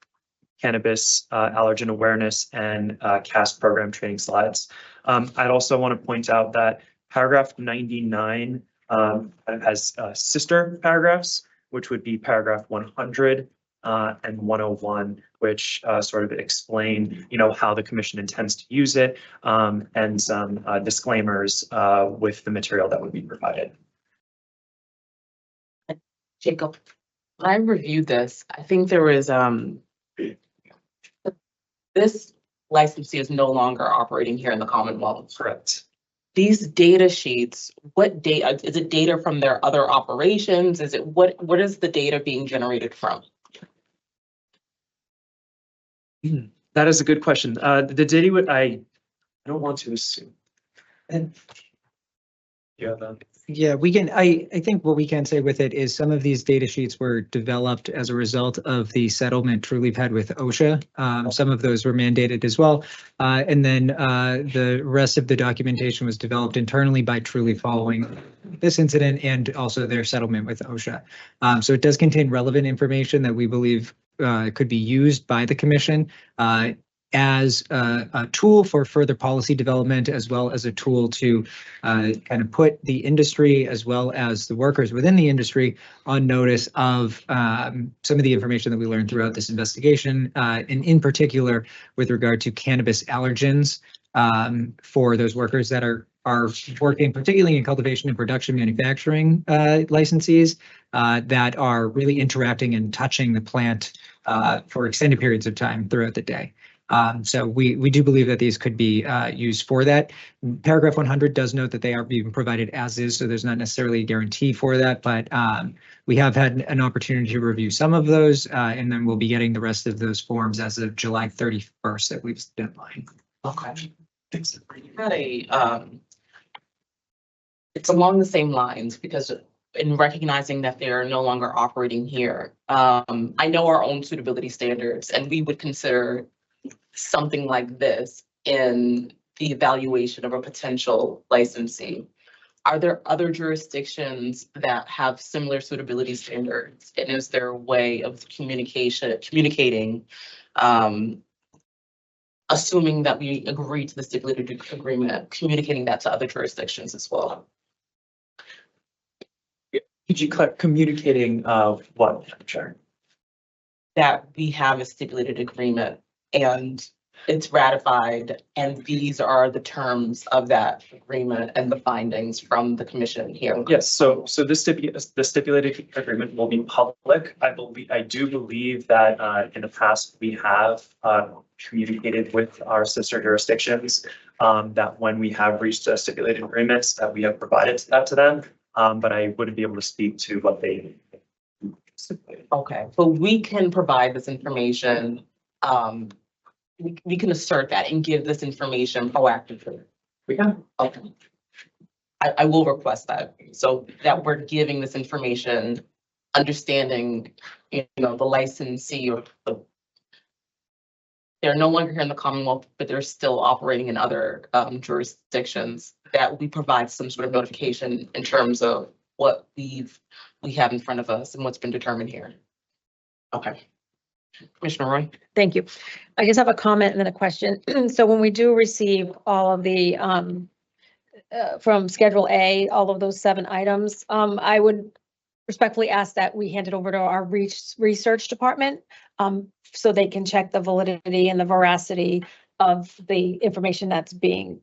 Speaker 13: cannabis allergen awareness and CAST program training slides. I'd also want to point out that paragraph 99 has sister paragraphs, which would be paragraph 100 and 101, which sort of explain, how the commission intends to use it, and some disclaimers with the material that would be provided.
Speaker 1: Jacob, when I reviewed this, I think there was this licensee is no longer operating here in the Commonwealth.
Speaker 13: Correct.
Speaker 1: These data sheets, what data, is it data from their other operations? Is it, what is the data being generated from?
Speaker 13: That is a good question. The data would, I don't want to assume.
Speaker 12: And
Speaker 13: Yeah, that.
Speaker 12: yeah, we can, I think what we can say with it is some of these data sheets were developed as a result of the settlement Trulieve had with OSHA. Some of those were mandated as well. And then the rest of the documentation was developed internally by Trulieve following this incident and also their settlement with OSHA. So it does contain relevant information that we believe could be used by the commission as a tool for further policy development, as well as a tool to kind of put the industry as well as the workers within the industry on notice of some of the information that we learned throughout this investigation, and in particular with regard to cannabis allergens for those workers that are working particularly in cultivation and production manufacturing licensees that are really interacting and touching the plant for extended periods of time throughout the day. So we do believe that these could be used for that. Paragraph 100 does note that they are being provided as is, so there's not necessarily a guarantee for that, but we have had an opportunity to review some of those, and then we'll be getting the rest of those forms as of July 31st that we've deadline.
Speaker 1: Okay. Thanks. Had a, it's along the same lines because in recognizing that they are no longer operating here, I know our own suitability standards, and we would consider something like this in the evaluation of a potential licensee. Are there other jurisdictions that have similar suitability standards? And is there a way of communicating, assuming that we agree to the stipulated agreement, communicating that to other jurisdictions as well?
Speaker 13: Could you communicating what? Sure.
Speaker 1: That we have a stipulated agreement and it's ratified, and these are the terms of that agreement and the findings from the commission here.
Speaker 13: Yes, so the stipulated agreement will be public. I do believe that in the past we have communicated with our sister jurisdictions that when we have reached stipulated agreements that we have provided that to them, but I wouldn't be able to speak to what they.
Speaker 1: Okay, but we can provide this information. We can assert that and give this information proactively.
Speaker 13: We can.
Speaker 1: Okay. I will request that, so that we're giving this information, understanding, you know, the licensee or they're no longer here in the Commonwealth, but they're still operating in other jurisdictions, that we provide some sort of notification in terms of what we have in front of us and what's been determined here. Okay. Commissioner Roy?
Speaker 3: Thank you. I just have a comment and then a question. So when we do receive all of the, from Schedule A, all of those 7 items, I would respectfully ask that we hand it over to our research department so they can check the validity and the veracity of the information that's being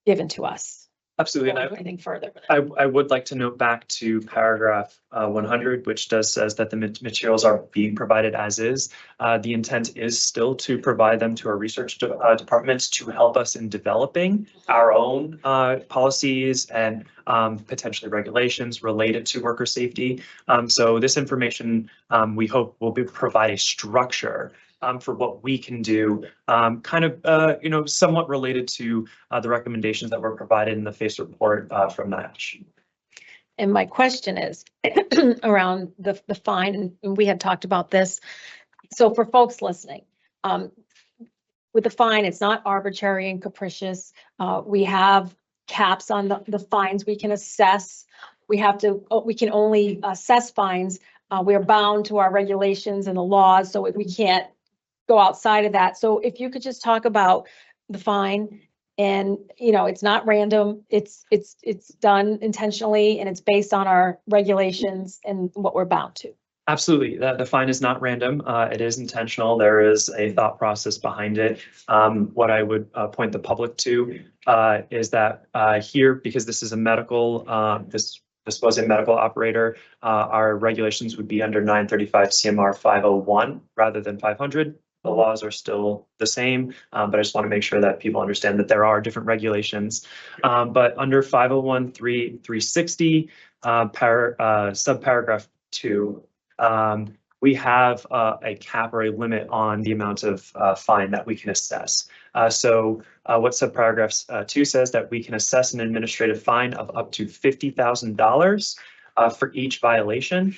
Speaker 3: given to us.
Speaker 13: Absolutely, and
Speaker 3: anything further.
Speaker 13: I would like to note back to paragraph 100, which says that the materials are being provided as is. The intent is still to provide them to our research departments to help us in developing our own policies and potentially regulations related to worker safety. So this information we hope will provide a structure for what we can do, kind of, you know, somewhat related to the recommendations that were provided in the FACE report from NIOSH.
Speaker 3: And my question is around the fine, and we had talked about this. So for folks listening, with the fine, it's not arbitrary and capricious. We have caps on the fines we can assess. We can only assess fines. We are bound to our regulations and the laws, so we can't go outside of that. So if you could just talk about the fine, and you know, it's not random, it's done intentionally, and it's based on our regulations and what we're bound to.
Speaker 13: Absolutely. The fine is not random. It is intentional. There is a thought process behind it. What I would point the public to is that here, because this is a medical, this was a medical operator, our regulations would be under 935 CMR 501 rather than 500. The laws are still the same, but I just want to make sure that people understand that there are different regulations. But under 501(3)(360), subparagraph 2, we have a cap or a limit on the amount of fine that we can assess. So what subparagraph 2 says that we can assess an administrative fine of up to $50,000 for each violation.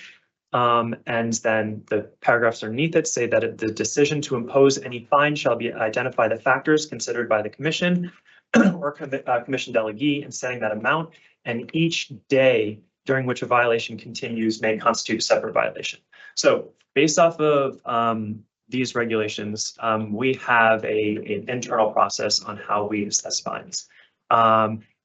Speaker 13: And then the paragraphs underneath it say that the decision to impose any fine shall be identify the factors considered by the commission or commission delegee in setting that amount, and each day during which a violation continues may constitute a separate violation. So based off of these regulations, we have an internal process on how we assess fines.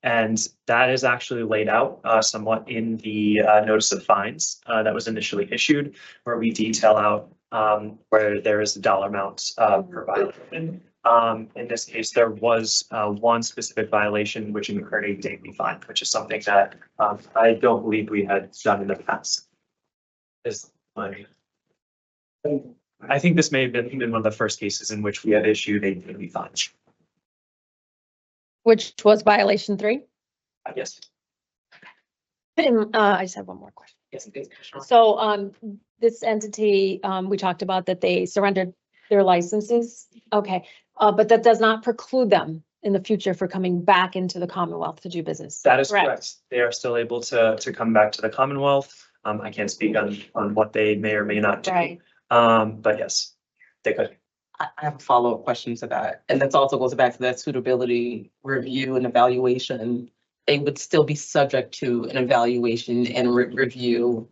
Speaker 13: And that is actually laid out somewhat in the notice of fines that was initially issued, where we detail out where there is a dollar amount per violation. In this case, there was one specific violation which incurred a daily fine, which is something that I don't believe we had done in the past. I think this may have been one of the first cases in which we had issued a daily fine.
Speaker 14: Which was violation 3.
Speaker 13: Yes.
Speaker 14: I just have one more question.
Speaker 1: Yes, please, Commissioner.
Speaker 14: So, this entity, we talked about that they surrendered their licenses. Okay, but that does not preclude them in the future for coming back into the Commonwealth to do business.
Speaker 13: That is correct. They are still able to come back to the Commonwealth. I can't speak on what they may or may not do.
Speaker 14: Right.
Speaker 13: But yes, they could.
Speaker 1: I have a follow-up question to that, and that also goes back to that suitability review and evaluation. They would still be subject to an evaluation and review,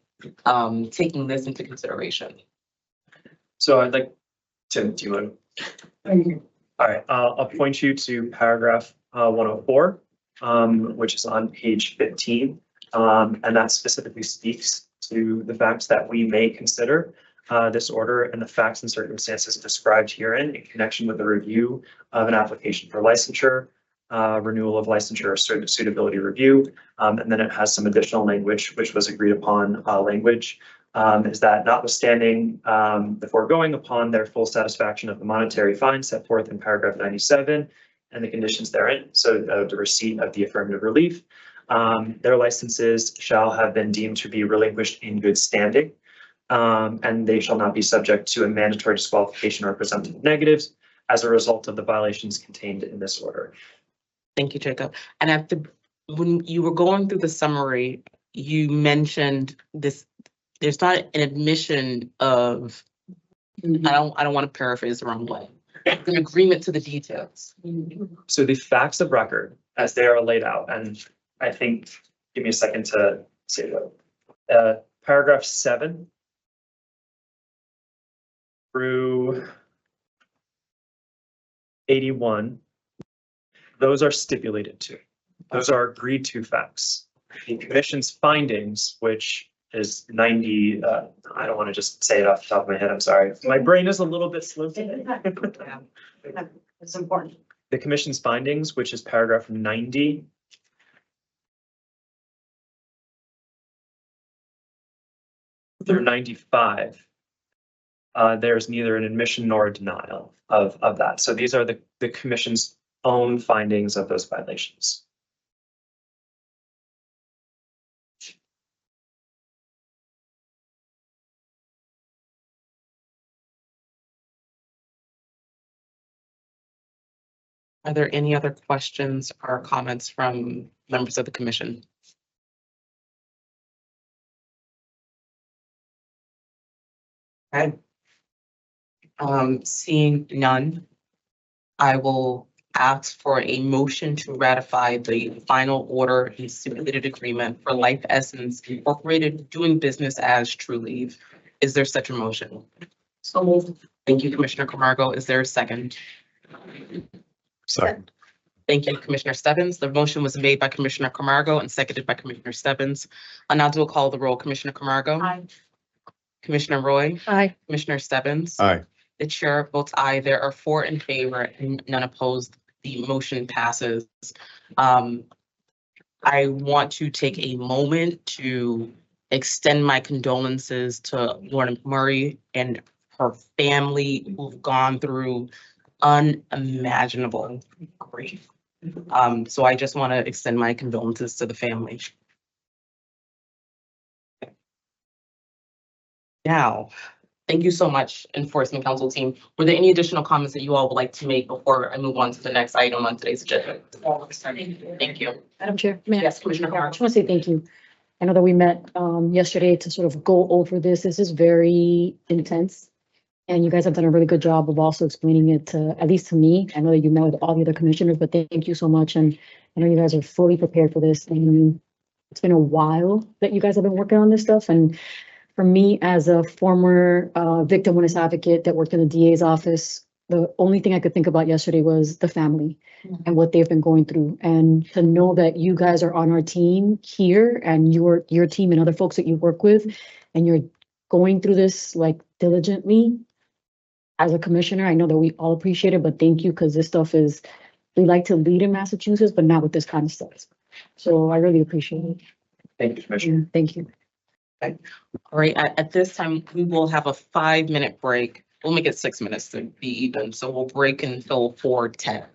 Speaker 1: taking this into consideration.
Speaker 13: So I'd like, Tim, do you want to? All right, I'll point you to paragraph 104, which is on page 15. And that specifically speaks to the facts that we may consider this order and the facts and circumstances described herein in connection with the review of an application for licensure, renewal of licensure, or suitability review. And then it has some additional language, which was agreed upon language, is that notwithstanding the foregoing upon their full satisfaction of the monetary fine set forth in paragraph 97 and the conditions therein, so the receipt of the affirmative relief, their licenses shall have been deemed to be relinquished in good standing. And they shall not be subject to a mandatory disqualification or presumptive negatives as a result of the violations contained in this order.
Speaker 1: Thank you, Jacob. And when you were going through the summary, you mentioned this, there's not an admission of, I don't want to paraphrase the wrong way, an agreement to the details.
Speaker 13: So the facts of record as they are laid out, and I think, give me a second to say that. Paragraph 7 through 81, those are stipulated to. Those are agreed to facts. The commission's findings, which is 90, I don't want to just say it off the top of my head, I'm sorry. My brain is a little bit slow today.
Speaker 3: It's important.
Speaker 13: The commission's findings, which is paragraph 90. Through 95, there's neither an admission nor a denial of that. So these are the commission's own findings of those violations.
Speaker 1: Are there any other questions or comments from members of the commission? Okay. Seeing none, I will ask for a motion to ratify the final order and stipulated agreement for Life Essence Incorporated doing business as Trulieve. Is there such a motion?
Speaker 3: So moved.
Speaker 1: Thank you, Commissioner Camargo. Is there a second?
Speaker 2: Second.
Speaker 1: Thank you, Commissioner Stebbins. The motion was made by Commissioner Camargo and seconded by Commissioner Stebbins. I'll now do a call the roll. Commissioner Camargo.
Speaker 3: Aye.
Speaker 1: Commissioner Roy.
Speaker 14: Aye.
Speaker 1: Commissioner Stebbins.
Speaker 2: Aye.
Speaker 1: The chair votes aye. There are 4 in favor and none opposed. The motion passes. I want to take a moment to extend my condolences to Lorna Murray and her family who've gone through unimaginable grief. So I just want to extend my condolences to the family. Now, thank you so much, Enforcement Council team. Were there any additional comments that you all would like to make before I move on to the next item on today's agenda? Thank you.
Speaker 14: Madam Chair, may I-
Speaker 1: Yes, Commissioner
Speaker 14: I
Speaker 1: Howard.
Speaker 14: just want to say thank you. I know that we met yesterday to sort of go over this. This is very intense. And you guys have done a really good job of also explaining it to, at least to me. I know that you met with all the other commissioners, but thank you so much. And I know you guys are fully prepared for this. And it's been a while that you guys have been working on this stuff. And for me, as a former victim witness advocate that worked in the DA's office, the only thing I could think about yesterday was the family and what they've been going through. And to know that you guys are on our team here and your team and other folks that you work with, and you're going through this like diligently as a commissioner, I know that we all appreciate it, but thank you, because this stuff is, we like to lead in Massachusetts, but not with this kind of stuff. So I really appreciate it.
Speaker 13: Thank you, Commissioner.
Speaker 14: Thank you.
Speaker 1: All right, at this time, we will have a 5-minute break. We'll make it 6 minutes to be even, so we'll break until 4:10.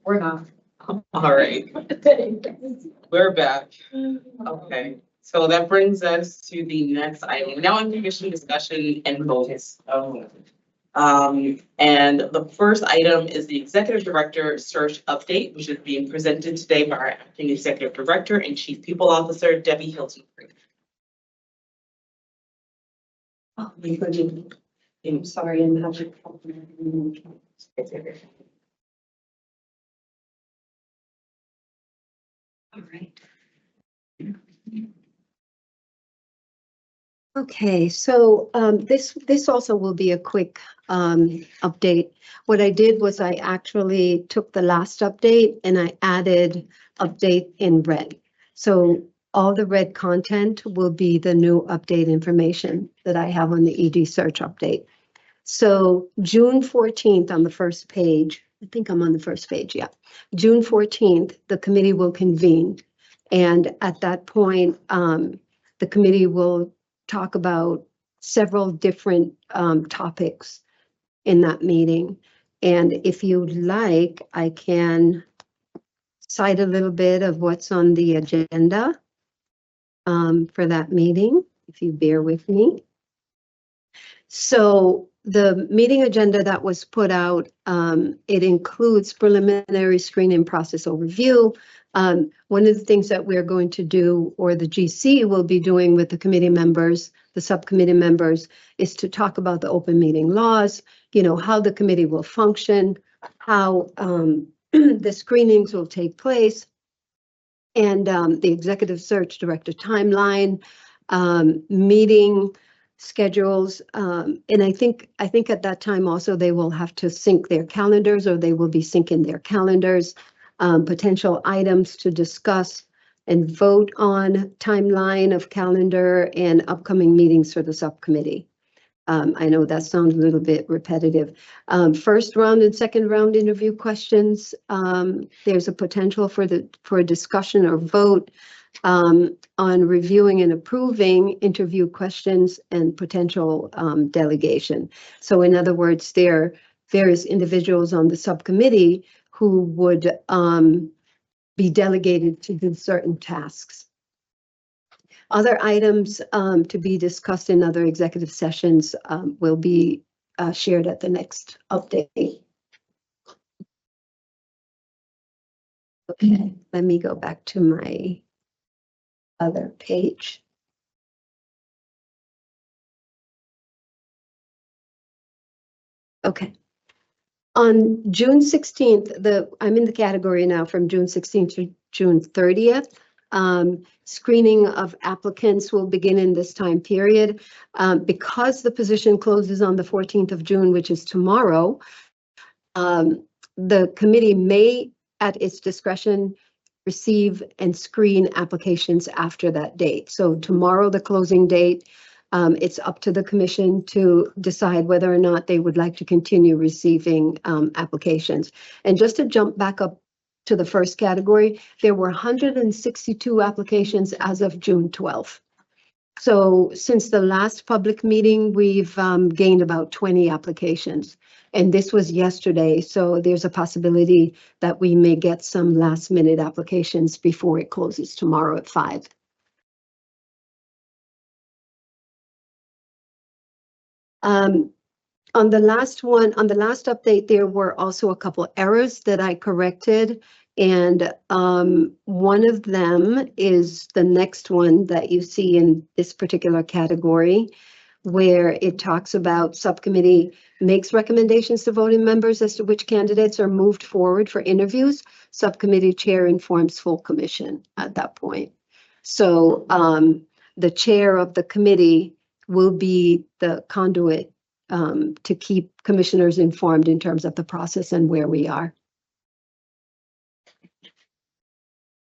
Speaker 11: We're not.
Speaker 1: All right, we're back. Okay, so that brings us to the next item. Now in commission discussion and votes. And the first item is the executive director search update, which is being presented today by our acting executive director and chief people officer, Debbie Hilton.
Speaker 5: I'm sorry, I'm having. All right. Okay, so this also will be a quick update. What I did was I actually took the last update and I added update in red. So all the red content will be the new update information that I have on the ED search update. So June 14th on the first page, I think I'm on the first page, yeah. June 14th, the committee will convene. And at that point, the committee will talk about several different topics in that meeting. And if you like, I can cite a little bit of what's on the agenda for that meeting, if you bear with me. So the meeting agenda that was put out, it includes preliminary screening process overview. One of the things that we're going to do, or the GC will be doing with the committee members, the subcommittee members, is to talk about the open meeting laws, you know, how the committee will function, how the screenings will take place, and the executive search director timeline, meeting schedules, and I think at that time also they will have to sync their calendars, or they will be syncing their calendars, potential items to discuss and vote on, timeline of calendar and upcoming meetings for the subcommittee. I know that sounds a little bit repetitive. First round and second round interview questions. There's a potential for a discussion or vote on reviewing and approving interview questions and potential delegation. So in other words, there are various individuals on the subcommittee who would be delegated to do certain tasks. Other items to be discussed in other executive sessions will be shared at the next update. Okay, let me go back to my other page. Okay. On June 16th, I'm in the category now from June 16th to June 30th. Screening of applicants will begin in this time period. Because the position closes on the 14th of June, which is tomorrow, the committee may, at its discretion, receive and screen applications after that date. So tomorrow, the closing date, it's up to the commission to decide whether or not they would like to continue receiving applications. And just to jump back up to the first category, there were 162 applications as of June 12th. So since the last public meeting, we've gained about 20 applications. And this was yesterday, so there's a possibility that we may get some last minute applications before it closes tomorrow at 5. On the last update, there were also a couple errors that I corrected. And one of them is the next one that you see in this particular category, where it talks about subcommittee makes recommendations to voting members as to which candidates are moved forward for interviews. Subcommittee chair informs full commission at that point. So the chair of the committee will be the conduit to keep commissioners informed in terms of the process and where we are.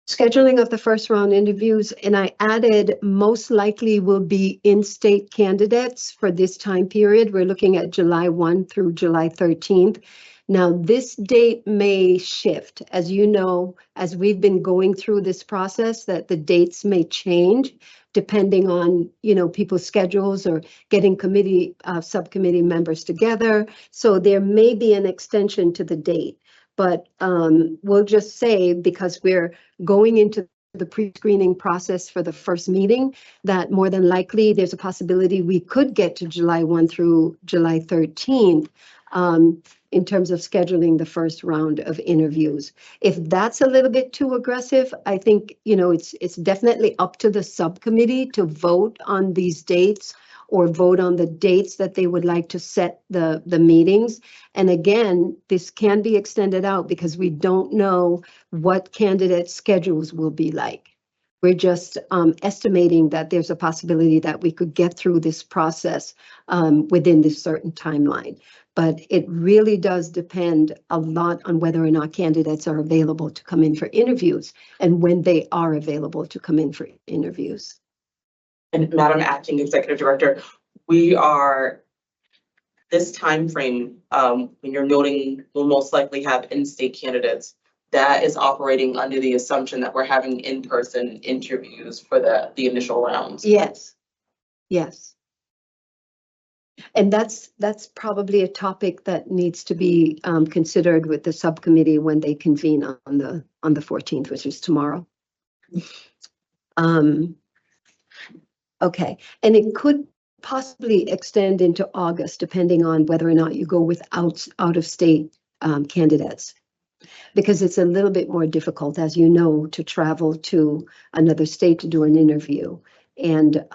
Speaker 5: Scheduling of the first round interviews, and I added most likely will be in-state candidates for this time period. We're looking at July 1 through July 13th. Now, this date may shift. As you know, as we've been going through this process, that the dates may change depending on, you know, people's schedules or getting committee, subcommittee members together. So there may be an extension to the date. but we'll just say, because we're going into the pre-screening process for the first meeting, that more than likely there's a possibility we could get to July 1 through July 13th in terms of scheduling the first round of interviews. If that's a little bit too aggressive, I think, you know, it's definitely up to the subcommittee to vote on these dates or vote on the dates that they would like to set the meetings. And again, this can be extended out because we don't know what candidate schedules will be like. We're just estimating that there's a possibility that we could get through this process within this certain timeline. But it really does depend a lot on whether or not candidates are available to come in for interviews and when they are available to come in for interviews.
Speaker 1: And Madam Acting Executive Director, we are, this timeframe, when you're noting, we'll most likely have in-state candidates, that is operating under the assumption that we're having in-person interviews for the initial rounds.
Speaker 5: Yes, yes. And that's probably a topic that needs to be considered with the subcommittee when they convene on the 14th, which is tomorrow. Okay, and it could possibly extend into August, depending on whether or not you go with out-of-state candidates, because it's a little bit more difficult, as you know, to travel to another state to do an interview. And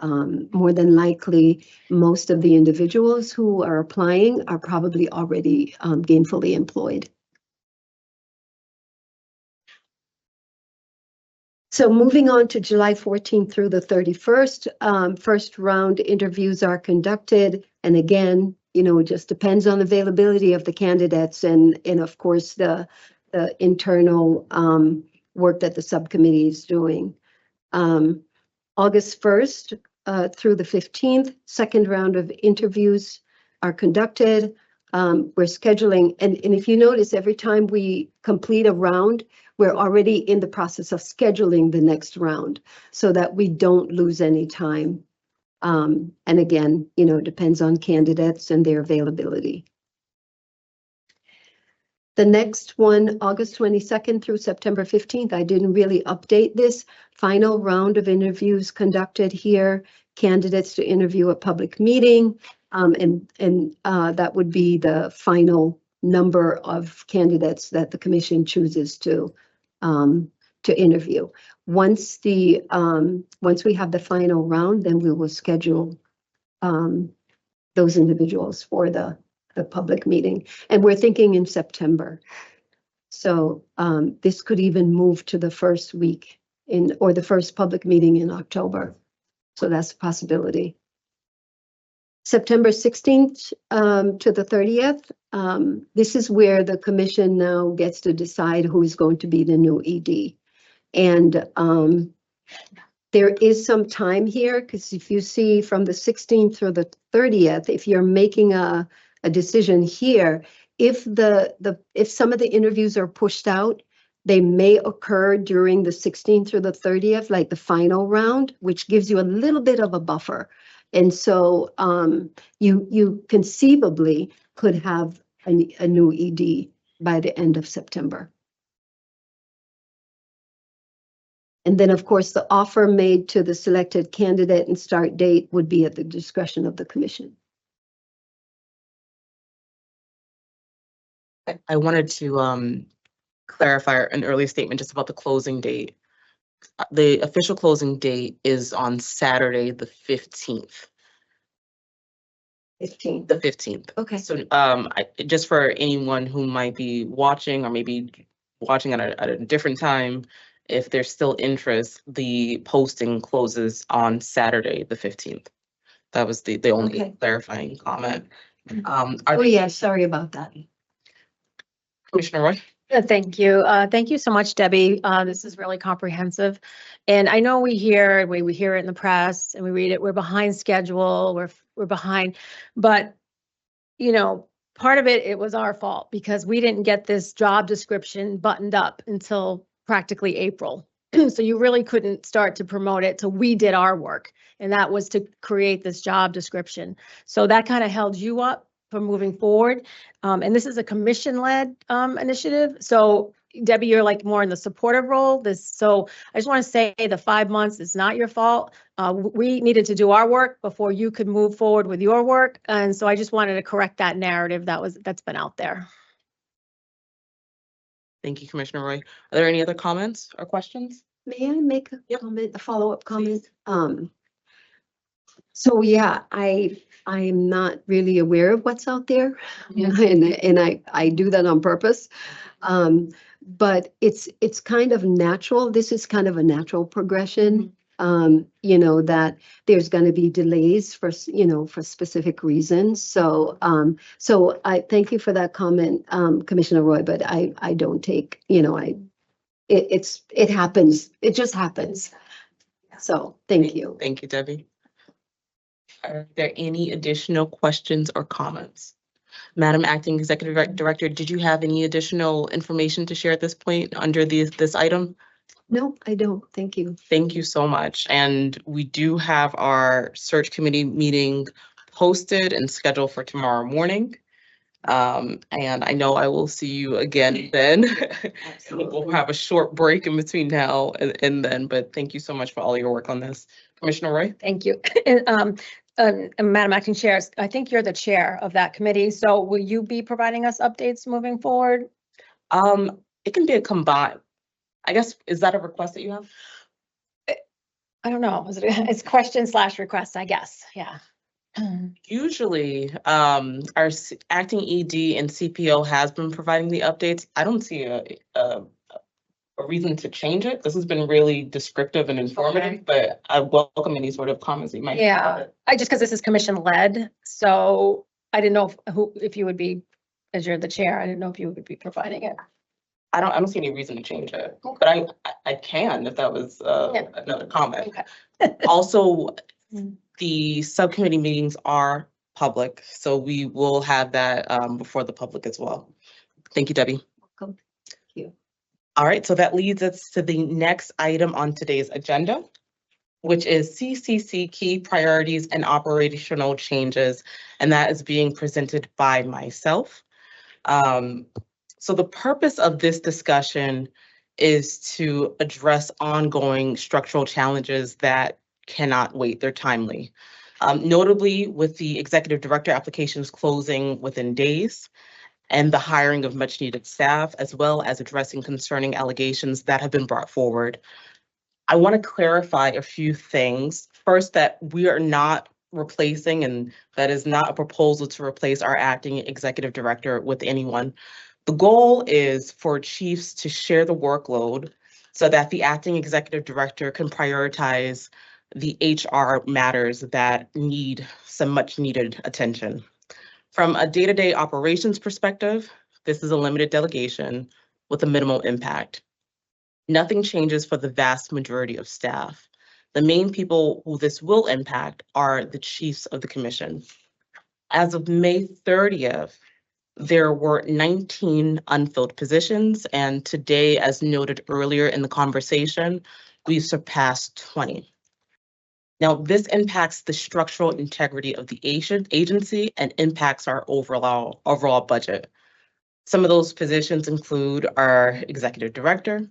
Speaker 5: more than likely, most of the individuals who are applying are probably already gainfully employed. So moving on to July 14th through the 31st, first round interviews are conducted. And again, you know, it just depends on availability of the candidates and of course, the internal work that the subcommittee is doing. August 1st through the 15th, second round of interviews are conducted. We're scheduling, and if you notice, every time we complete a round, we're already in the process of scheduling the next round so that we don't lose any time. And again, you know, it depends on candidates and their availability. The next one, August 22nd through September 15th, I didn't really update this. Final round of interviews conducted here, candidates to interview a public meeting, and that would be the final number of candidates that the commission chooses to interview. Once we have the final round, then we will schedule those individuals for the public meeting, and we're thinking in September. So this could even move to the first week or the first public meeting in October. So that's a possibility. September 16th to the 30th, this is where the commission now gets to decide who is going to be the new ED. And there is some time here, because if you see from the 16th through the 30th, if you're making a decision here, if some of the interviews are pushed out, they may occur during the 16th through the 30th, like the final round, which gives you a little bit of a buffer. And so you conceivably could have a new ED by the end of September. And then, of course, the offer made to the selected candidate and start date would be at the discretion of the commission.
Speaker 1: I wanted to clarify an earlier statement just about the closing date. The official closing date is on Saturday, the 15th.
Speaker 5: 15th.
Speaker 1: The 15th.
Speaker 5: Okay.
Speaker 1: So just for anyone who might be watching or maybe watching at a different time, if there's still interest, the posting closes on Saturday, the 15th. That was the only clarifying comment.
Speaker 5: Oh, yeah, sorry about that.
Speaker 1: Commissioner Roy?
Speaker 3: Thank you. Thank you so much, Debbie. This is really comprehensive. And I know we hear it in the press and we read it, we're behind schedule, we're behind, but you know, part of it was our fault because we didn't get this job description buttoned up until practically April. So you really couldn't start to promote it till we did our work. And that was to create this job description. So that kind of held you up for moving forward. And this is a commission-led initiative. So Debbie, you're like more in the supportive role. So I just want to say the 5 months is not your fault. We needed to do our work before you could move forward with your work. And so I just wanted to correct that narrative that's been out there.
Speaker 1: Thank you, Commissioner Roy. Are there any other comments or questions?
Speaker 5: May I make a
Speaker 1: Yep.
Speaker 5: comment, a follow-up comment? So yeah, I'm not really aware of what's out there. And I do that on purpose. But it's kind of natural. This is kind of a natural progression. You know, that there's going to be delays for, you know, for specific reasons. So, so I thank you for that comment, Commissioner Roy, but I don't take, you know, it happens. It just happens. So thank you.
Speaker 1: Thank you, Debbie. Are there any additional questions or comments? Madam Acting Executive Director, did you have any additional information to share at this point under this item?
Speaker 5: No, I don't. Thank you.
Speaker 1: Thank you so much. And we do have our search committee meeting posted and scheduled for tomorrow morning. And I know I will see you again then. We'll have a short break in between now and then, but thank you so much for all your work on this. Commissioner Roy?
Speaker 3: Thank you. And Madam Acting Chair, I think you're the chair of that committee. So will you be providing us updates moving forward?
Speaker 1: It can be a combined, I guess, is that a request that you have?
Speaker 3: I don't know. It's question/request, I guess. Yeah.
Speaker 1: Usually, our acting ED and CPO has been providing the updates. I don't see a reason to change it. This has been really descriptive and informative, but I welcome any sort of comments that you might have.
Speaker 3: Yeah, because this is commission led, so I didn't know if you would be, as you're the chair, I didn't know if you would be providing it.
Speaker 1: I don't see any reason to change it, but I can if that was another comment.
Speaker 3: Okay.
Speaker 1: Also, the subcommittee meetings are public, so we will have that before the public as well. Thank you, Debbie.
Speaker 5: Welcome. Thank you.
Speaker 1: All right, so that leads us to the next item on today's agenda, which is CCC Key Priorities and Operational Changes, and that is being presented by myself. So the purpose of this discussion is to address ongoing structural challenges that cannot wait, they're timely. Notably, with the executive director applications closing within days, and the hiring of much needed staff, as well as addressing concerning allegations that have been brought forward. I want to clarify a few things. First, that we are not replacing, and that is not a proposal to replace our acting executive director with anyone. The goal is for chiefs to share the workload so that the acting executive director can prioritize the HR matters that need some much needed attention. From a day-to-day operations perspective, this is a limited delegation with a minimal impact. Nothing changes for the vast majority of staff. The main people who this will impact are the chiefs of the commission. As of May 30th, there were 19 unfilled positions, and today, as noted earlier in the conversation, we've surpassed 20. Now, this impacts the structural integrity of the agency and impacts our overall budget. Some of those positions include our executive director,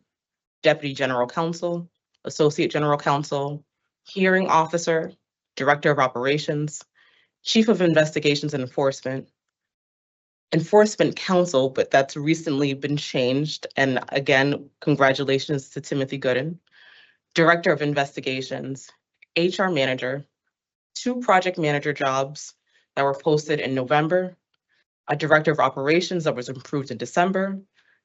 Speaker 1: deputy general counsel, associate general counsel, hearing officer, director of operations, chief of investigations and enforcement counsel, but that's recently been changed. And again, congratulations to Timothy Gooden, director of investigations, HR manager, 2 project manager jobs that were posted in November, a director of operations that was improved in December,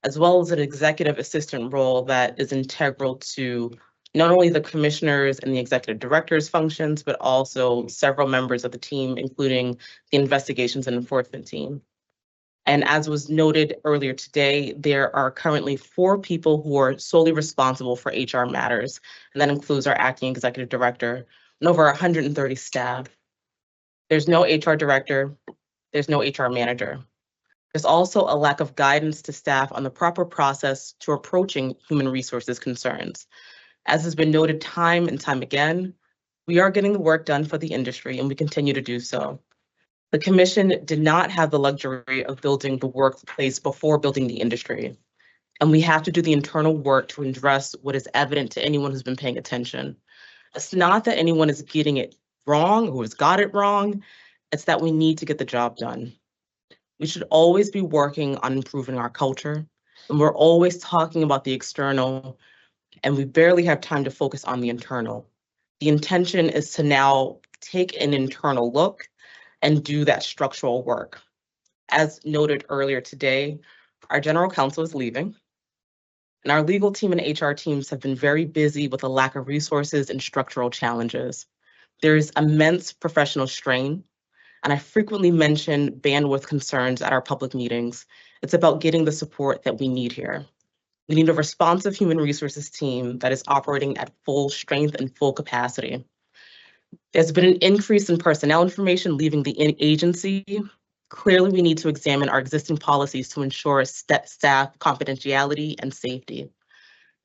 Speaker 1: as well as an executive assistant role that is integral to not only the commissioners and the executive director's functions, but also several members of the team, including the investigations and enforcement team. And as was noted earlier today, there are currently 4 people who are solely responsible for HR matters, and that includes our acting executive director and over 130 staff. There's no HR director, there's no HR manager. There's also a lack of guidance to staff on the proper process to approaching human resources concerns. As has been noted time and time again, we are getting the work done for the industry and we continue to do so. The commission did not have the luxury of building the workplace before building the industry. And we have to do the internal work to address what is evident to anyone who's been paying attention. It's not that anyone is getting it wrong or has got it wrong. It's that we need to get the job done. We should always be working on improving our culture. And we're always talking about the external, and we barely have time to focus on the internal. The intention is to now take an internal look and do that structural work. As noted earlier today, our general counsel is leaving, and our legal team and HR teams have been very busy with a lack of resources and structural challenges. There is immense professional strain, and I frequently mention bandwidth concerns at our public meetings. It's about getting the support that we need here. We need a responsive human resources team that is operating at full strength and full capacity. There's been an increase in personnel information leaving the agency. Clearly, we need to examine our existing policies to ensure staff confidentiality and safety.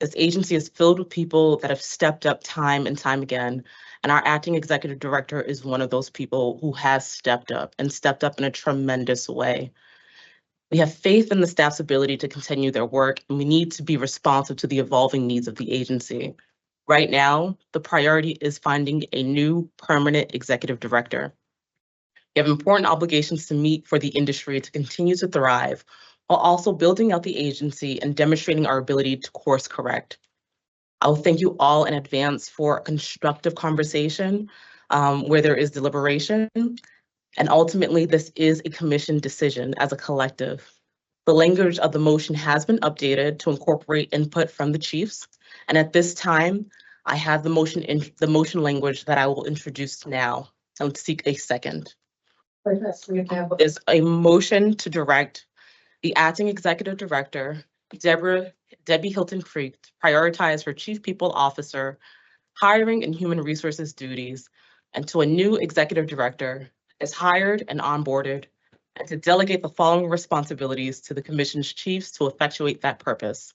Speaker 1: This agency is filled with people that have stepped up time and time again, and our acting executive director is one of those people who has stepped up and stepped up in a tremendous way. We have faith in the staff's ability to continue their work, and we need to be responsive to the evolving needs of the agency. Right now, the priority is finding a new permanent executive director. We have important obligations to meet for the industry to continue to thrive, while also building out the agency and demonstrating our ability to course correct. I will thank you all in advance for a constructive conversation where there is deliberation. And ultimately, this is a commission decision as a collective. The language of the motion has been updated to incorporate input from the chiefs. And at this time, I have the motion language that I will introduce now. I would seek a second. There's a motion to direct the acting executive director, Debbie Hilton Creek, to prioritize her chief people officer, hiring and human resources duties, until a new executive director is hired and onboarded, and to delegate the following responsibilities to the commission's chiefs to effectuate that purpose.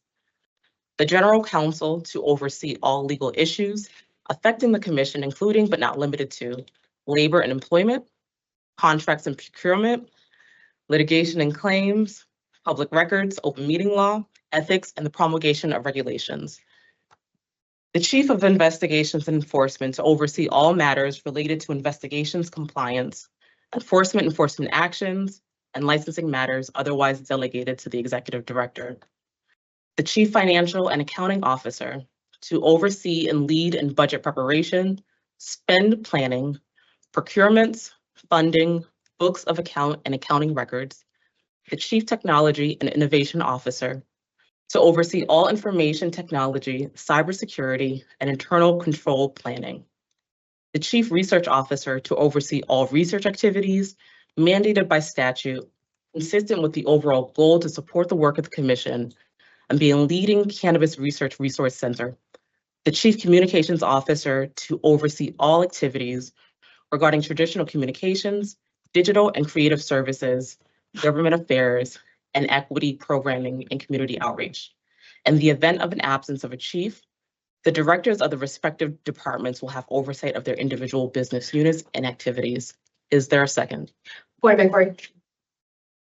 Speaker 1: The general counsel to oversee all legal issues affecting the commission, including but not limited to labor and employment, contracts and procurement, litigation and claims, public records, open meeting law, ethics, and the promulgation of regulations. The Chief of Investigations and Enforcement to oversee all matters related to investigations, compliance, enforcement actions, and licensing matters otherwise delegated to the Executive Director. The Chief Financial and Accounting Officer to oversee and lead in budget preparation, spend planning, procurements, funding, books of account and accounting records. The Chief Technology and Innovation Officer to oversee all information technology, cybersecurity, and internal control planning. The Chief Research Officer to oversee all research activities mandated by statute, consistent with the overall goal to support the work of the Commission and be a leading cannabis research resource center. The Chief Communications Officer to oversee all activities regarding traditional communications, digital and creative services, government affairs, and equity programming and community outreach. In the event of an absence of a chief, the directors of the respective departments will have oversight of their individual business units and activities. Is there a second?
Speaker 11: Point of inquiry.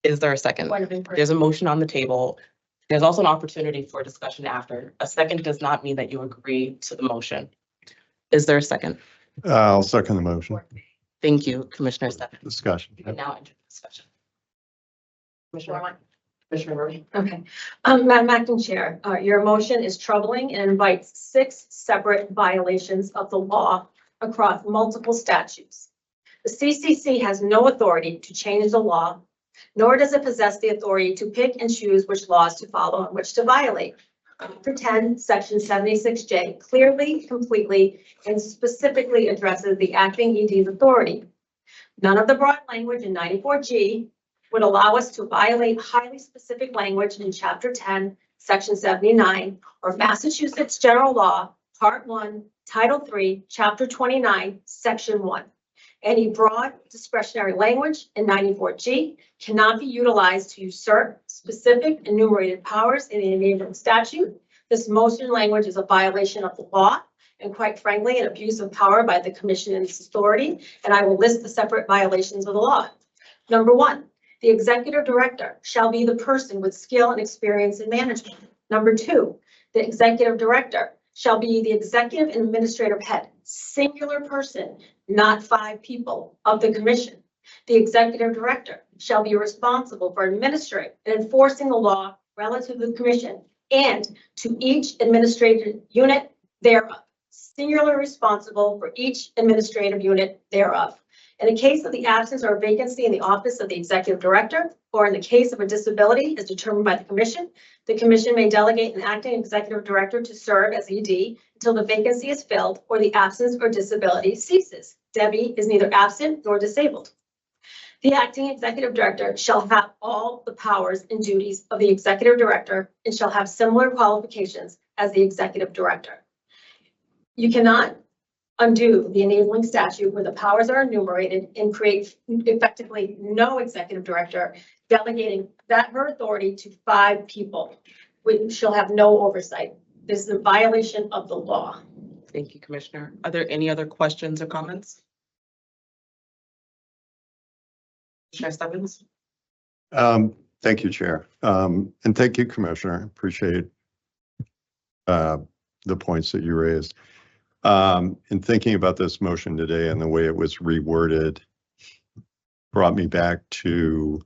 Speaker 1: Is there a second?
Speaker 11: Point of inquiry.
Speaker 1: There's a motion on the table. There's also an opportunity for discussion after. A second does not mean that you agree to the motion. Is there a second?
Speaker 2: I'll second the motion.
Speaker 1: Thank you, Commissioner Steffen.
Speaker 2: Discussion.
Speaker 1: You can now enter discussion. Commissioner Rowe.
Speaker 3: Okay. Madam Acting Chair, your motion is troubling and invites 6 separate violations of the law across multiple statutes. The CCC has no authority to change the law, nor does it possess the authority to pick and choose which laws to follow and which to violate. Chapter 10, Section 76J clearly, completely, and specifically addresses the acting ED's authority. None of the broad language in 94G would allow us to violate highly specific language in Chapter 10, Section 79, or Massachusetts General Law, Part 1, Title 3, Chapter 29, Section 1. Any broad discretionary language in 94G cannot be utilized to usurp specific enumerated powers in the enabling statute. This motion language is a violation of the law and, quite frankly, an abuse of power by the Commission and its authority, and I will list the separate violations of the law. Number one, the executive director shall be the person with skill and experience in management. Number two, the executive director shall be the executive and administrative head, singular person, not 5 people of the commission. The executive director shall be responsible for administering and enforcing the law relative to the commission and to each administrative unit thereof. Singular responsible for each administrative unit thereof. In the case of the absence or vacancy in the office of the executive director, or in the case of a disability as determined by the commission may delegate an acting executive director to serve as ED until the vacancy is filled or the absence or disability ceases. Debbie is neither absent nor disabled. The acting executive director shall have all the powers and duties of the executive director and shall have similar qualifications as the executive director. You cannot undo the enabling statute where the powers are enumerated and create effectively no executive director, delegating her authority to 5 people, which shall have no oversight. This is a violation of the law.
Speaker 1: Thank you, Commissioner. Are there any other questions or comments? Commissioner Stebbins?
Speaker 2: Thank you, Chair. And thank you, Commissioner. Appreciate the points that you raised. In thinking about this motion today and the way it was reworded, brought me back to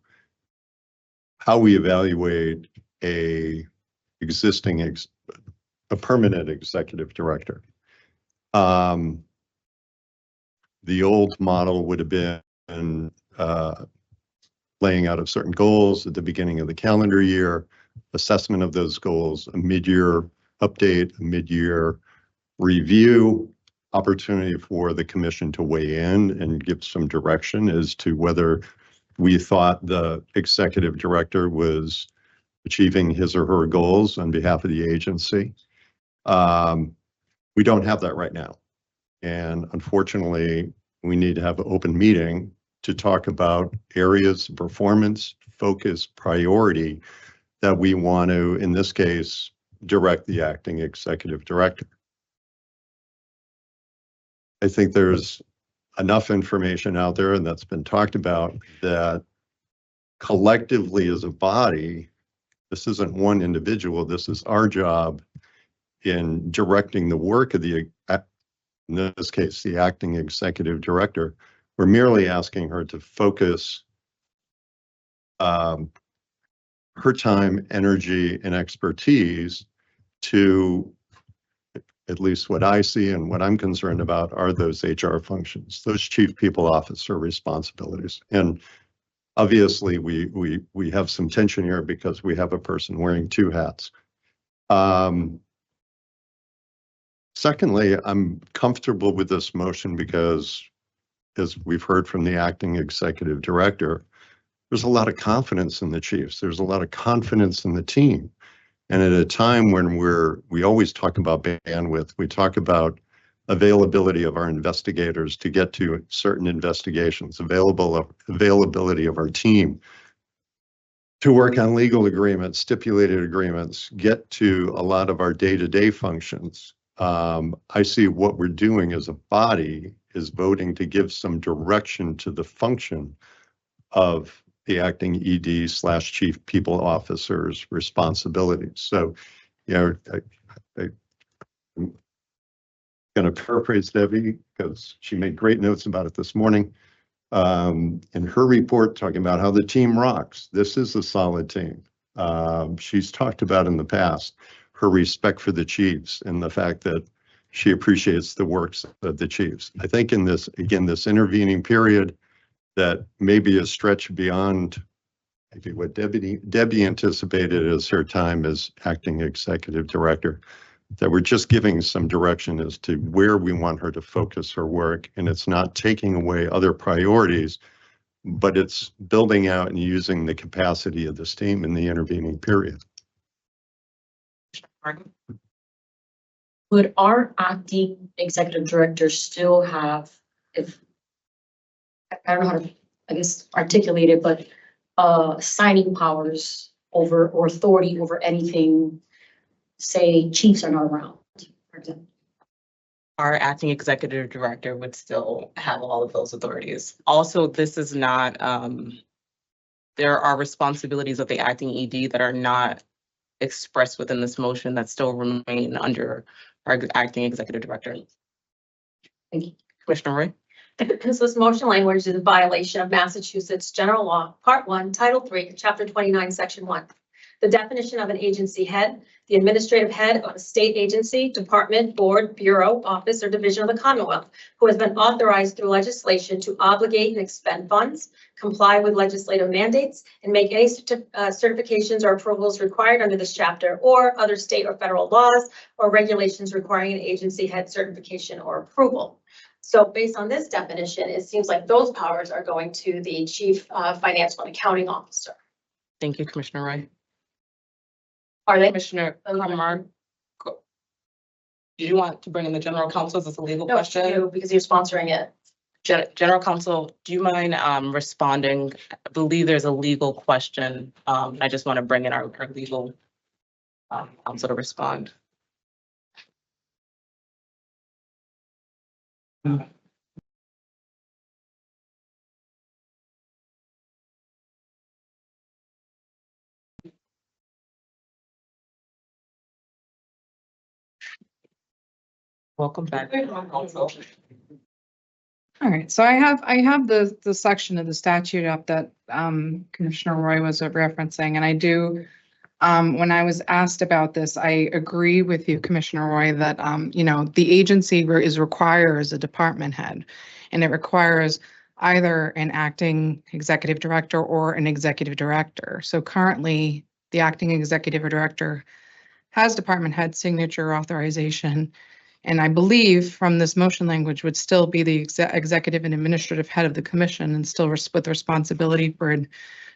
Speaker 2: how we evaluate a permanent executive director. The old model would have been laying out of certain goals at the beginning of the calendar year, assessment of those goals, a mid-year update, a mid-year review, opportunity for the commission to weigh in and give some direction as to whether we thought the executive director was achieving his or her goals on behalf of the agency. We don't have that right now. And unfortunately, we need to have an open meeting to talk about areas of performance, focus, priority that we want to, in this case, direct the acting executive director. I think there's enough information out there, and that's been talked about, that collectively as a body, this isn't one individual, this is our job in directing the work of in this case, the acting executive director. We're merely asking her to focus her time, energy, and expertise to, at least what I see and what I'm concerned about, are those HR functions, those chief people officer responsibilities. And obviously we have some tension here because we have a person wearing 2 hats. Secondly, I'm comfortable with this motion because, as we've heard from the acting executive director, there's a lot of confidence in the chiefs. There's a lot of confidence in the team. And at a time when we always talk about bandwidth, we talk about availability of our investigators to get to certain investigations, availability of our team to work on legal agreements, stipulated agreements, get to a lot of our day-to-day functions. I see what we're doing as a body is voting to give some direction to the function of the acting ED/chief people officer's responsibilities. So, you know, I'm going to paraphrase Debbie because she made great notes about it this morning. In her report, talking about how the team rocks. This is a solid team. She's talked about in the past her respect for the chiefs and the fact that she appreciates the works of the chiefs. I think in this, again, this intervening period that maybe a stretch beyond maybe what Debbie anticipated as her time as acting executive director, that we're just giving some direction as to where we want her to focus her work. And it's not taking away other priorities, but it's building out and using the capacity of this team in the intervening period.
Speaker 11: Would our acting executive director still have, if I don't know how to, I guess, articulate it, but signing powers over or authority over anything, say chiefs are not around, for example?
Speaker 1: Our acting executive director would still have all of those authorities. Also, this is not there are responsibilities of the acting ED that are not expressed within this motion that still remain under our acting executive director.
Speaker 3: Thank you.
Speaker 1: Commissioner Roy?
Speaker 3: Because this motion language is in violation of Massachusetts General Law, Part 1, Title 3, Chapter 29, Section 1. The definition of an agency head, the administrative head of a state agency, department, board, bureau, office, or division of the Commonwealth, who has been authorized through legislation to obligate and expend funds, comply with legislative mandates, and make any certifications or approvals required under this chapter or other state or federal laws or regulations requiring an agency head certification or approval. So based on this definition, it seems like those powers are going to the chief financial and accounting officer.
Speaker 1: Thank you, Commissioner Roy.
Speaker 3: Are they?
Speaker 1: Commissioner Camargo, do you want to bring in the general counsel as a legal
Speaker 3: No,
Speaker 1: question?
Speaker 3: you, because you're sponsoring it.
Speaker 1: General counsel, do you mind responding? I believe there's a legal question. I just want to bring in our legal counsel to respond. Welcome back. Counsel.
Speaker 4: All right, so I have the section of the statute up that Commissioner Roy was referencing, and I do, when I was asked about this, I agree with you, Commissioner Roy, that you know, the agency requires a department head, and it requires either an acting executive director or an executive director. So currently, the acting executive director has department head signature authorization. And I believe from this motion language would still be the executive and administrative head of the commission and still with responsibility for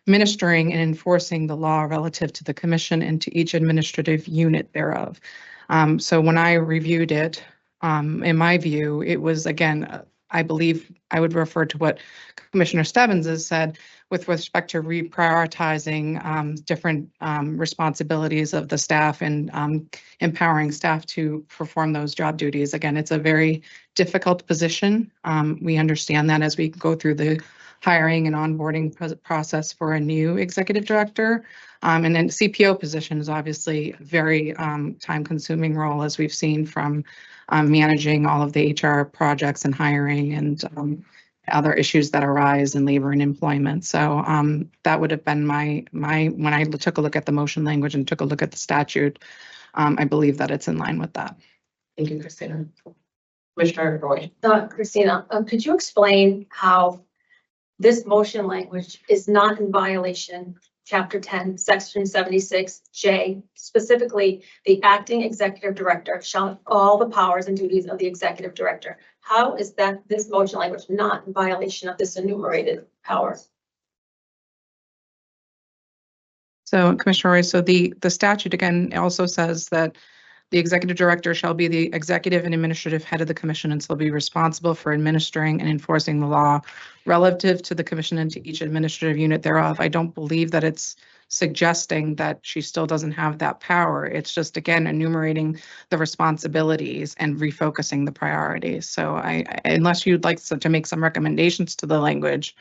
Speaker 4: administering and enforcing the law relative to the commission and to each administrative unit thereof. So when I reviewed it, in my view, it was, again, I believe I would refer to what Commissioner Stebbins has said with respect to reprioritizing different responsibilities of the staff and empowering staff to perform those job duties. Again, it's a very difficult position. We understand that as we go through the hiring and onboarding process for a new executive director. And then CPO position is obviously a very time-consuming role, as we've seen from managing all of the HR projects and hiring and other issues that arise in labor and employment. So that would have been my when I took a look at the motion language and took a look at the statute, I believe that it's in line with that.
Speaker 1: Thank you, Christina. Commissioner Roy.
Speaker 3: Christina, could you explain how this motion language is not in violation, Chapter 10, Section 76J, specifically the acting executive director shall have all the powers and duties of the executive director? How is that this motion language not in violation of this enumerated power?
Speaker 4: So Commissioner Roy, so the statute again also says that the executive director shall be the executive and administrative head of the commission and shall be responsible for administering and enforcing the law relative to the commission and to each administrative unit thereof. I don't believe that it's suggesting that she still doesn't have that power. It's just, again, enumerating the responsibilities and refocusing the priorities. So unless you'd like to make some recommendations to the language,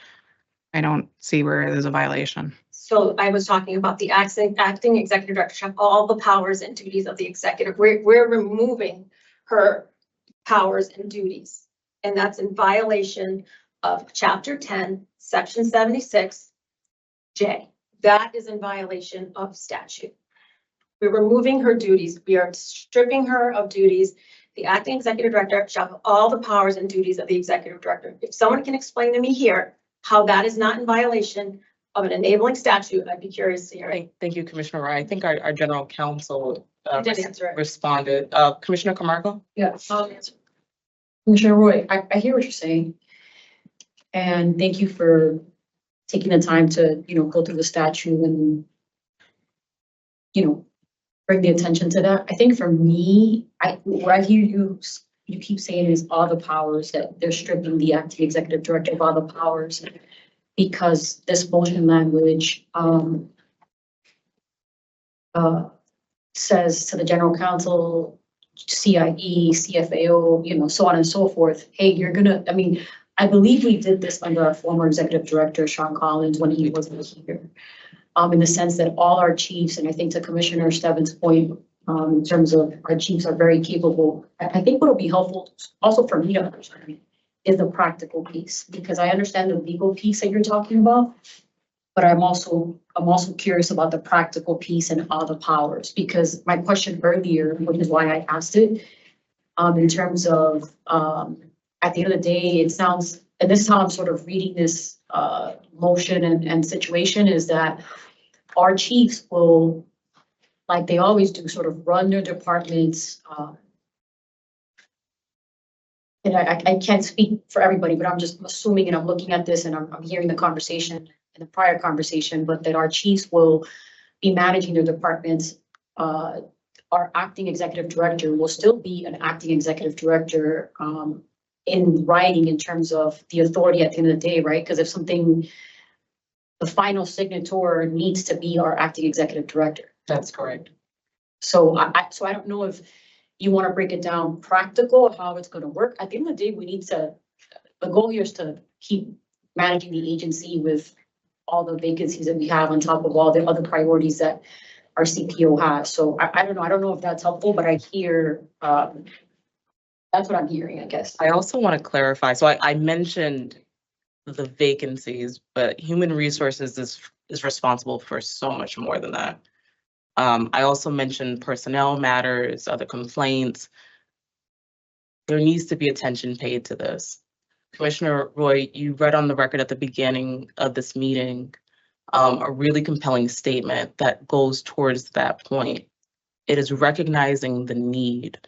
Speaker 4: I don't see where there's a violation.
Speaker 3: So I was talking about the acting executive director shall have all the powers and duties of the executive. We're removing her powers and duties. And that's in violation of Chapter 10, Section 76J. That is in violation of statute. We're removing her duties. We are stripping her of duties. The acting executive director shall have all the powers and duties of the executive director. If someone can explain to me here how that is not in violation of an enabling statute, I'd be curious to hear it.
Speaker 1: Thank you, Commissioner Roy. I think our general counsel
Speaker 3: did answer it.
Speaker 1: responded. Commissioner Camargo?
Speaker 11: Yeah, I'll answer. Commissioner Roy, I hear what you're saying. And thank you for taking the time to, go through the statute and, bring the attention to that. I think for me, what I hear you keep saying is all the powers, that they're stripping the acting executive director of all the powers, because this motion language says to the general counsel, CIE, CFAO, so on and so forth, hey, you're gonna, I believe we did this under our former executive director, Sean Collins, when he wasn't here. In the sense that all our chiefs, and I think to Commissioner Stebbins' point, in terms of our chiefs are very capable. I think what'll be helpful also for me to understand is the practical piece, because I understand the legal piece that you're talking about. But I'm also curious about the practical piece and all the powers, because my question earlier, which is why I asked it, in terms of, at the end of the day, it sounds, and this is how I'm sort of reading this, motion and situation, is that our chiefs will, like they always do, sort of run their departments, and I can't speak for everybody, but I'm just assuming, and I'm looking at this and I'm hearing the conversation in the prior conversation, but that our chiefs will be managing their departments. Our acting executive director will still be an acting executive director, in writing, in terms of the authority at the end of the day, right? Because if something, the final signature needs to be our acting executive director.
Speaker 1: That's correct.
Speaker 11: So I don't know if you want to break it down practical, how it's going to work. At the end of the day, we need to, the goal here is to keep managing the agency with all the vacancies that we have on top of all the other priorities that our CPO has. So I don't know. I don't know if that's helpful, but I hear, that's what I'm hearing, I guess.
Speaker 1: I also want to clarify. So I mentioned the vacancies, but human resources is responsible for so much more than that. I also mentioned personnel matters, other complaints. There needs to be attention paid to this. Commissioner Roy, you read on the record at the beginning of this meeting a really compelling statement that goes towards that point. It is recognizing the need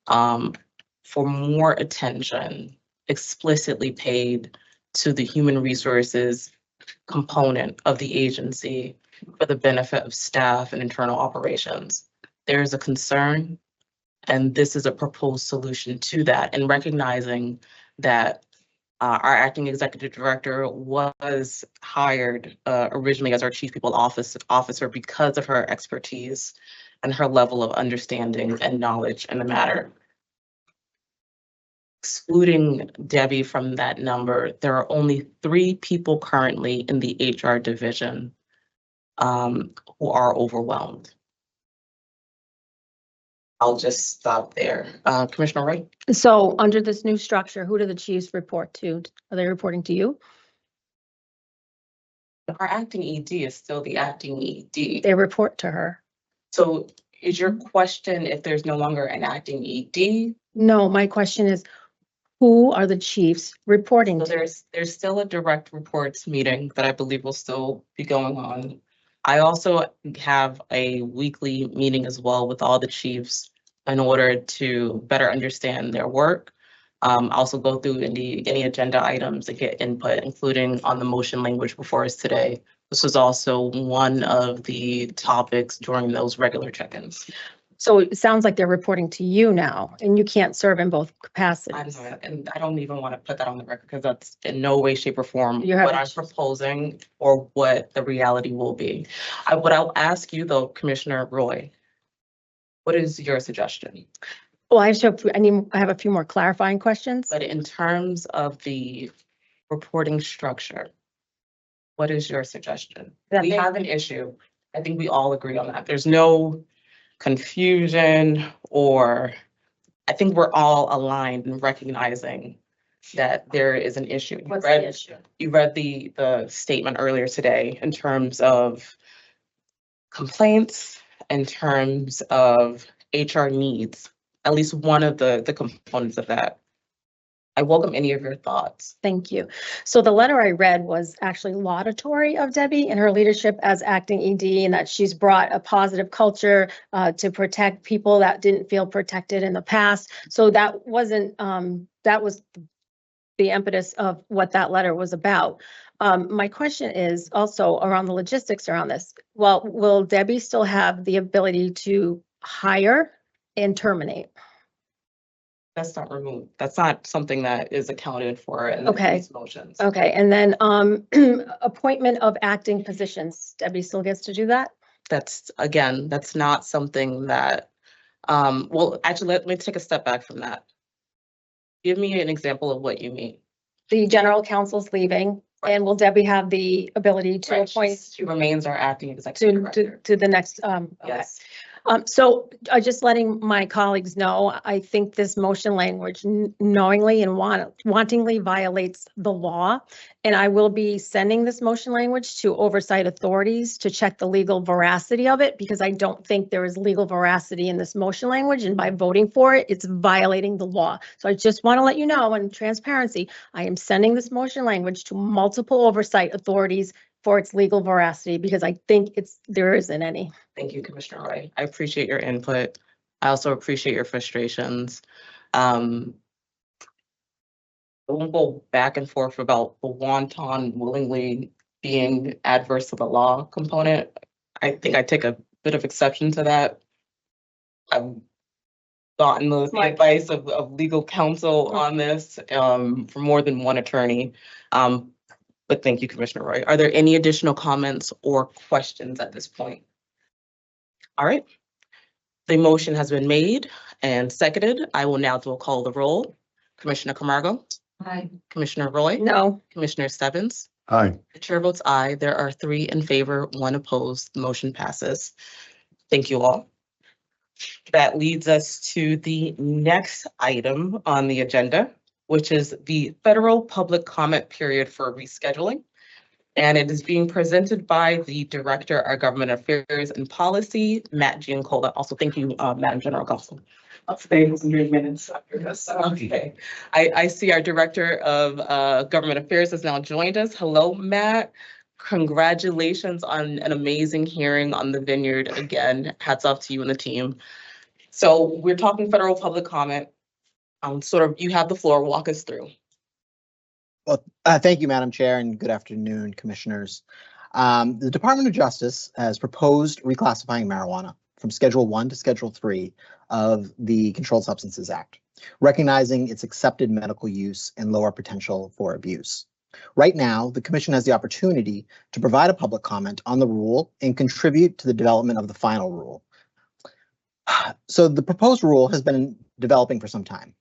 Speaker 1: for more attention explicitly paid to the human resources component of the agency for the benefit of staff and internal operations. There is a concern, and this is a proposed solution to that, and recognizing that our acting executive director was hired originally as our chief people officer because of her expertise and her level of understanding and knowledge in the matter. Excluding Debbie from that number, there are only 3 people currently in the HR division who are overwhelmed. I'll just stop there. Commissioner Wright?
Speaker 3: So under this new structure, who do the chiefs report to? Are they reporting to you?
Speaker 1: Our acting ED is still the acting ED.
Speaker 3: They report to her.
Speaker 1: So is your question if there's no longer an acting ED?
Speaker 3: No, my question is, who are the chiefs reporting
Speaker 1: So
Speaker 3: to?
Speaker 1: there's still a direct reports meeting that I believe will still be going on. I also have a weekly meeting as well with all the chiefs in order to better understand their work. Also go through any agenda items and get input, including on the motion language before us today. This was also one of the topics during those regular check-ins.
Speaker 3: So it sounds like they're reporting to you now, and you can't serve in both
Speaker 1: I'm
Speaker 3: capacities.
Speaker 1: not, and I don't even want to put that on the record because that's in no way, shape, or form
Speaker 3: You
Speaker 1: what
Speaker 3: haven't-
Speaker 1: I'm proposing or what the reality will be. What I'll ask you though, Commissioner Roy, what is your suggestion?
Speaker 3: Well, I have a few more clarifying questions.
Speaker 1: But in terms of the reporting structure, what is your suggestion?
Speaker 3: That
Speaker 1: We
Speaker 3: they-
Speaker 1: have an issue. I think we all agree on that. There's no confusion, or I think we're all aligned in recognizing that there is an issue.
Speaker 3: What's the issue?
Speaker 1: You read the statement earlier today in terms of complaints, in terms of HR needs, at least one of the components of that. I welcome any of your thoughts.
Speaker 3: Thank you. So the letter I read was actually laudatory of Debbie and her leadership as acting ED, and that she's brought a positive culture to protect people that didn't feel protected in the past. So that wasn't, that was the impetus of what that letter was about. My question is also around the logistics around this. Well, will Debbie still have the ability to hire and terminate?
Speaker 1: That's not removed. That's not something that is accounted for in
Speaker 3: Okay.
Speaker 1: these motions.
Speaker 3: Okay, and then appointment of acting positions. Debbie still gets to do that?
Speaker 1: That's, again, that's not something that, well, actually, let me take a step back from that. Give me an example of what you mean.
Speaker 3: The general counsel's leaving, and will Debbie have the ability to
Speaker 1: Right,
Speaker 3: appoint
Speaker 1: she remains our acting executive director.
Speaker 3: to the next, okay.
Speaker 1: Yes.
Speaker 3: So just letting my colleagues know, I think this motion language knowingly and wantingly violates the law. And I will be sending this motion language to oversight authorities to check the legal veracity of it, because I don't think there is legal veracity in this motion language. And by voting for it, it's violating the law. So I just want to let you know, in transparency, I am sending this motion language to multiple oversight authorities for its legal veracity, because I think there isn't any.
Speaker 1: Thank you, Commissioner Roy. I appreciate your input. I also appreciate your frustrations. I won't go back and forth about the wanton willingly being adverse to the law component. I think I take a bit of exception to that. I've gotten the advice of legal counsel on this from more than one attorney. But thank you, Commissioner Roy. Are there any additional comments or questions at this point? All right. The motion has been made and seconded. I will now call the roll. Commissioner Camargo?
Speaker 3: Aye.
Speaker 1: Commissioner Roy?
Speaker 3: No.
Speaker 1: Commissioner Stebbins?
Speaker 2: Aye.
Speaker 1: The chair votes aye. There are 3 in favor, 1 opposed. The motion passes. Thank you all. That leads us to the next item on the agenda, which is the federal public comment period for rescheduling. And it is being presented by the Director of Government Affairs and Policy, Matt Giancola. Also, thank you, Madam General Counsel. I'll stay 100 minutes after this. Okay. I see our Director of Government Affairs has now joined us. Hello, Matt. Congratulations on an amazing hearing on the vineyard. Again, hats off to you and the team. So we're talking federal public comment. You have the floor. Walk us through.
Speaker 15: Well, thank you, Madam Chair, and good afternoon, Commissioners. The Department of Justice has proposed reclassifying marijuana from Schedule 1 to Schedule 3 of the Controlled Substances Act, recognizing its accepted medical use and lower potential for abuse. Right now, the Commission has the opportunity to provide a public comment on the rule and contribute to the development of the final rule. So the proposed rule has been developing for some time.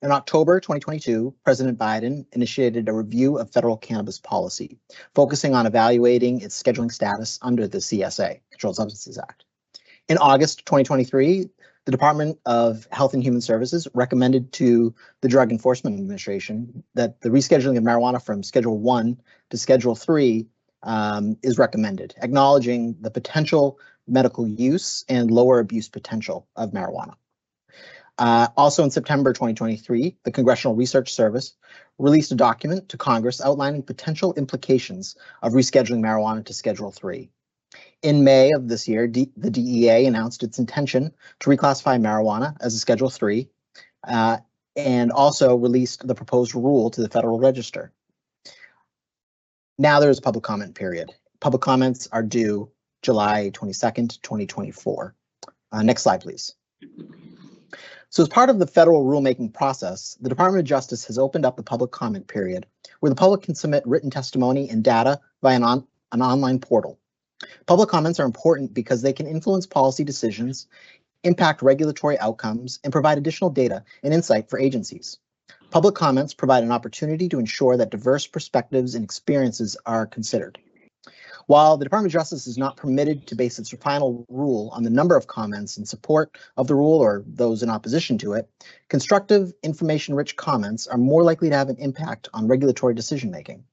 Speaker 15: In October 2022, President Biden initiated a review of federal cannabis policy, focusing on evaluating its scheduling status under the CSA, Controlled Substances Act. In August 2023, the Department of Health and Human Services recommended to the Drug Enforcement Administration that the rescheduling of marijuana from Schedule 1 to Schedule 3 is recommended, acknowledging the potential medical use and lower abuse potential of marijuana. Also in September 2023, the Congressional Research Service released a document to Congress outlining potential implications of rescheduling marijuana to Schedule 3. In May of this year, the DEA announced its intention to reclassify marijuana as a Schedule 3 and also released the proposed rule to the Federal Register. Now there is a public comment period. Public comments are due July 22nd, 2024. Next slide, please. So as part of the federal rulemaking process, the Department of Justice has opened up the public comment period where the public can submit written testimony and data via an online portal. Public comments are important because they can influence policy decisions, impact regulatory outcomes, and provide additional data and insight for agencies. Public comments provide an opportunity to ensure that diverse perspectives and experiences are considered. While the Department of Justice is not permitted to base its final rule on the number of comments in support of the rule or those in opposition to it, constructive, information-rich comments are more likely to have an impact on regulatory decision-making.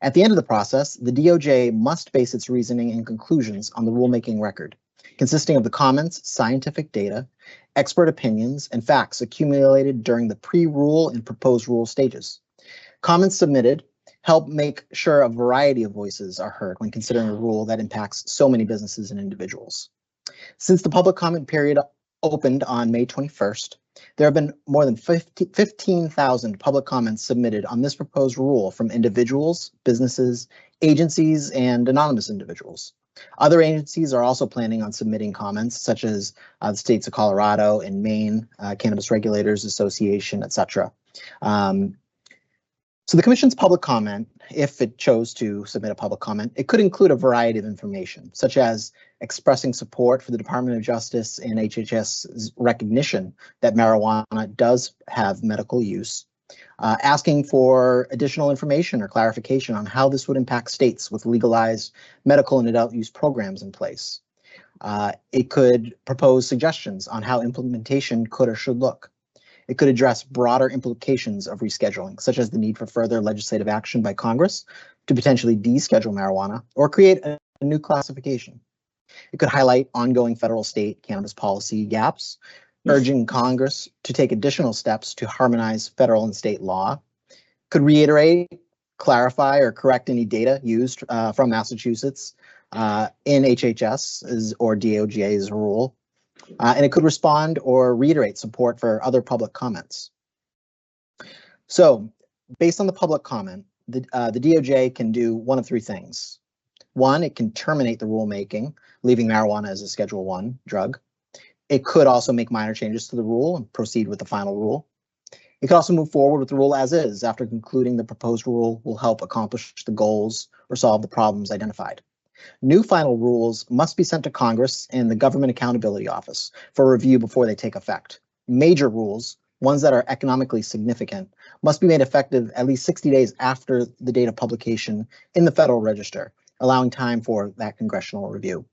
Speaker 15: At the end of the process, the DOJ must base its reasoning and conclusions on the rulemaking record, consisting of the comments, scientific data, expert opinions, and facts accumulated during the pre-rule and proposed rule stages. Comments submitted help make sure a variety of voices are heard when considering a rule that impacts so many businesses and individuals. Since the public comment period opened on May 21st, there have been more than 15,000 public comments submitted on this proposed rule from individuals, businesses, agencies, and anonymous individuals. Other agencies are also planning on submitting comments, such as the states of Colorado and Maine, Cannabis Regulators Association, etc. So the Commission's public comment, if it chose to submit a public comment, it could include a variety of information, such as expressing support for the Department of Justice and HHS's recognition that marijuana does have medical use, asking for additional information or clarification on how this would impact states with legalized medical and adult use programs in place. It could propose suggestions on how implementation could or should look. It could address broader implications of rescheduling, such as the need for further legislative action by Congress to potentially deschedule marijuana or create a new classification. It could highlight ongoing federal state cannabis policy gaps, urging Congress to take additional steps to harmonize federal and state law. Could reiterate, clarify, or correct any data used from Massachusetts in HHS or DOJ's rule. And it could respond or reiterate support for other public comments. So based on the public comment, the DOJ can do one of three things. One, it can terminate the rulemaking, leaving marijuana as a Schedule I drug. It could also make minor changes to the rule and proceed with the final rule. It could also move forward with the rule as is after concluding the proposed rule will help accomplish the goals or solve the problems identified. New final rules must be sent to Congress and the Government Accountability Office for review before they take effect. Major rules, ones that are economically significant, must be made effective at least 60 days after the date of publication in the Federal Register, allowing time for that congressional review.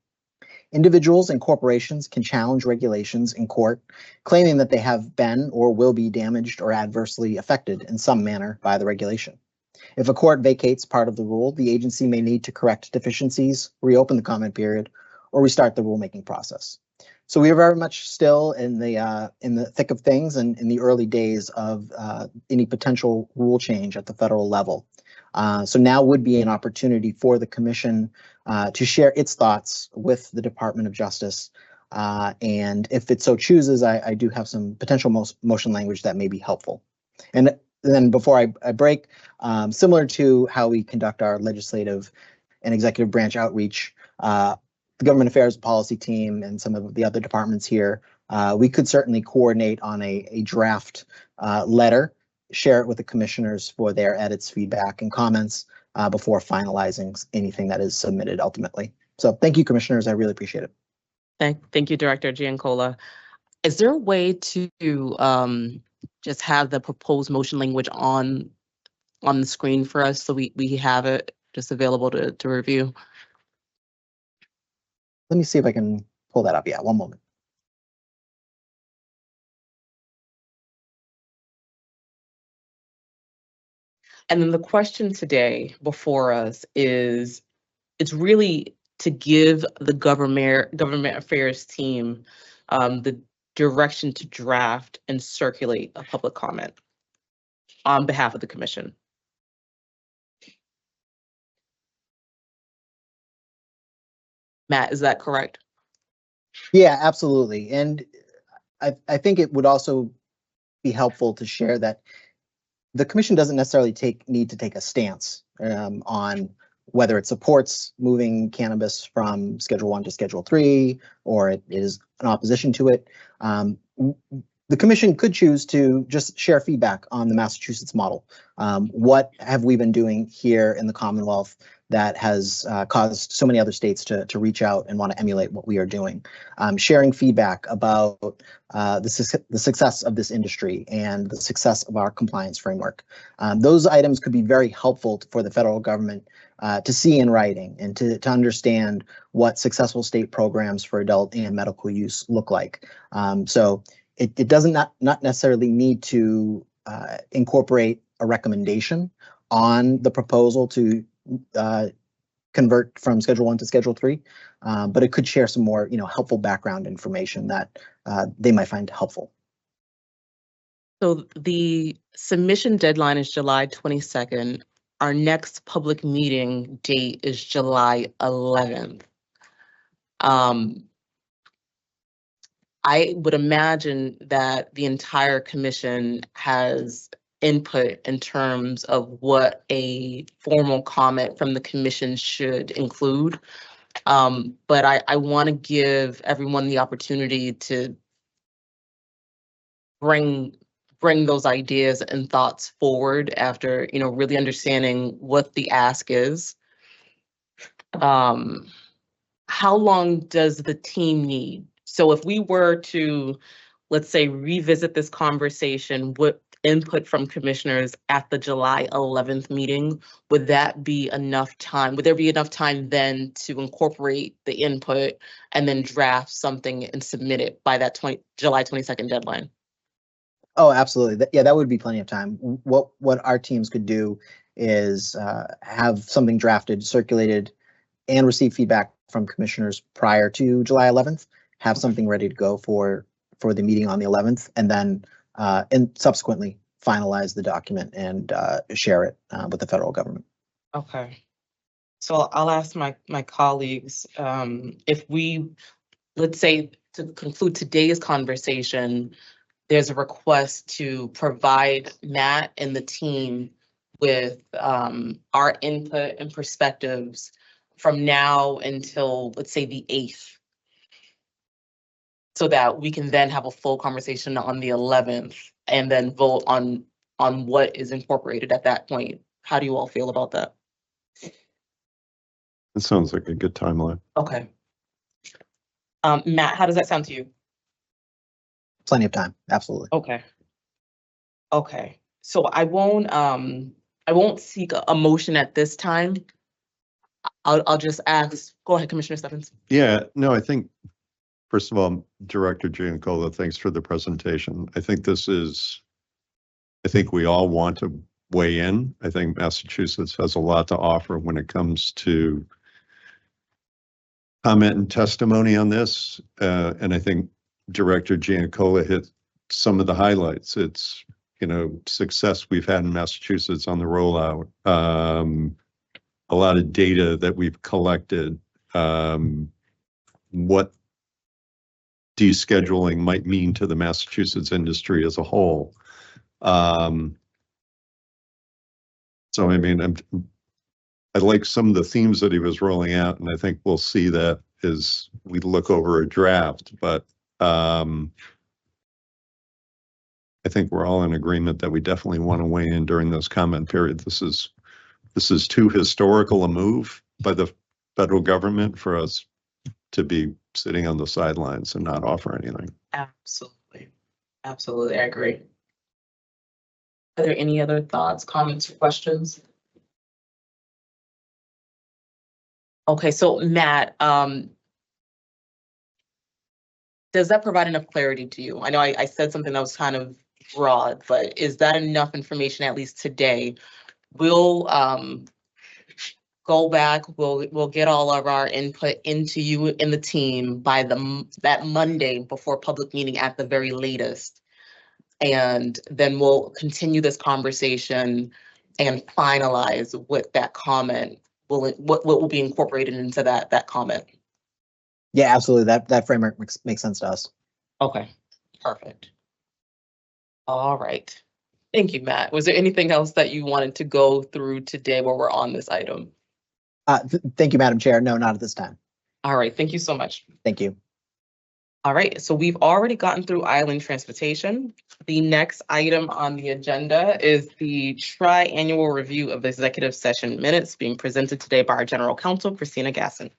Speaker 15: Individuals and corporations can challenge regulations in court, claiming that they have been or will be damaged or adversely affected in some manner by the regulation. If a court vacates part of the rule, the agency may need to correct deficiencies, reopen the comment period, or restart the rulemaking process. So we are very much still in the thick of things and in the early days of any potential rule change at the federal level. So now would be an opportunity for the Commission to share its thoughts with the Department of Justice. And if it so chooses, I do have some potential motion language that may be helpful. And then before I break, similar to how we conduct our legislative and executive branch outreach, the Government Affairs Policy team and some of the other departments here, we could certainly coordinate on a draft letter, share it with the commissioners for their edits, feedback, and comments before finalizing anything that is submitted ultimately. So thank you, commissioners. I really appreciate it.
Speaker 1: Thank you, Director Giancola. Is there a way to just have the proposed motion language on the screen for us so we have it just available to review?
Speaker 15: Let me see if I can pull that up. Yeah, one moment.
Speaker 1: And then the question today before us is, it's really to give the government affairs team the direction to draft and circulate a public comment on behalf of the commission. Matt, is that correct?
Speaker 15: Yeah, absolutely. And I think it would also be helpful to share that the commission doesn't necessarily need to take a stance on whether it supports moving cannabis from Schedule I to Schedule III, or it is in opposition to it. The commission could choose to just share feedback on the Massachusetts model. What have we been doing here in the Commonwealth that has caused so many other states to reach out and want to emulate what we are doing? Sharing feedback about the success of this industry and the success of our compliance framework. Those items could be very helpful for the federal government to see in writing and to understand what successful state programs for adult and medical use look like. So it doesn't not necessarily need to incorporate a recommendation on the proposal to convert from Schedule I to Schedule III, but it could share some more, helpful background information that they might find helpful.
Speaker 1: So the submission deadline is July 22nd. Our next public meeting date is July 11th. I would imagine that the entire commission has input in terms of what a formal comment from the commission should include. But I want to give everyone the opportunity to bring those ideas and thoughts forward after, really understanding what the ask is. How long does the team need? So if we were to, let's say, revisit this conversation input from commissioners at the July 11th meeting, would that be enough time? Would there be enough time then to incorporate the input and then draft something and submit it by that July 22nd deadline?
Speaker 15: Oh, absolutely. Yeah, that would be plenty of time. What our teams could do is have something drafted, circulated, and receive feedback from commissioners prior to July 11th, have something ready to go for the meeting on the 11th, and then and subsequently finalize the document and share it with the federal government.
Speaker 1: Okay. So I'll ask my colleagues, if we, let's say, to conclude today's conversation, there's a request to provide Matt and the team with our input and perspectives from now until, let's say, the 8th, so that we can then have a full conversation on the 11th and then vote on what is incorporated at that point. How do you all feel about that?
Speaker 2: It sounds like a good timeline.
Speaker 1: Okay. Matt, how does that sound to you?
Speaker 15: Plenty of time, absolutely.
Speaker 1: Okay. Okay, so I won't seek a motion at this time. I'll just ask, go ahead, Commissioner Stephens.
Speaker 2: Yeah, no, I think, first of all, Director Giannicola, thanks for the presentation. I think we all want to weigh in. I think Massachusetts has a lot to offer when it comes to comment and testimony on this. And I think Director Giannicola hit some of the highlights. It's, success we've had in Massachusetts on the rollout. A lot of data that we've collected, what descheduling might mean to the Massachusetts industry as a whole. So, I mean, I like some of the themes that he was rolling out, and I think we'll see that as we look over a draft, but I think we're all in agreement that we definitely want to weigh in during this comment period. This is too historical a move by the federal government for us to be sitting on the sidelines and not offer anything.
Speaker 1: Absolutely. Absolutely, I agree. Are there any other thoughts, comments, or questions? Okay, so Matt, does that provide enough clarity to you? I know I said something that was kind of broad, but is that enough information, at least today? We'll go back, we'll get all of our input into you and the team by that Monday before public meeting at the very latest. And then we'll continue this conversation and finalize what that comment what will be incorporated into that comment.
Speaker 15: Yeah, absolutely. That framework makes sense to us.
Speaker 1: Okay, perfect. All right. Thank you, Matt. Was there anything else that you wanted to go through today while we're on this item?
Speaker 15: Thank you, Madam Chair. No, not at this time.
Speaker 1: All right, thank you so much.
Speaker 15: Thank you.
Speaker 1: All right, so we've already gotten through island transportation. The next item on the agenda is the tri-annual review of the executive session minutes being presented today by our General Counsel, Christina Gasson.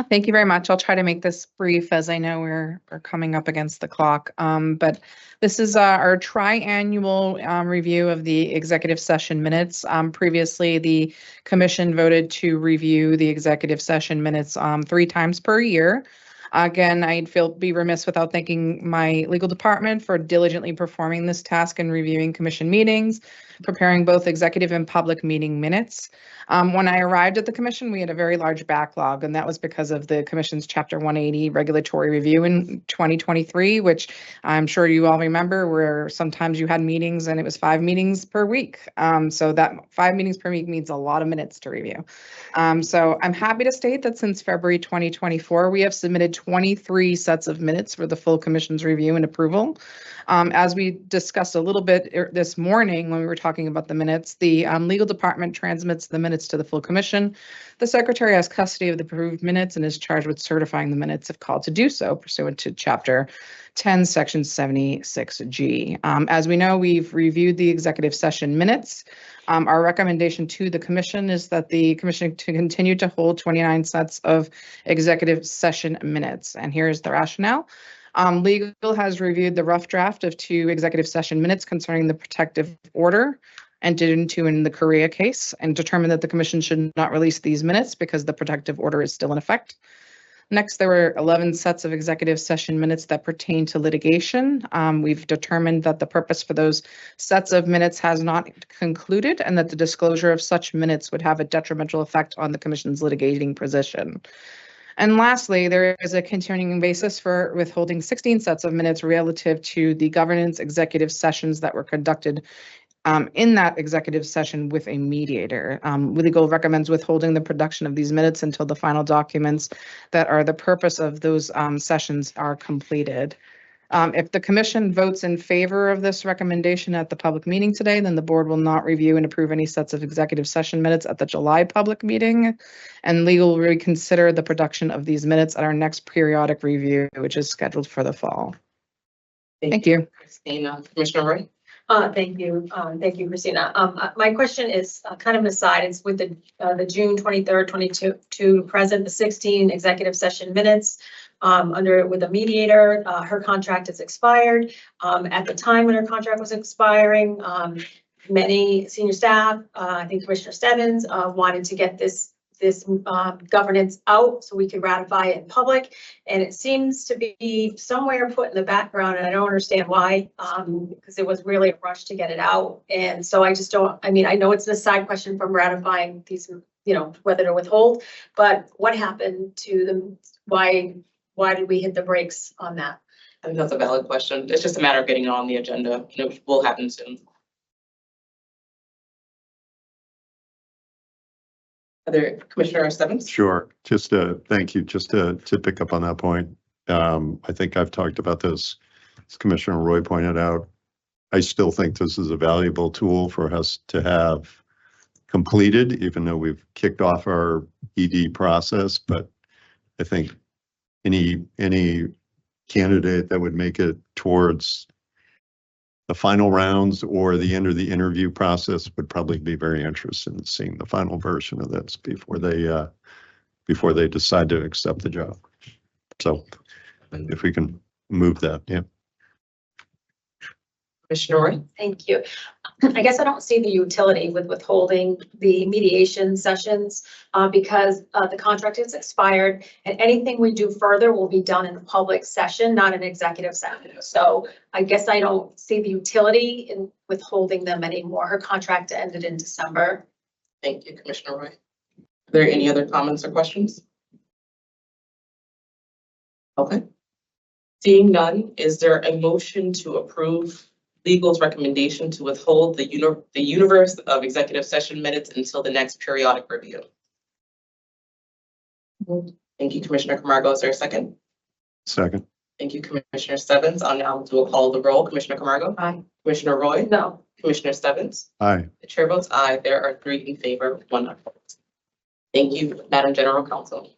Speaker 4: Thank you very much. I'll try to make this brief, as I know we're coming up against the clock. But this is our tri-annual review of the executive session minutes. Previously, the commission voted to review the executive session minutes 3 times per year. Again, I'd be remiss without thanking my legal department for diligently performing this task and reviewing commission meetings, preparing both executive and public meeting minutes. When I arrived at the commission, we had a very large backlog, and that was because of the commission's Chapter 180 regulatory review in 2023, which I'm sure you all remember, where sometimes you had meetings and it was 5 meetings per week. So that 5 meetings per week means a lot of minutes to review. So I'm happy to state that since February 2024, we have submitted 23 sets of minutes for the full commission's review and approval. As we discussed a little bit this morning when we were talking about the minutes, the legal department transmits the minutes to the full commission. The secretary has custody of the approved minutes and is charged with certifying the minutes if called to do so pursuant to Chapter 10, Section 76G. As we know, we've reviewed the executive session minutes. Our recommendation to the commission is that the commission to continue to hold 29 sets of executive session minutes. And here's the rationale. Legal has reviewed the rough draft of 2 executive session minutes concerning the protective order entered into in the Korea case and determined that the commission should not release these minutes because the protective order is still in effect. Next, there were 11 sets of executive session minutes that pertain to litigation. We've determined that the purpose for those sets of minutes has not concluded and that the disclosure of such minutes would have a detrimental effect on the commission's litigating position. And lastly, there is a continuing basis for withholding 16 sets of minutes relative to the governance executive sessions that were conducted in that executive session with a mediator. Legal recommends withholding the production of these minutes until the final documents that are the purpose of those sessions are completed. If the commission votes in favor of this recommendation at the public meeting today, then the board will not review and approve any sets of executive session minutes at the July public meeting, and legal will reconsider the production of these minutes at our next periodic review, which is scheduled for the fall. Thank you.
Speaker 1: Christina. Commissioner Roy?
Speaker 3: Thank you. Thank you, Christina. My question is kind of an aside. It's with the June 23rd, 22 to present, the 16 executive session minutes with a mediator. Her contract has expired. At the time when her contract was expiring, many senior staff, I think Commissioner Stebbins, wanted to get this governance out so we could ratify it in public. And it seems to be somewhere put in the background, and I don't understand why, because it was really a rush to get it out. And so I just don't, I mean, I know it's a side question from ratifying these, you know, whether to withhold, but what happened to them? Why did we hit the brakes on that?
Speaker 1: I think that's a valid question. It's just a matter of getting it on the agenda. It will happen soon. Other Commissioner Stebbins?
Speaker 2: Sure. Just thank you. Just to pick up on that point. I think I've talked about this, as Commissioner Roy pointed out. I still think this is a valuable tool for us to have completed, even though we've kicked off our ED process. But I think any candidate that would make it towards the final rounds or the end of the interview process would probably be very interested in seeing the final version of this before they decide to accept the job. So if we can move that, yeah.
Speaker 1: Commissioner Roy?
Speaker 3: Thank you. I guess I don't see the utility with withholding the mediation sessions because the contract is expired, and anything we do further will be done in a public session, not an executive session. So I guess I don't see the utility in withholding them anymore. Her contract ended in December.
Speaker 1: Thank you, Commissioner Roy. Are there any other comments or questions? Okay. Seeing none, is there a motion to approve legal's recommendation to withhold the universe of executive session minutes until the next periodic review? Thank you, Commissioner Camargo. Is there a second?
Speaker 2: Second.
Speaker 1: Thank you, Commissioner Stebbins. I'll now do a call of the roll. Commissioner Camargo?
Speaker 3: Aye.
Speaker 1: Commissioner Roy?
Speaker 3: No.
Speaker 1: Commissioner Stebbins?
Speaker 2: Aye.
Speaker 1: The chair votes aye. There are 3 in favor, 1 opposed. Thank you, Madam General Counsel.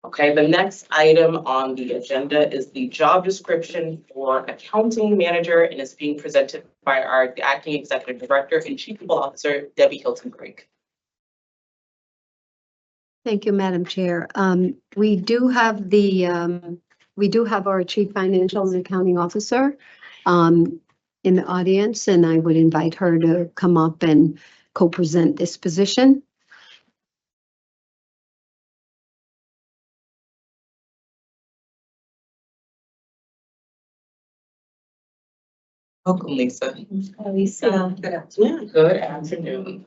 Speaker 1: Okay, the next item on the agenda is the job description for accounting manager, and is being presented by our acting executive director and chief people officer, Debbie Hilton-Brigg.
Speaker 5: Thank you, Madam Chair. We do have our chief financial and accounting officer in the audience, and I would invite her to come up and co-present this position.
Speaker 1: Welcome, Lisa.
Speaker 3: Lisa.
Speaker 1: Good afternoon. Good afternoon.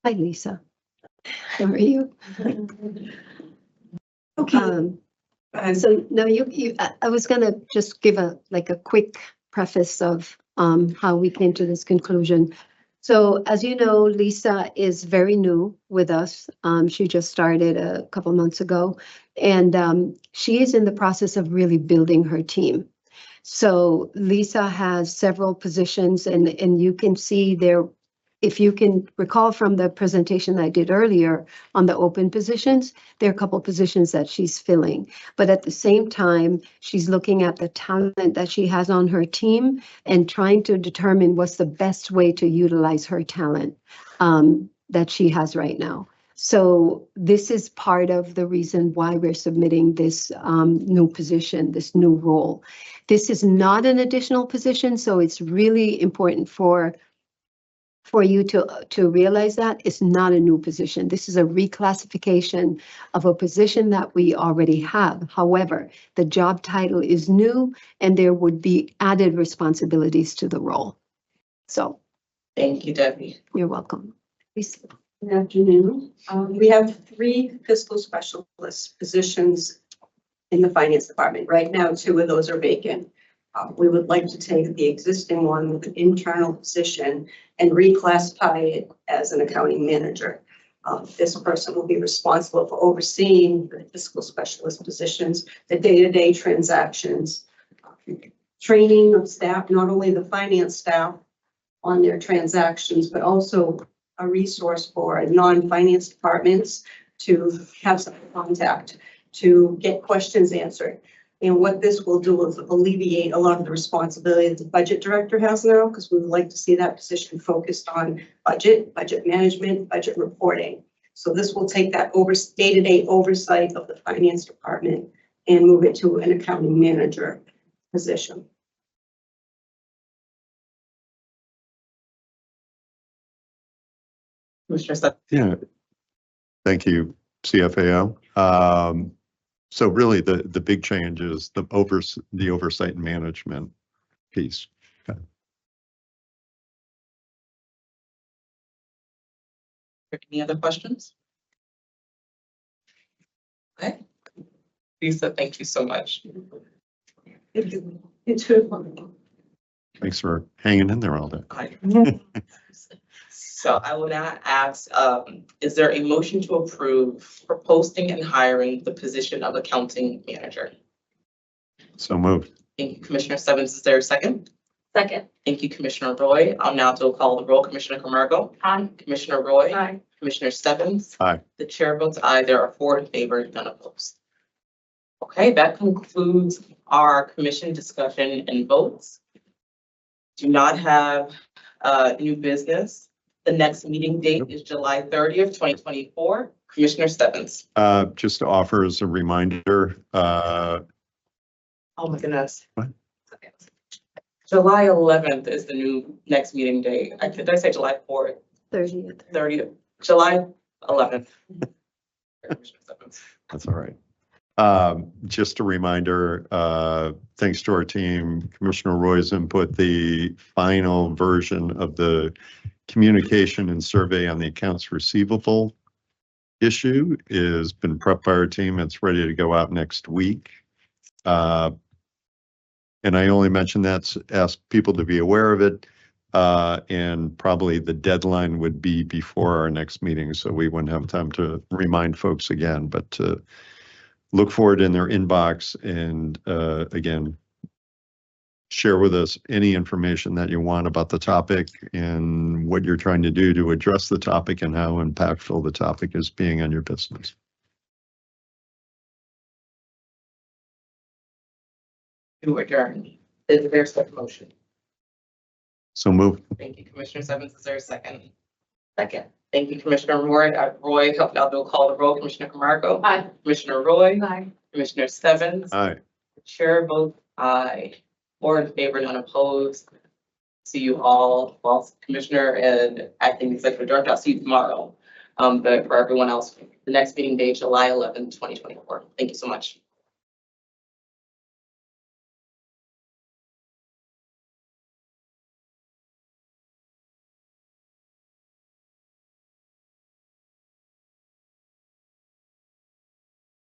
Speaker 5: Hi, Lisa. How are you? Okay. So no, I was gonna just give a quick preface of how we came to this conclusion. So as you know, Lisa is very new with us. She just started a couple months ago, and she is in the process of really building her team. So Lisa has several positions, and you can see there, if you can recall from the presentation I did earlier on the open positions, there are a couple positions that she's filling. But at the same time, she's looking at the talent that she has on her team and trying to determine what's the best way to utilize her talent that she has right now. So this is part of the reason why we're submitting this new position, this new role. This is not an additional position, so it's really important for you to realize that it's not a new position. This is a reclassification of a position that we already have. However, the job title is new and there would be added responsibilities to the role. So.
Speaker 1: Thank you, Debbie.
Speaker 5: You're welcome. Please.
Speaker 16: Good afternoon. We have 3 fiscal specialist positions in the finance department. Right now, 2 of those are vacant. We would like to take the existing one with an internal position and reclassify it as an accounting manager. This person will be responsible for overseeing the fiscal specialist positions, the day-to-day transactions, training of staff, not only the finance staff on their transactions, but also a resource for non-finance departments to have some contact to get questions answered. And what this will do is alleviate a lot of the responsibility that the budget director has now, because we would like to see that position focused on budget management, budget reporting. So this will take that day-to-day oversight of the finance department and move it to an accounting manager position.
Speaker 1: Commissioner Sutton.
Speaker 2: Yeah. Thank you, CFAO. So really the big change is the oversight and management piece. Okay.
Speaker 1: Any other questions? Okay. Lisa, thank you so much.
Speaker 2: Thanks for hanging in there all day.
Speaker 1: So I will now ask, is there a motion to approve for posting and hiring the position of accounting manager?
Speaker 2: So moved.
Speaker 1: Thank you, Commissioner Stebbins. Is there a second?
Speaker 11: Second.
Speaker 1: Thank you, Commissioner Roy. I'll now call the roll. Commissioner Camargo.
Speaker 11: Aye.
Speaker 1: Commissioner Roy.
Speaker 11: Aye.
Speaker 1: Commissioner Stebbins.
Speaker 2: Aye.
Speaker 1: The chair votes aye. There are 4 in favor, none opposed. Okay, that concludes our commission discussion and votes. Do not have new business. The next meeting date is July 30th, 2024. Commissioner Stebbins.
Speaker 2: Just to offer as a reminder.
Speaker 1: Oh my goodness.
Speaker 2: What?
Speaker 1: July 11th is the new next meeting date. Did I say July 4th?
Speaker 5: 30th.
Speaker 1: 30th, July 11th.
Speaker 2: That's all right. Just a reminder, thanks to our team, Commissioner Roy's input, the final version of the communication and survey on the accounts receivable issue has been prepped by our team. It's ready to go out next week. And I only mention that to ask people to be aware of it. And probably the deadline would be before our next meeting, so we wouldn't have time to remind folks again, but to look for it in their inbox and again, share with us any information that you want about the topic and what you're trying to do to address the topic and how impactful the topic is being on your business.
Speaker 1: To adjourn. Is there a motion?
Speaker 2: So move.
Speaker 1: Thank you, Commissioner Stebbins. Is there a second? Second. Thank you, Commissioner Roy. Now they'll call the roll. Commissioner Camargo.
Speaker 11: Aye.
Speaker 1: Commissioner Roy.
Speaker 11: Aye.
Speaker 1: Commissioner Stebbins.
Speaker 2: Aye.
Speaker 1: The chair votes aye. 4 in favor, none opposed. See you all. Well, Commissioner and Acting Executive Director, I'll see you tomorrow. But for everyone else, the next meeting date, July 11th, 2024. Thank you so much.